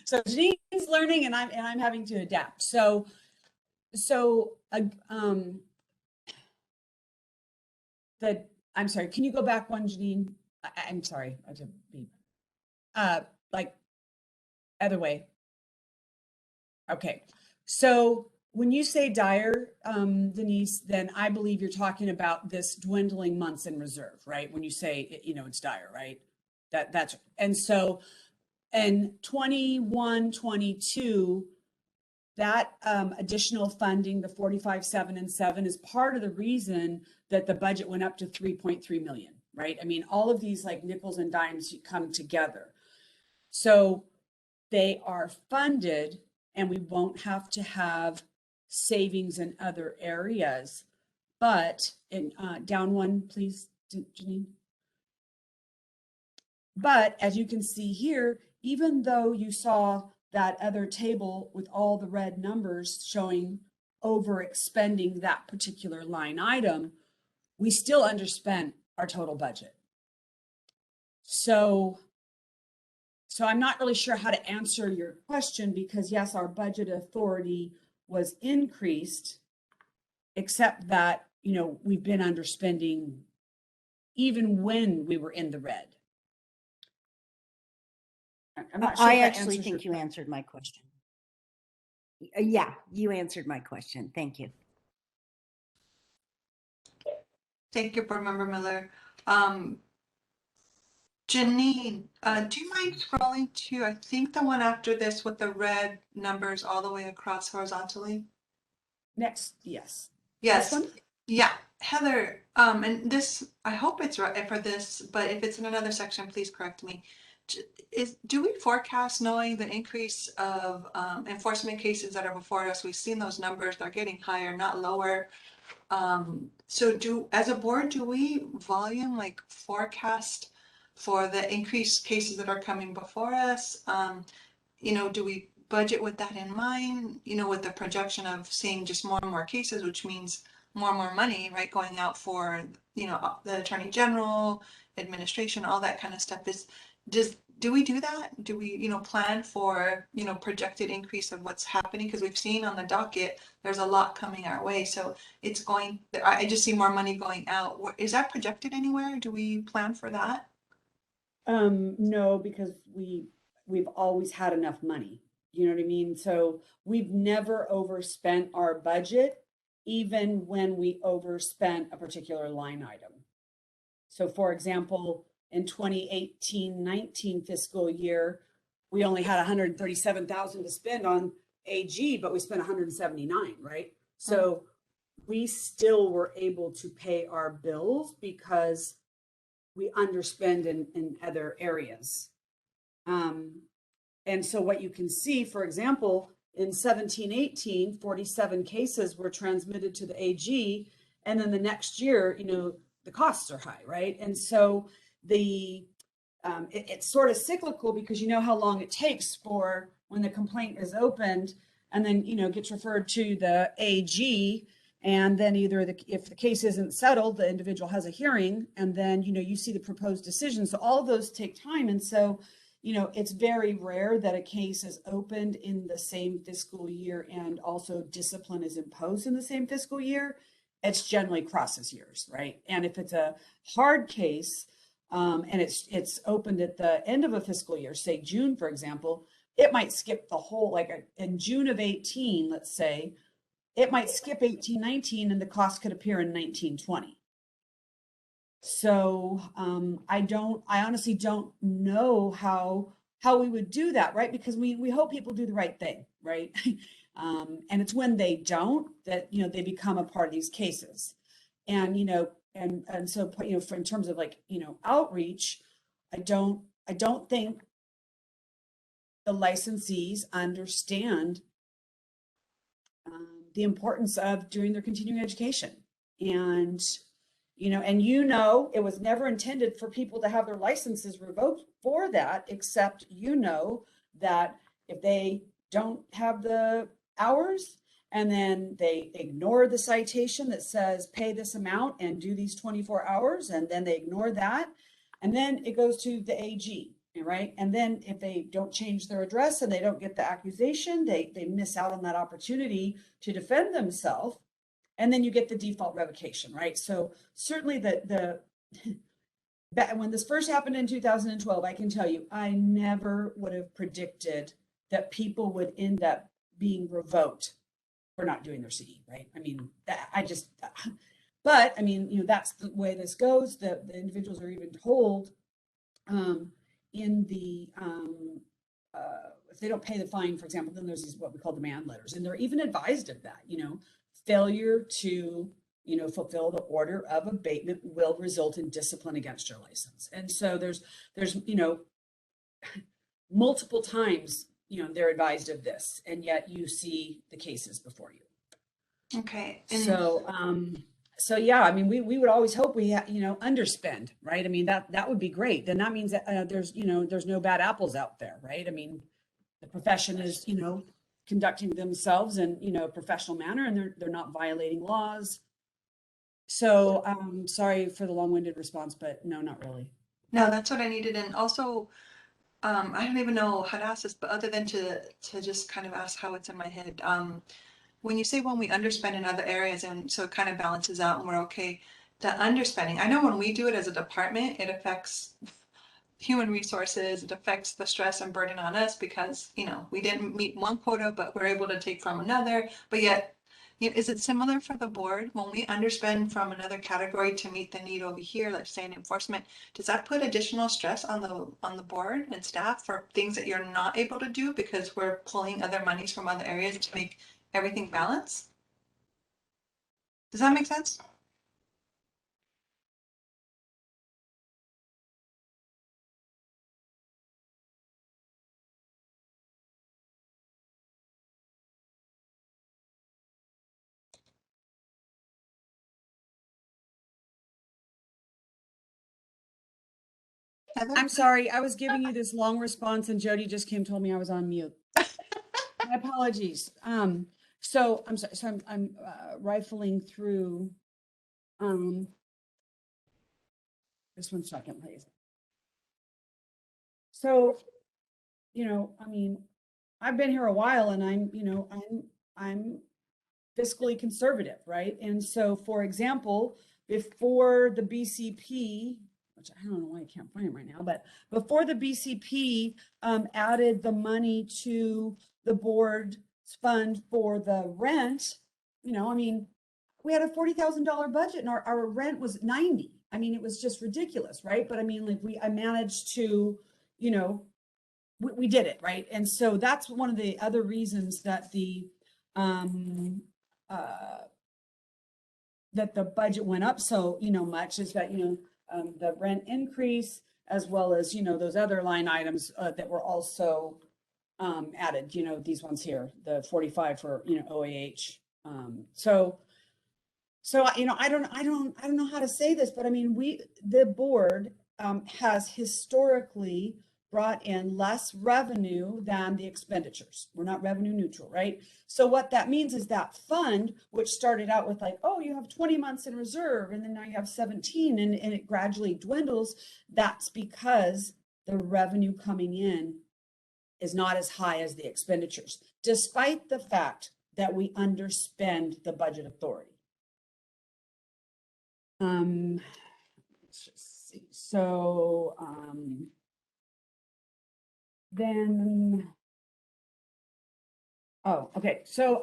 So Janine's learning, and I'm having to adapt. I'm sorry. Can you go back one, Janine? I'm sorry. I have to be like other way. Okay. So when you say dire, Denise, then I believe you're talking about this dwindling months in reserve, right? When you say, it's dire, right? That's, and so in 21, 22, that additional funding, the 45, 7, and 7 is part of the reason that the budget went up to 3.3 million, right? I mean, all of these like nickels and dimes come together. So they are funded and we won't have to have savings in other areas. But in down one, please, Janine. But as you can see here, even though you saw that other table with all the red numbers showing over expending that particular line item, we still underspent our total budget. So I'm not really sure how to answer your question, because yes, our budget authority was increased, except that, we've been underspending even when we were in the red. I'm not sure I actually think you answered my question. Yeah, you answered my question. Thank you. Thank you, Board Member Miller. Janine, do you mind scrolling to, I think, the one after this with the red numbers all the way across horizontally? Next, yes. Yes. This one? Yeah, Heather, and this, I hope it's right for this, but if it's in another section, please correct me. Do we forecast, knowing the increase of enforcement cases that are before us? We've seen those numbers, they're getting higher, not lower. So as a board, do we volume like forecast for the increased cases that are coming before us? Do we budget with that in mind, you know, with the projection of seeing just more and more cases, which means more and more money, right, going out for, you know, the Attorney General, administration, all that kind of stuff do we do that? Do we, you know, plan for, you know, projected increase of what's happening? Because we've seen on the docket, there's a lot coming our way. So it's going, I just see more money going out. Is that projected anywhere? Do we plan for that? No, because we've always had enough money. You know what I mean? So we've never overspent our budget, even when we overspent a particular line item. So for example, in 2018-19 fiscal year, we only had 137,000 to spend on AG, but we spent 179, right? So we still were able to pay our bills because we underspend in other areas. And so what you can see, for example, in 17-18, 47 cases were transmitted to the AG, and then the next year, you know, the costs are high, right? And so it's sort of cyclical, because you know how long it takes for when the complaint is opened and then, you know, gets referred to the AG, and then either if the case isn't settled, the individual has a hearing, and then, you know, you see the proposed decision. So all of those take time. And so, you know, it's very rare that a case is opened in the same fiscal year and also discipline is imposed in the same fiscal year. It's generally crosses years, right? And if it's a hard case, and it's opened at the end of a fiscal year, say June, for example, it might skip the whole, like in June of 18, let's say, it might skip 18-19 and the cost could appear in 19-20. So I honestly don't know how we would do that, right? Because we hope people do the right thing, right? And it's when they don't that, you know, they become a part of these cases. And, you know, and so, you know, in terms of like, you know, outreach, I don't think the licensees understand the importance of doing their continuing education. And, you know, it was never intended for people to have their licenses revoked for that, except, you know, that if they don't have the hours and then they ignore the citation that says pay this amount and do these 24 hours, and then they ignore that, and then it goes to the AG, right? And then if they don't change their address and they don't get the accusation, they miss out on that opportunity to defend themselves. And then you get the default revocation, right? So certainly when this first happened in 2012, I can tell you, I never would have predicted that people would end up being revoked for not doing their CE, right? I mean, but I mean, you know, that's the way this goes. The individuals are even told in the, if they don't pay the fine, for example, then there's these, what we call demand letters. And they're even advised of that, you know, failure to, you know, fulfill the order of abatement will result in discipline against your license. And so there's, you know, multiple times, you know, they're advised of this, and yet you see the cases before you. Okay. So yeah, I mean, we would always hope we, you know, underspend, right? I mean, that would be great. Then that means that there's, you know, there's no bad apples out there, right? I mean, the profession is, you know, conducting themselves in, you know, a professional manner, and they're not violating laws. So sorry for the long-winded response, but no, not really. No, that's what I needed. And also, I don't even know how to ask this, but other than to just kind of ask how it's in my head. When you say when we underspend in other areas, and so it kind of balances out and we're okay, the underspending, I know when we do it as a department, it affects human resources, it affects the stress and burden on us because, you know, we didn't meet one quota, but we're able to take from another. But yet, you know, is it similar for the board? When we underspend from another category to meet the need over here, let's say in enforcement, does that put additional stress on the board and staff for things that you're not able to do because we're pulling other monies from other areas to make everything balance? Does that make sense? I'm sorry, I was giving you this long response and Jody just told me I was on mute. My apologies. So I'm sorry, so I'm rifling through, just one second, please. So, I mean, I've been here a while and I'm fiscally conservative, right? And so, for example, before the BCP, which I don't know why I can't find it right now, but before the BCP added the money to the board's fund for the rent, I mean, we had a $40,000 budget and our rent was 90. I mean, it was just ridiculous, right? But I mean, like I managed to, we did it, right? And so that's one of the other reasons that that the budget went up so, much is that, the rent increase as well as, those other line items that were also added, these ones here, the 45 for, OAH. So, I don't know how to say this, but I mean, the board has historically brought in less revenue than the expenditures. We're not revenue neutral, right? So what that means is that fund, which started out with like, oh, you have 20 months in reserve, and then now you have 17, and it gradually dwindles. That's because the revenue coming in is not as high as the expenditures, despite the fact that we underspend the budget authority. Let's just see. So, then, oh, okay. So,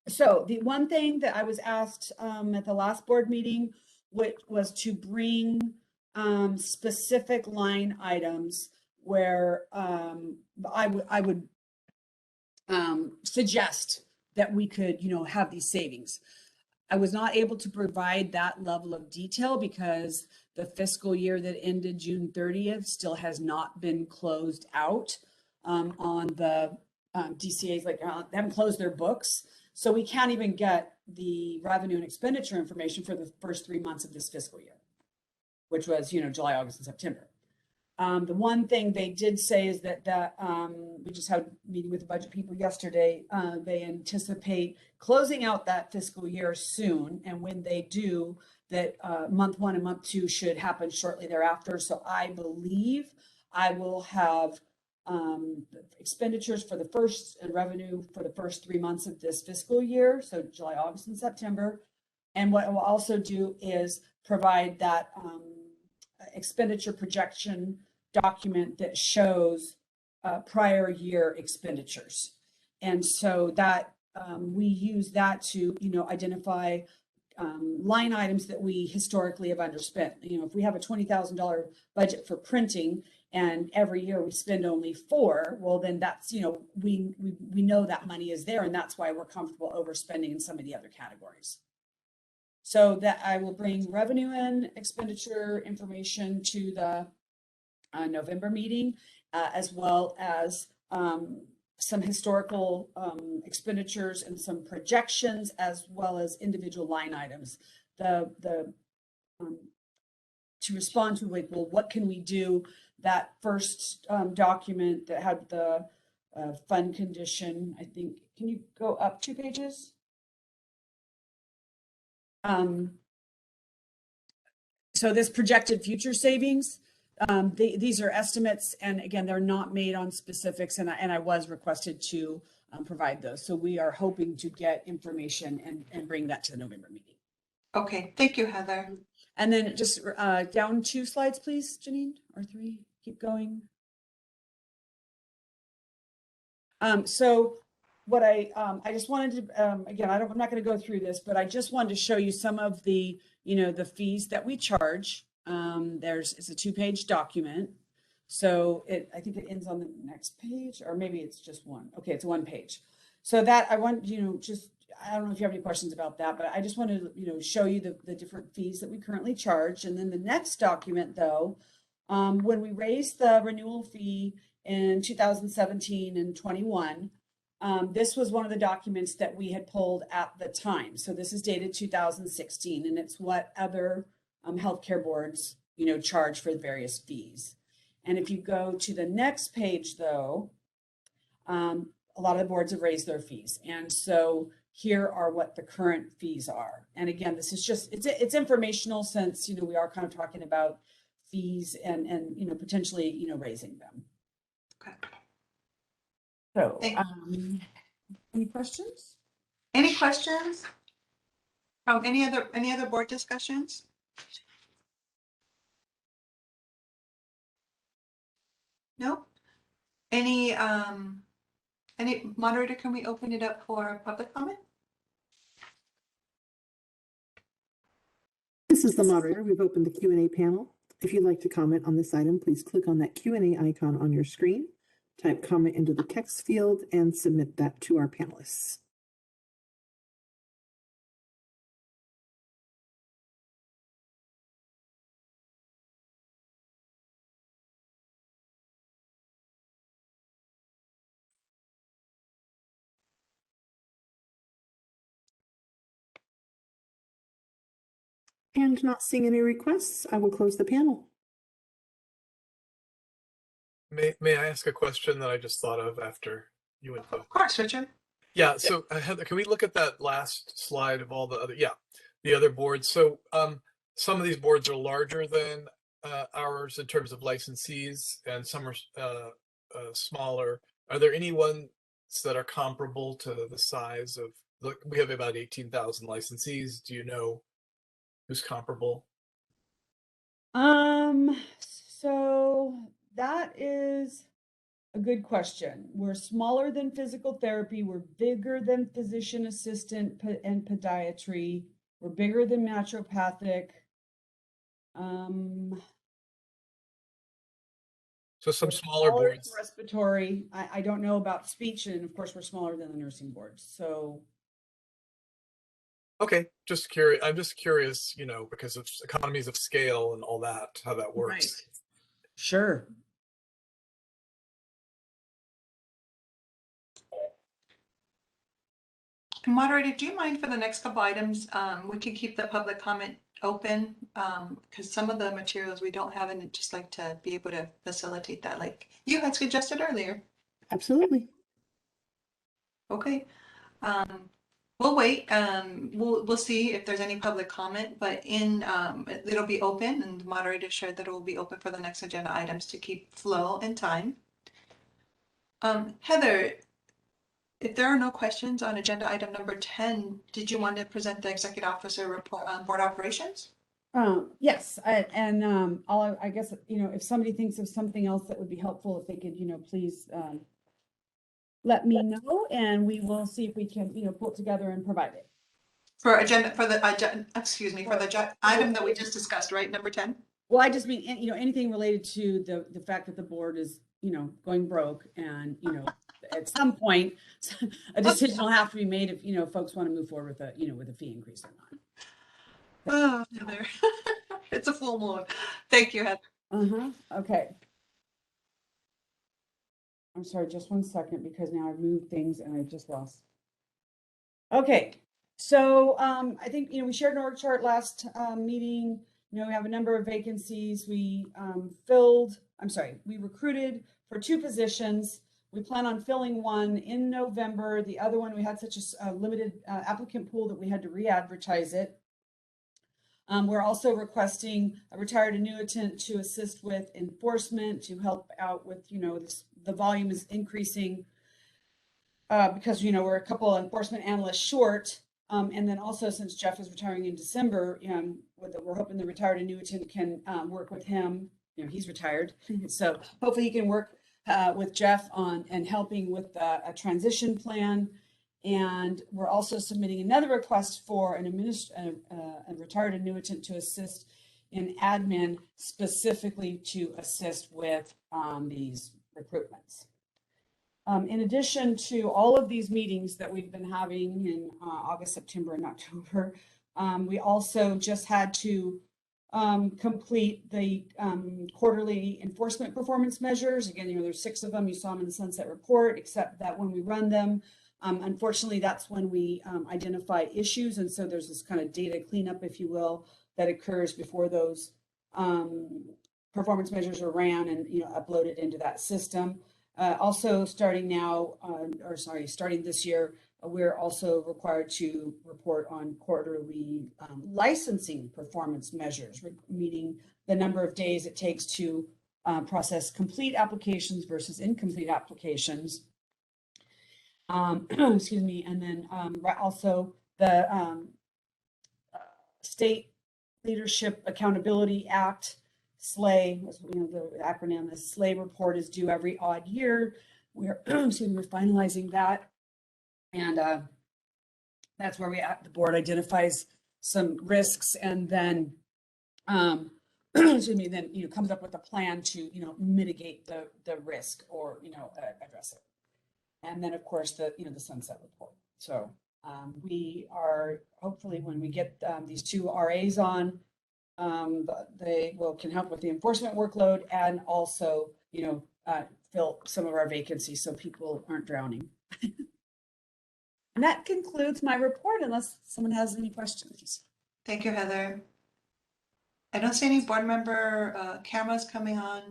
so the one thing that I was asked at the last board meeting, which was to bring specific line items where I would suggest that we could, have these savings. I was not able to provide that level of detail because the fiscal year that ended June 30th still has not been closed out on the DCAs, like they haven't closed their books. So we can't even get the revenue and expenditure information for the first 3 months of this fiscal year, which was, July, August, and September. The one thing they did say is that we just had a meeting with the budget people yesterday. They anticipate closing out that fiscal year soon. And when they do, that month 1 and month 2 should happen shortly thereafter. So I believe I will have expenditures for the first and revenue for the first 3 months of this fiscal year. So July, August, and September. And what it will also do is provide that expenditure projection document that shows prior year expenditures. And so that we use that to, identify line items that we historically have underspent. If we have a $20,000 budget for printing and every year we spend only $4, well, then that's, we know that money is there, and that's why we're comfortable overspending in some of the other categories. So that I will bring revenue and expenditure information to the November meeting, as well as some historical expenditures and some projections, as well as individual line items. To respond to like, well, what can we do? That first document that had the fund condition, I think, can you go up 2 pages? So this projected future savings, these are estimates, and again, they're not made on specifics, and I was requested to provide those. So we are hoping to get information and bring that to the November meeting. Okay, thank you, Heather. And then just down 2 slides, please, Janine, or 3, keep going. So what I just wanted to, again, I'm not going to go through this, but I just wanted to show you some of the, the fees that we charge. It's a 2-page document. So I think it ends on the next page, or maybe it's just one. Okay, it's 1 page. So that I want, I don't know if you have any questions about that, but I just wanted to, show you the different fees that we currently charge. And then the next document though, when we raised the renewal fee in 2017 and 21, this was one of the documents that we had pulled at the time. So this is dated 2016, and it's what other healthcare boards, charge for the various fees. And if you go to the next page, though, a lot of the boards have raised their fees. And so here are what the current fees are. And again, this is just, it's informational since, you know, we are kind of talking about fees and, you know, potentially, you know, raising them. Okay. So, Thank any questions? Any questions? Any other board discussions? No? Any moderator, can we open it up for public comment? This is the moderator. We've opened the Q&A panel. If you'd like to comment on this item, please click on that Q&A icon on your screen, type comment into the text field, and submit that to our panelists. And not seeing any requests, I will close the panel. May I ask a question that I just thought of after you went? Of course, Richard. Yeah, so Heather, can we look at that last slide of all the other, the other boards? So some of these boards are larger than ours in terms of licensees, and some are smaller. Are there any ones that are comparable to the size of, look, we have about 18,000 licensees. Do you know who's comparable? So that is a good question. We're smaller than physical therapy. We're bigger than physician assistant and podiatry. We're bigger than naturopathic. So some smaller boards. Respiratory. I don't know about speech, and of course we're smaller than the nursing boards. So Okay, just curious. I'm just curious, you know, because of economies of scale and all that, how that works. Right. Sure. Moderator, do you mind for the next couple items, we can keep the public comment open, because some of the materials we don't have, and I'd just like to be able to facilitate that, like you had suggested earlier. Absolutely. Okay. We'll wait. We'll see if there's any public comment, but it'll be open, and the moderator shared that it will be open for the next agenda items to keep flow and time. Heather, if there are no questions on agenda item number 10, did you want to present the executive officer report on board operations? Yes, I guess, you know, if somebody thinks of something else that would be helpful, if they could, you know, please let me know, and we will see if we can, you know, pull it together and provide it. For the item that we just discussed, right? Number 10? Well, I just mean, you know, anything related to the fact that the board is, you know, going broke, and, you know, at some point, a decision will have to be made if, you know, folks want to move forward with a, you know, with a fee increase or not. Oh, Heather. It's a full moon. Thank you, Heather. Okay. I'm sorry, just one second, because now I've moved things and I've just lost. Okay, so I think, you know, we shared an org chart last meeting. You know, we have a number of vacancies. We we recruited for 2 positions. We plan on filling one in November. The other one, we had such a limited applicant pool that we had to re-advertise it. We're also requesting a retired annuitant to assist with enforcement, to help out with, you know, the volume is increasing because, you know, we're a couple of enforcement analysts short. And then also, since Jeff is retiring in December, we're hoping the retired annuitant can work with him. You know, he's retired. So hopefully he can work with Jeff on and helping with a transition plan. And we're also submitting another request for a retired annuitant to assist in admin, specifically to assist with these recruitments. In addition to all of these meetings that we've been having in August, September, and October, we also just had to complete the quarterly enforcement performance measures. Again, you know, there's 6 of them. You saw them in the Sunset Report, except that when we run them, unfortunately, that's when we identify issues. And so there's this kind of data cleanup, if you will, that occurs before those performance measures are ran and, you know, uploaded into that system. Also starting now, starting this year, we're also required to report on quarterly licensing performance measures, meaning the number of days it takes to process complete applications versus incomplete applications. Excuse me, and then also the State Leadership Accountability Act, SLAY, the acronym is SLAY report is due every odd year. We're excuse me, we're finalizing that, and that's where the board identifies some risks, and then excuse me, then comes up with a plan to mitigate the risk or address it. And then of course the sunset report. So we are hopefully, when we get these two RAs on, they can help with the enforcement workload and also fill some of our vacancies so people aren't drowning. And that concludes my report, unless someone has any questions. Thank you, Heather. I don't see any board member cameras coming on.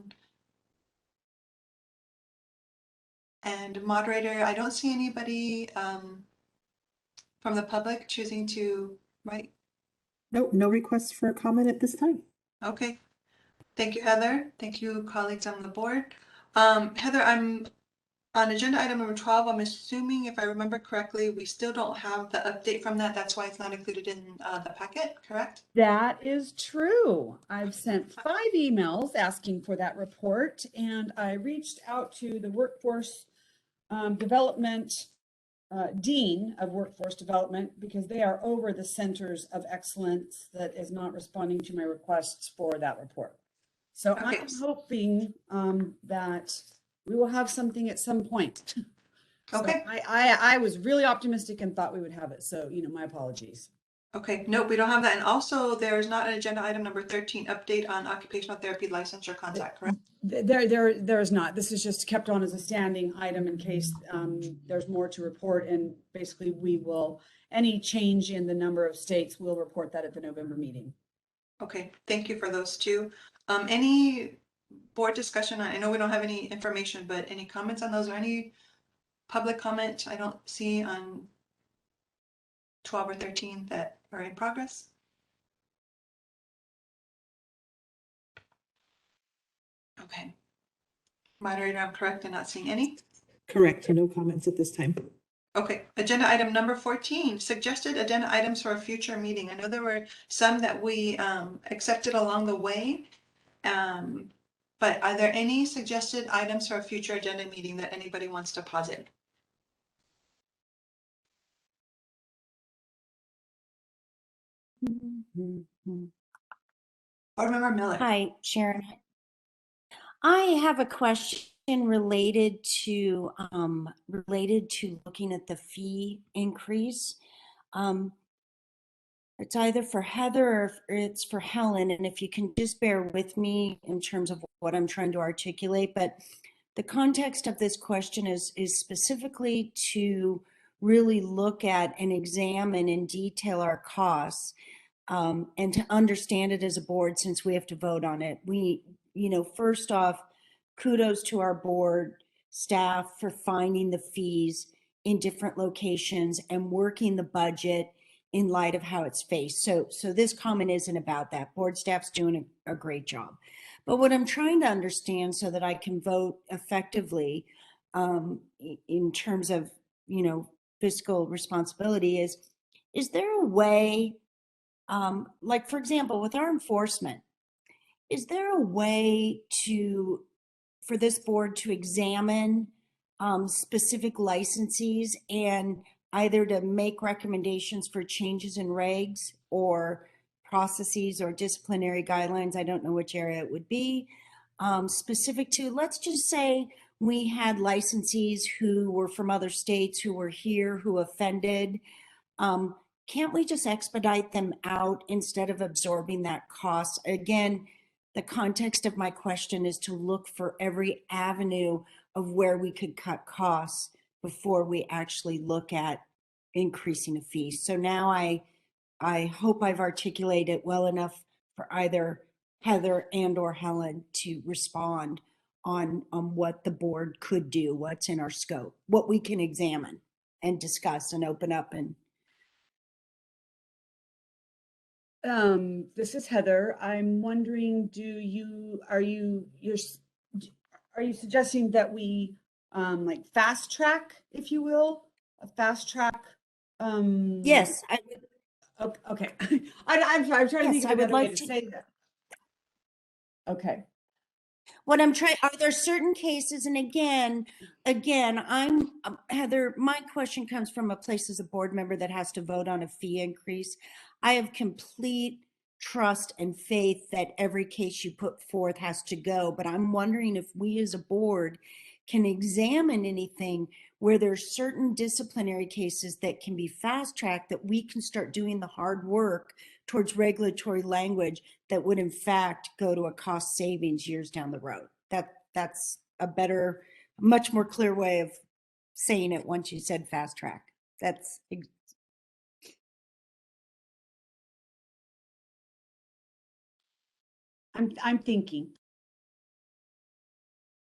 And moderator, I don't see anybody from the public choosing to write. Nope, no requests for a comment at this time. Okay. Thank you, Heather. Thank you, colleagues on the board. Heather, I'm on agenda item number 12. I'm assuming, if I remember correctly, we still don't have the update from that. That's why it's not included in the packet, correct? That is true. I've sent 5 emails asking for that report, and I reached out to the workforce development dean of workforce development, because they are over the centers of excellence that is not responding to my requests for that report. So Okay. I'm hoping that we will have something at some point. Okay. So I was really optimistic and thought we would have it. So, my apologies. Okay, nope, we don't have that. And also there's not an agenda item number 13, update on occupational therapy licensure contract, correct? There is not. This is just kept on as a standing item in case there's more to report. And basically any change in the number of states, we'll report that at the November meeting. Okay, thank you for those two. Any board discussion? I know we don't have any information, but any comments on those or any public comment I don't see on 12 or 13 that are in progress? Okay. Moderator, I'm correct in not seeing any? Correct, no comments at this time. Okay, agenda item number 14, suggested agenda items for a future meeting. I know there were some that we accepted along the way, but are there any suggested items for a future agenda meeting that anybody wants to posit? Board Member Miller. Hi, Sharon. I have a question related to looking at the fee increase. It's either for Heather or it's for Helen, and if you can just bear with me in terms of what I'm trying to articulate, but the context of this question is specifically to really look at and examine in detail our costs, and to understand it as a board, since we have to vote on it. First off, kudos to our board staff for finding the fees in different locations and working the budget in light of how it's faced. So this comment isn't about that. Board staff's doing a great job. But what I'm trying to understand so that I can vote effectively in terms of, fiscal responsibility is there a way, like for example, with our enforcement, is there a way for this board to examine specific licensees and either to make recommendations for changes in regs or processes or disciplinary guidelines? I don't know which area it would be, specific to, let's just say we had licensees who were from other states who were here, who offended. Can't we just expedite them out instead of absorbing that cost? Again, the context of my question is to look for every avenue of where we could cut costs before we actually look at increasing a fee. So now I hope I've articulated well enough for either Heather and or Helen to respond on what the board could do, what's in our scope, what we can examine and discuss and open up. And This is Heather. I'm wondering, are you suggesting that we like fast track, if you will, a fast track? yes, I would, Okay. I'm trying to Yes, think of I would another way like to to- say that. Okay. what I'm trying, are there certain cases, and again, I'm, Heather, my question comes from a place as a board member that has to vote on a fee increase. I have complete trust and faith that every case you put forth has to go, but I'm wondering if we as a board can examine anything where there's certain disciplinary cases that can be fast tracked, that we can start doing the hard work towards regulatory language that would in fact go to a cost savings years down the road. That's a better, much more clear way of saying it once you said fast track. That's I'm thinking.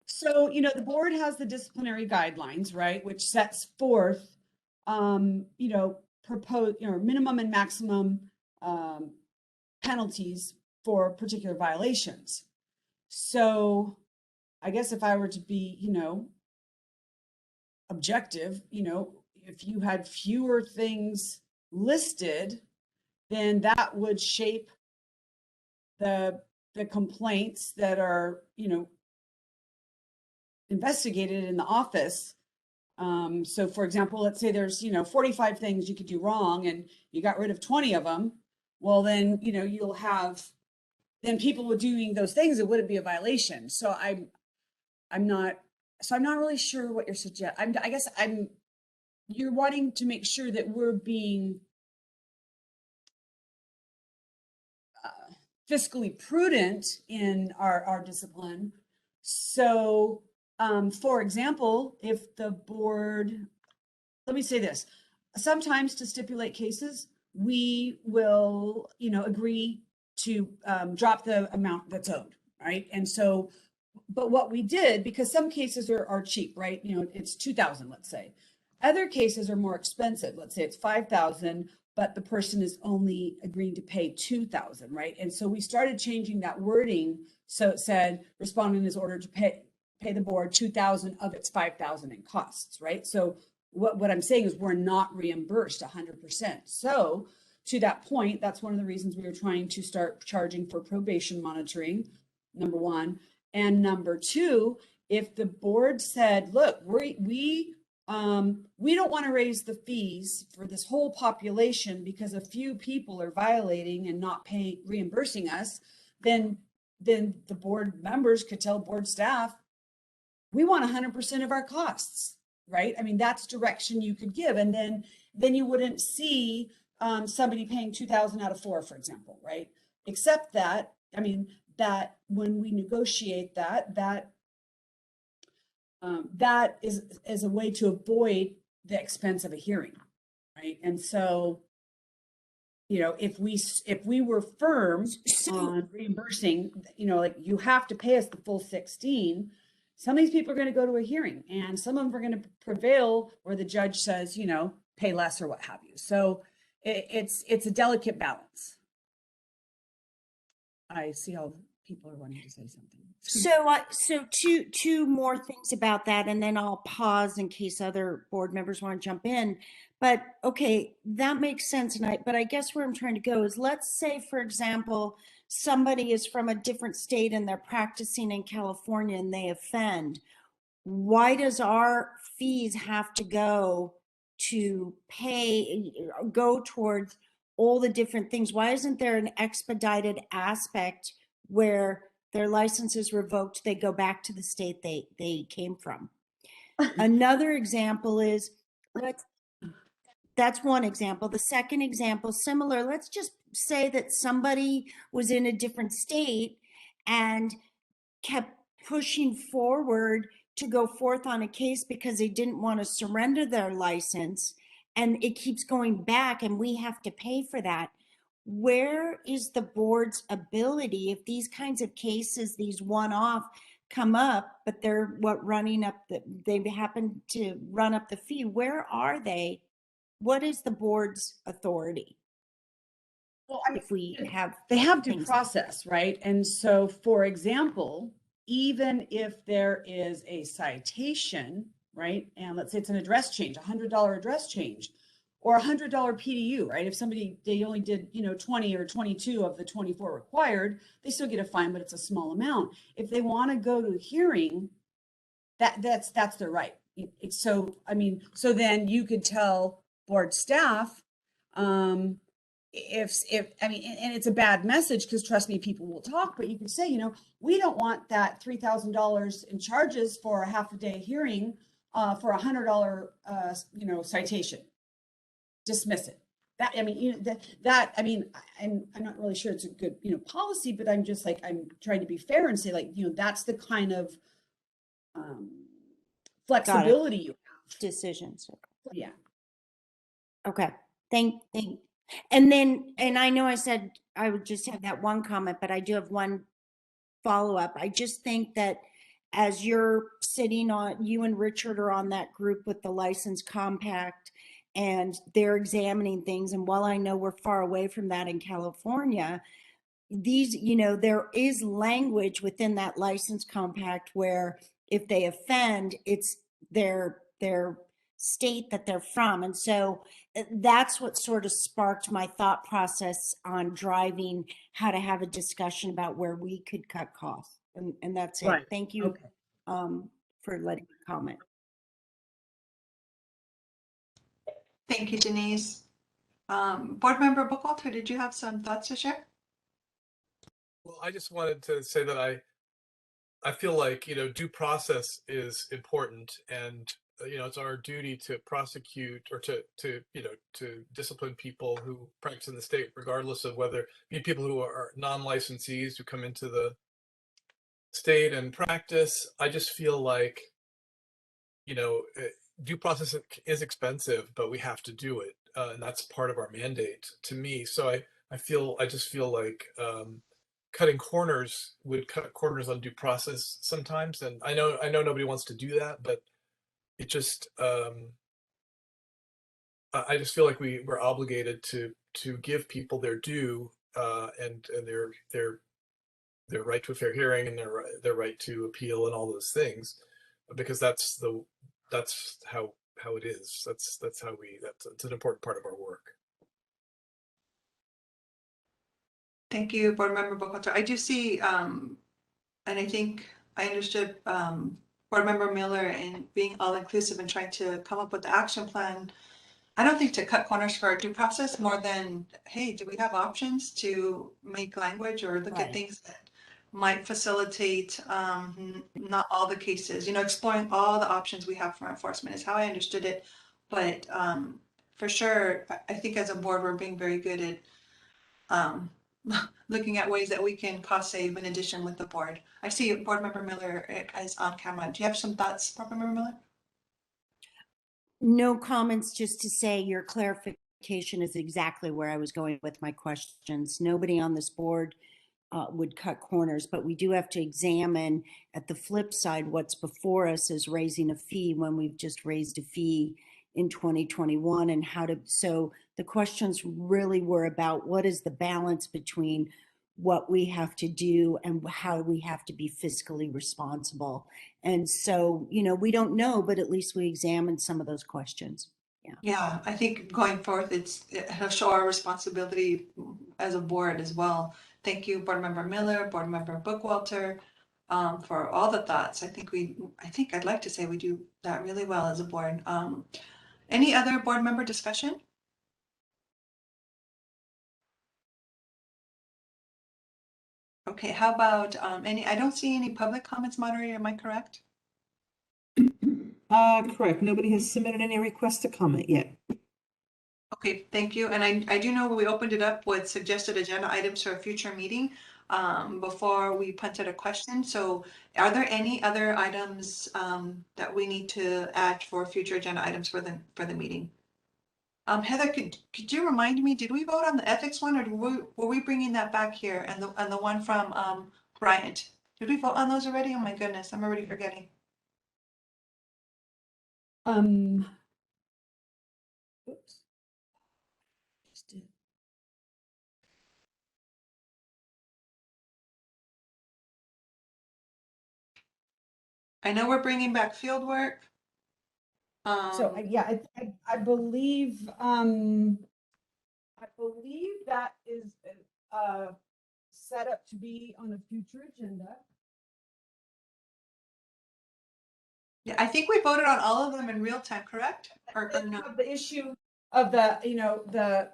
So, you know, the board has the disciplinary guidelines, right, which sets forth, you know, minimum and maximum penalties for particular violations. So I guess if I were to be, you know, objective, you know, if you had fewer things listed, then that would shape the complaints that are, you know, investigated in the office. So for example, let's say there's, you know, 45 things you could do wrong and you got rid of 20 of them. Well, then, you know, you'll have, then people were doing those things, it wouldn't be a violation. So I'm not really sure what you're suggesting. I guess you're wanting to make sure that we're being fiscally prudent in our discipline. So, for example, if the board, let me say this, sometimes to stipulate cases, we will, you know, agree to drop the amount that's owed, right? And so, but what we did, because some cases are cheap, right? You know, it's 2,000, let's say. Other cases are more expensive. Let's say it's 5,000, but the person is only agreeing to pay 2,000, right? And so we started changing that wording. So it said, respondent is ordered to pay the board 2,000 of its 5,000 in costs, right? So what I'm saying is we're not reimbursed 100%. So to that point, that's one of the reasons we were trying to start charging for probation monitoring, number one. And number two, if the board said, look, we don't want to raise the fees for this whole population because a few people are violating and not reimbursing us, then the board members could tell board staff, we want 100% of our costs, right? I mean, that's direction you could give. And then you wouldn't see somebody paying 2,000 out of 4, for example, right? Except that, I mean, that when we negotiate that is a way to avoid the expense of a hearing, right? And so, you know, if we were firm on reimbursing, you know, like you have to pay us the full 16, some of these people are going to go to a hearing and some of them are going to prevail where the judge says, you know, pay less or what have you. So it's a delicate balance. I see how people are wanting to say something. So two more things about that, and then I'll pause in case other board members want to jump in. But okay, that makes sense. But I guess where I'm trying to go is, let's say, for example, somebody is from a different state and they're practicing in California and they offend. Why does our fees have to go towards all the different things? Why isn't there an expedited aspect where their license is revoked, they go back to the state they came from? Another example is, that's one example. The second example, similar, let's just say that somebody was in a different state and kept pushing forward to go forth on a case because they didn't want to surrender their license, and it keeps going back and we have to pay for that. Where is the board's ability, if these kinds of cases, these one-off come up, but they're running up they happen to run up the fee. Where are they? What is the board's authority? Well, I mean, If we have. they have due things- process, right? And so, for example, even if there is a citation, right? And let's say it's an address change, $100 address change, or $100 PDU, right? If they only did, 20 or 22 of the 24 required, they still get a fine, but it's a small amount. If they want to go to hearing, that's their right. So, I mean, so then you could tell board staff, if I mean, and it's a bad message because trust me, people will talk, but you can say, we don't want that $3,000 in charges for a half a day hearing for $100 citation. Dismiss it. That, I mean, I mean, I'm not really sure it's a good, policy, but I'm just like, I'm trying to be fair and say like, that's the kind of flexibility you have. Decisions. Yeah. Okay. Thank. And then, and I know I said I would just have that one comment, but I do have one follow-up. I just think that as you're sitting on, you and Richard are on that group with the license compact, and they're examining things. And while I know we're far away from that in California, these, there is language within that license compact where if they offend, it's their state that they're from. And so that's what sort of sparked my thought process on driving, how to have a discussion about where we could cut costs. And that's it. Right. Thank you Okay. for letting me comment. Thank you, Denise. Board Member Bookwalter, did you have some thoughts to share? Well, I just wanted to say that I feel like, due process is important, and it's our duty to prosecute or to discipline people who practice in the state, regardless of whether people who are non-licensees who come into the state and practice. I just feel like, due process is expensive, but we have to do it, and that's part of our mandate to me. So I just feel like cutting corners would cut corners on due process sometimes, and I know nobody wants to do that, but it just I just feel like we're obligated to give people their due, and their right to a fair hearing, and their right to appeal and all those things, because that's how it is. That's an important part of our work. Thank you, Board Member Bookwalter. I do see, and I think I understood Board Member Miller in being all-inclusive and trying to come up with the action plan. I don't think to cut corners for our due process more than, hey, do we have options to make language or look at things that might facilitate not all the cases, exploring all the options we have for enforcement is how I understood it. But for sure, I think as a board, we're being very good at looking at ways that we can cost save in addition with the board. I see Board Member Miller is on camera. Do you have some thoughts, Board Member Miller? No comments, just to say your clarification is exactly where I was going with my questions. Nobody on this board would cut corners, but we do have to examine at the flip side what's before us is raising a fee when we've just raised a fee in 2021, and how to, so the questions really were about what is the balance between what we have to do and how we have to be fiscally responsible. And so, we don't know, but at least we examined some of those questions. Yeah, I think going forth, it'll show our responsibility as a board as well. Thank you, Board Member Miller, Board Member Bookwalter, for all the thoughts. I think I'd like to say we do that really well as a board. Any other board member discussion? Okay, how about I don't see any public comments, moderator, am I correct? Correct. Nobody has submitted any requests to comment yet. Okay, thank you. And I do know we opened it up with suggested agenda items for a future meeting before we punted a question. So are there any other items that we need to add for future agenda items for the meeting? Heather, could you remind me, did we vote on the ethics one, or were we bringing that back here, and the one from Bryant? Did we vote on those already? Oh my goodness, I'm already forgetting. Oops. Just did. I know we're bringing back field work. So, yeah, I believe, that is, set up to be on a future agenda. Yeah, I think we voted on all of them in real time, correct? Or no? The issue of the,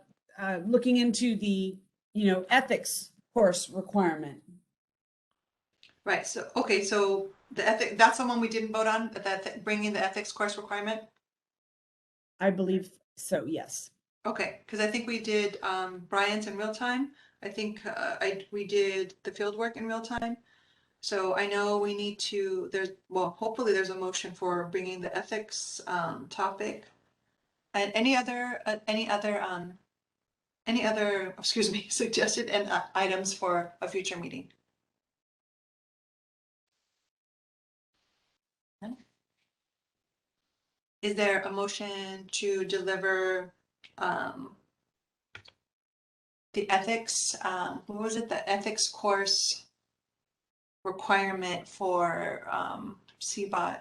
looking into the, ethics course requirement. Right, so, okay, so the ethic, that's the one we didn't vote on, bringing the ethics course requirement? I believe so, yes. Okay, because I think we did Brian's in real time. I think we did the field work in real time. So I know we need to, hopefully there's a motion for bringing the ethics topic. And any other, excuse me, suggested items for a future meeting? None? Is there a motion to deliver the ethics, what was it, the ethics course requirement for CBOT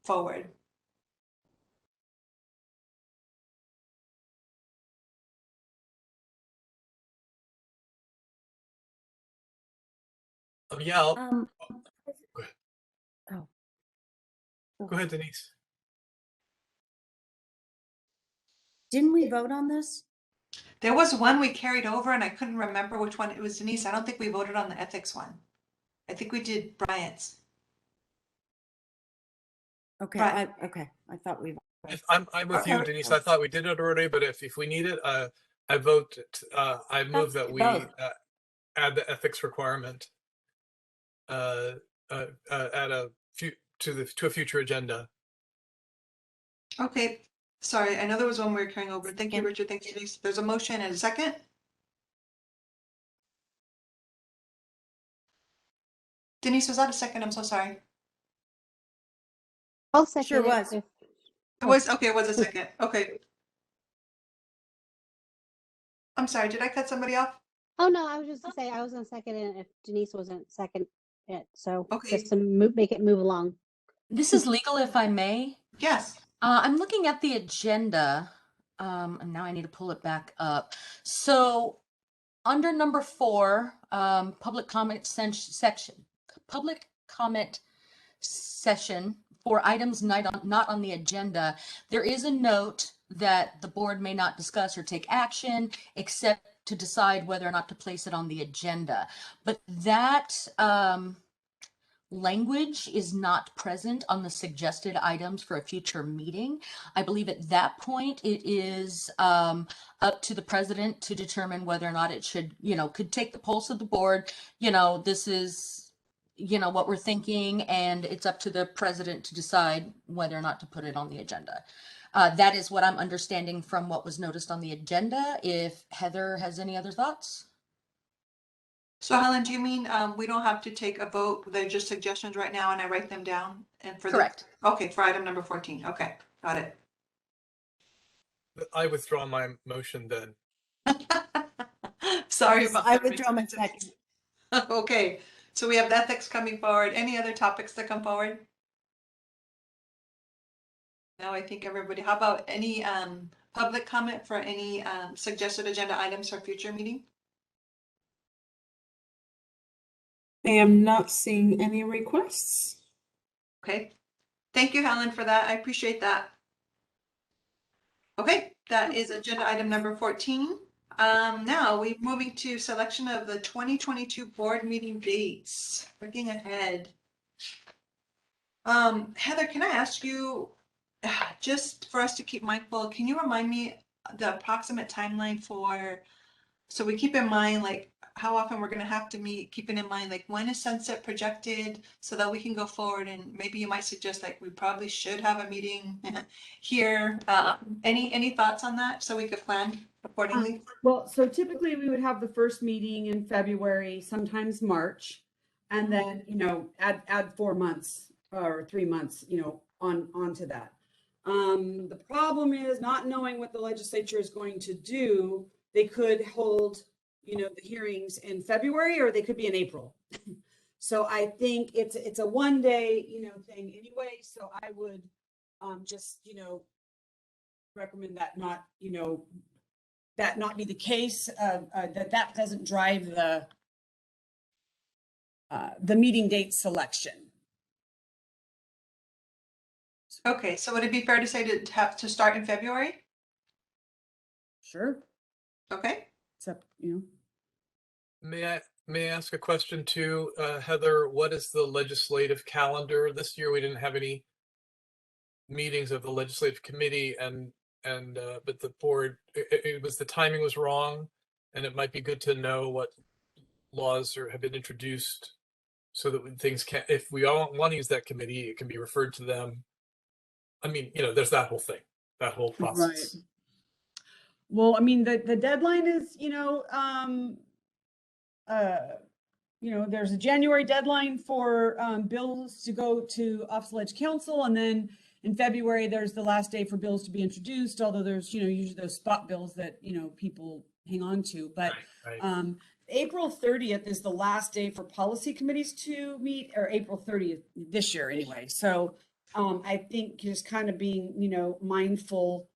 forward? Yeah, I'll, Um, go ahead. oh. Go ahead, Denise. Didn't we vote on this? There was one we carried over and I couldn't remember which one it was. Denise, I don't think we voted on the ethics one. I think we did Bryant's. Okay, Right. I thought we. I'm with you, Denise. I thought we did it already, but if we need it, I move that we add the ethics requirement add a to a future agenda. Okay, sorry, I know there was one we were carrying over. Thank you, Richard. Thanks, Denise. There's a motion and a second. Denise, was that a second? I'm so sorry. I'll second Sure it was. if- It was, okay, it was a second. Okay. I'm sorry, did I cut somebody off? Oh, no, I was just to say, I was gonna second it if Denise wasn't second it, so Okay. just to make it move along. This is legal, if I may. Yes. I'm looking at the agenda, and now I need to pull it back up. So under number 4, public comment section, public comment session for items not on the agenda, there is a note that the board may not discuss or take action except to decide whether or not to place it on the agenda. But that language is not present on the suggested items for a future meeting. I believe at that point it is up to the president to determine whether or not it should, could take the pulse of the board. This is, what we're thinking, and it's up to the president to decide whether or not to put it on the agenda. That is what I'm understanding from what was noticed on the agenda. If Heather has any other thoughts? So Helen, do you mean we don't have to take a vote? They're just suggestions right now and I write them down? And for Correct. Okay, for item number 14. Okay, got it. I withdraw my motion then. Sorry about I that. withdraw my second. Okay, so we have the ethics coming forward. Any other topics that come forward? No, I think everybody, how about any public comment for any suggested agenda items for future meeting? I am not seeing any requests. Okay, thank you, Helen, for that. I appreciate that. Okay, that is agenda item number 14. Now we're moving to selection of the 2022 board meeting dates. Looking ahead. Heather, can I ask you, just for us to keep mindful, can you remind me the approximate timeline so we keep in mind like how often we're going to have to meet, keeping in mind like when is sunset projected so that we can go forward, and maybe you might suggest like we probably should have a meeting here. Any thoughts on that so we could plan accordingly? Well, so typically we would have the first meeting in February, sometimes March. and then, add 4 months or 3 months, onto that. The problem is not knowing what the legislature is going to do. They could hold, the hearings in February, or they could be in April. So I think it's a 1 day, thing anyway. So I would just, recommend that not, that not be the case, that doesn't drive the meeting date selection. Okay, so would it be fair to say to have to start in February? Sure. Okay. Except, May I ask a question too, Heather? What is the legislative calendar? This year we didn't have any meetings of the legislative committee, but the board, it was, the timing was wrong, and it might be good to know what laws have been introduced so that when things can, if we all want to use that committee, it can be referred to them. I mean, there's that whole thing, that whole process. Right. Well, I mean, the deadline is, there's a January deadline for bills to go to Office of Ledge Council, and then in February there's the last day for bills to be introduced. Although there's usually those spot bills that people hang on to, but Right. April 30th is the last day for policy committees to meet, or April 30th this year anyway. So I think just kind of being mindful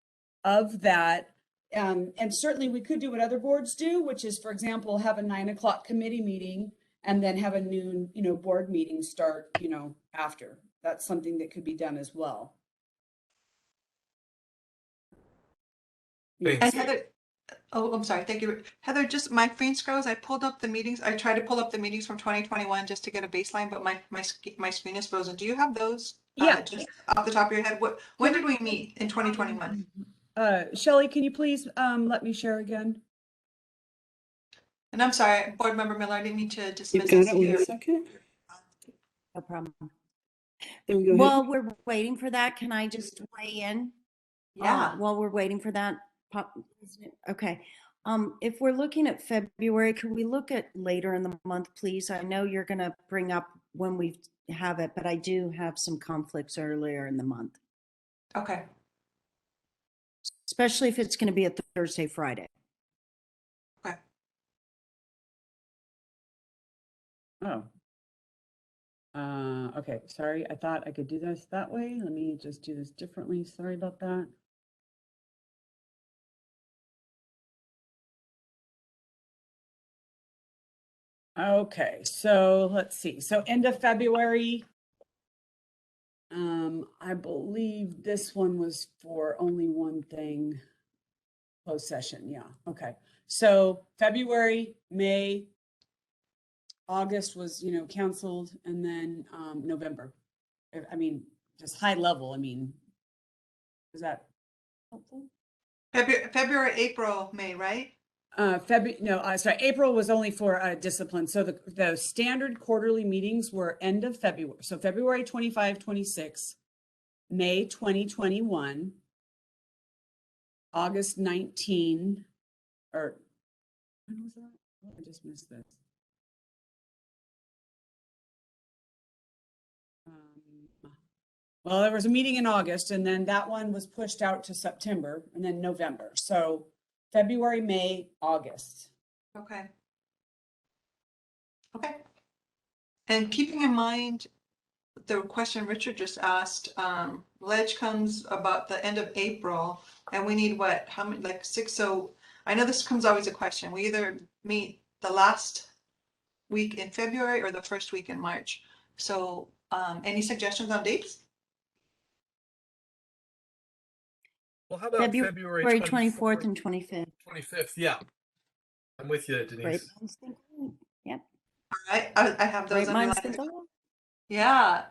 of that. And certainly we could do what other boards do, which is, for example, have a 9 o'clock committee meeting and then have a noon, board meeting start, after. That's something that could be done as well. Thanks. And Heather, oh, I'm sorry. Thank you. Heather, just my screen scrolls. I pulled up the meetings. I tried to pull up the meetings from 2021 just to get a baseline, but my screen is frozen. Do you have those? Yeah. Just off the top of your head. When did we meet in 2021? Shelley, can you please let me share again? And I'm sorry, Board Member Miller, I didn't mean to dismiss You've this got it. here. 1 second. No problem. Then we go ahead. While we're waiting for that, can I just weigh in? Yeah. While we're waiting for that, okay. If we're looking at February, could we look at later in the month, please? I know you're going to bring up when we have it, but I do have some conflicts earlier in the month, Okay. especially if it's going to be a Thursday, Friday. Okay. Oh. Okay, sorry. I thought I could do this that way. Let me just do this differently. Sorry about that. Okay, so let's see. So end of February. I believe this one was for only one thing. Closed session, yeah. Okay. So February, May, August was, canceled, and then November. I mean, just high level. I mean, is that helpful? February, April, May, right? Sorry, April was only for discipline. So the standard quarterly meetings were end of February. So February 25, 26, May 2021, August 19, or when was that? Oh, I just missed this. Well, there was a meeting in August, and then that one was pushed out to September, and then November. So February, May, August. Okay. Okay. And keeping in mind the question Richard just asked, Ledge comes about the end of April, and we need what, how many, like 6? So I know this comes always a question. We either meet the last week in February or the first week in March. So any suggestions on dates? Well, how about February 24th and 25th. 25th, yeah. I'm with you, Denise. Great minds think alike. Yep. All right, I have those Great minds underlined. think alike. Yeah,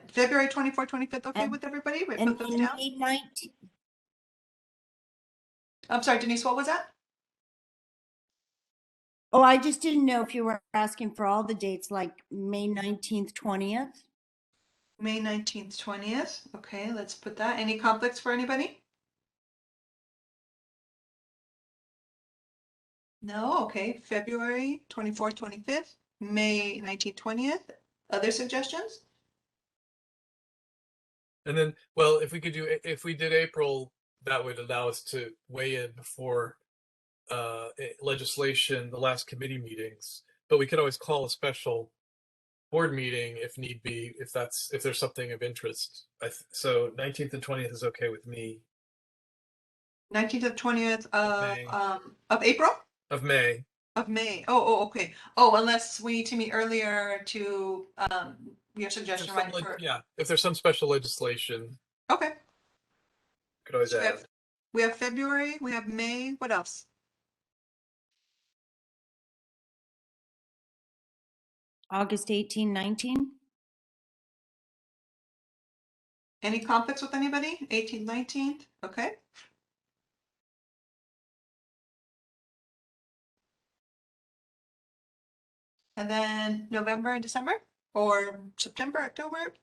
February 24th, 25th, okay And- with everybody? We And put those down? May 19th. I'm sorry, Denise, what was that? Oh, I just didn't know if you were asking for all the dates, like May 19th, 20th. May 19th, 20th. Okay, let's put that. Any conflicts for anybody? No, okay, February 24th, 25th. May 19th, 20th. Other suggestions? And then, well, if we did April, that would allow us to weigh in before legislation, the last committee meetings. But we could always call a special board meeting if need be, if there's something of interest. So 19th and 20th is okay with me. 19th and 20th May. Of April? Of May. Of May. Oh, okay. Oh, unless we need to meet earlier to your If suggestion, there's right? some yeah, if there's some special legislation, Okay. could always So add. we have February, we have May. What else? August 18, 19? Any conflicts with anybody? 18th, 19th? Okay. And then November and December? Or September, October?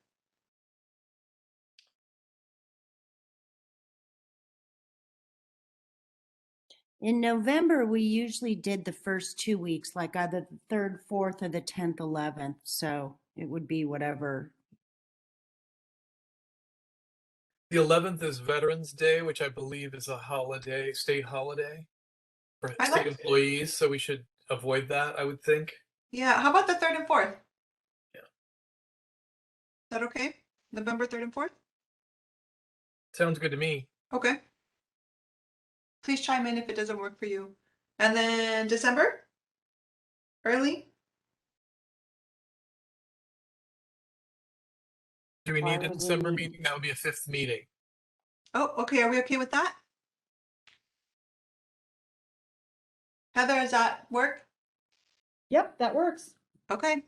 In November, we usually did the first 2 weeks, like either the 3rd, 4th, or the 10th, 11th. So it would be whatever. The 11th is Veterans Day, which I believe is a holiday, state holiday for I state like- employees. So we should avoid that, I would think. Yeah, how about the 3rd and 4th? Yeah. Is that okay? November 3rd and 4th? Sounds good to me. Okay. Please chime in if it doesn't work for you. And then December? Early? Do we Why need a would we December need- meeting? That would be a 5th meeting. Oh, okay. Are we okay with that? Heather, does that work? Yep, that works. Okay.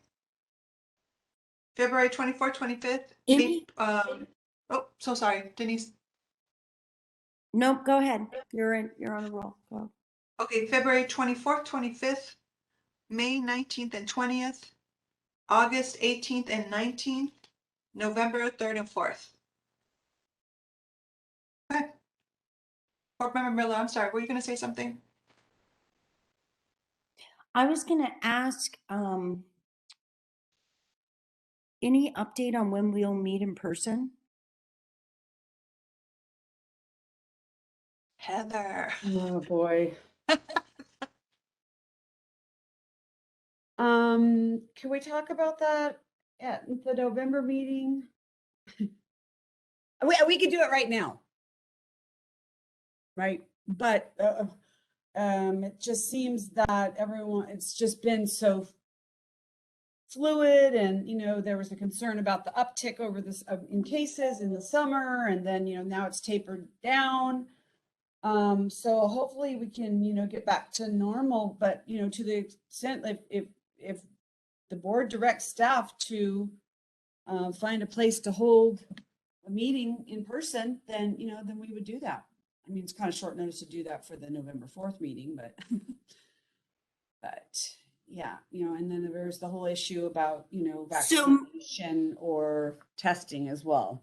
February 24th, 25th. Any- Oh, so sorry, Denise. Nope, go ahead. You're on the roll. Go. Okay, February 24th, 25th, May 19th and 20th, August 18th and 19th, November 3rd and 4th. Okay. Board Member Miller, I'm sorry, were you going to say something? I was going to ask, any update on when we'll meet in person? Heather. Oh, boy. Can we talk about that at the November meeting? We could do it right now. Right, but it just seems that it's just been so fluid, and there was a concern about the uptick over this in cases in the summer, and then now it's tapered down. So hopefully we can get back to normal, but to the extent if the board directs staff to find a place to hold a meeting in person, then then we would do that. I mean, it's kind of short notice to do that for the November 4th meeting, but yeah, and then there's the whole issue about vaccination or testing as well.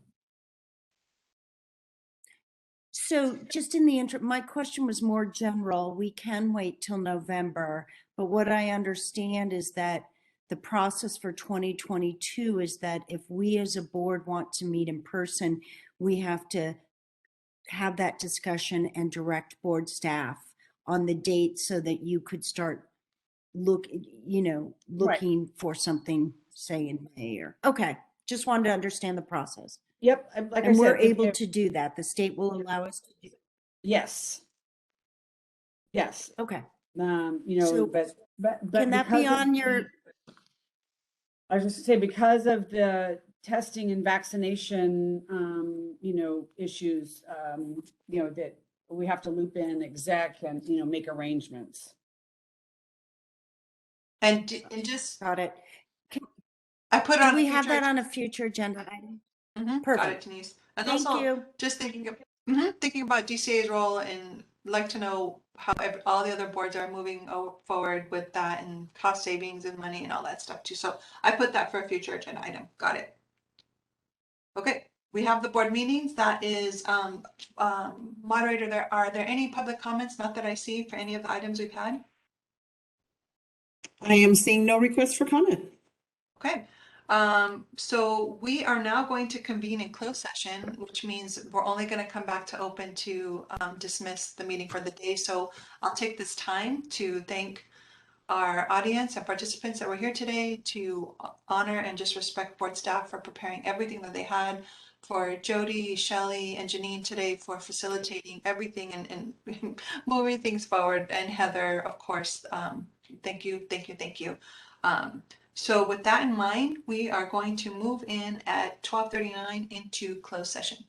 So just in the interim, my question was more general. We can wait till November, but what I understand is that the process for 2022 is that if we as a board want to meet in person, we have to have that discussion and direct board staff on the date so that you could start looking for something, say in May or, okay, just wanted to understand the process. Yep, like I And said, we're able to do that. The state will allow us to do. Yes. Yes. Okay. So, but Can that be on your? I was just gonna say, because of the testing and vaccination, issues, that we have to loop in exec and, make arrangements. And just Got it. I put Do on. we have that on a future agenda item? Got it, Perfect. Denise. And Thank also, you. just thinking about DCA's role, and like to know how all the other boards are moving forward with that, and cost savings and money and all that stuff too. So I put that for a future agenda item. Got it. Okay, we have the board meetings. That is, moderator, are there any public comments? Not that I see, for any of the items we've had. I am seeing no requests for comment. Okay, so we are now going to convene in closed session, which means we're only going to come back to open to dismiss the meeting for the day. So I'll take this time to thank our audience and participants that were here today, to honor and just respect board staff for preparing everything that they had, for Jody, Shelley, and Janine today for facilitating everything and moving things forward, and Heather, of course, thank you, thank you, thank you. So with that in mind, we are going to move in at 12:39 into closed session.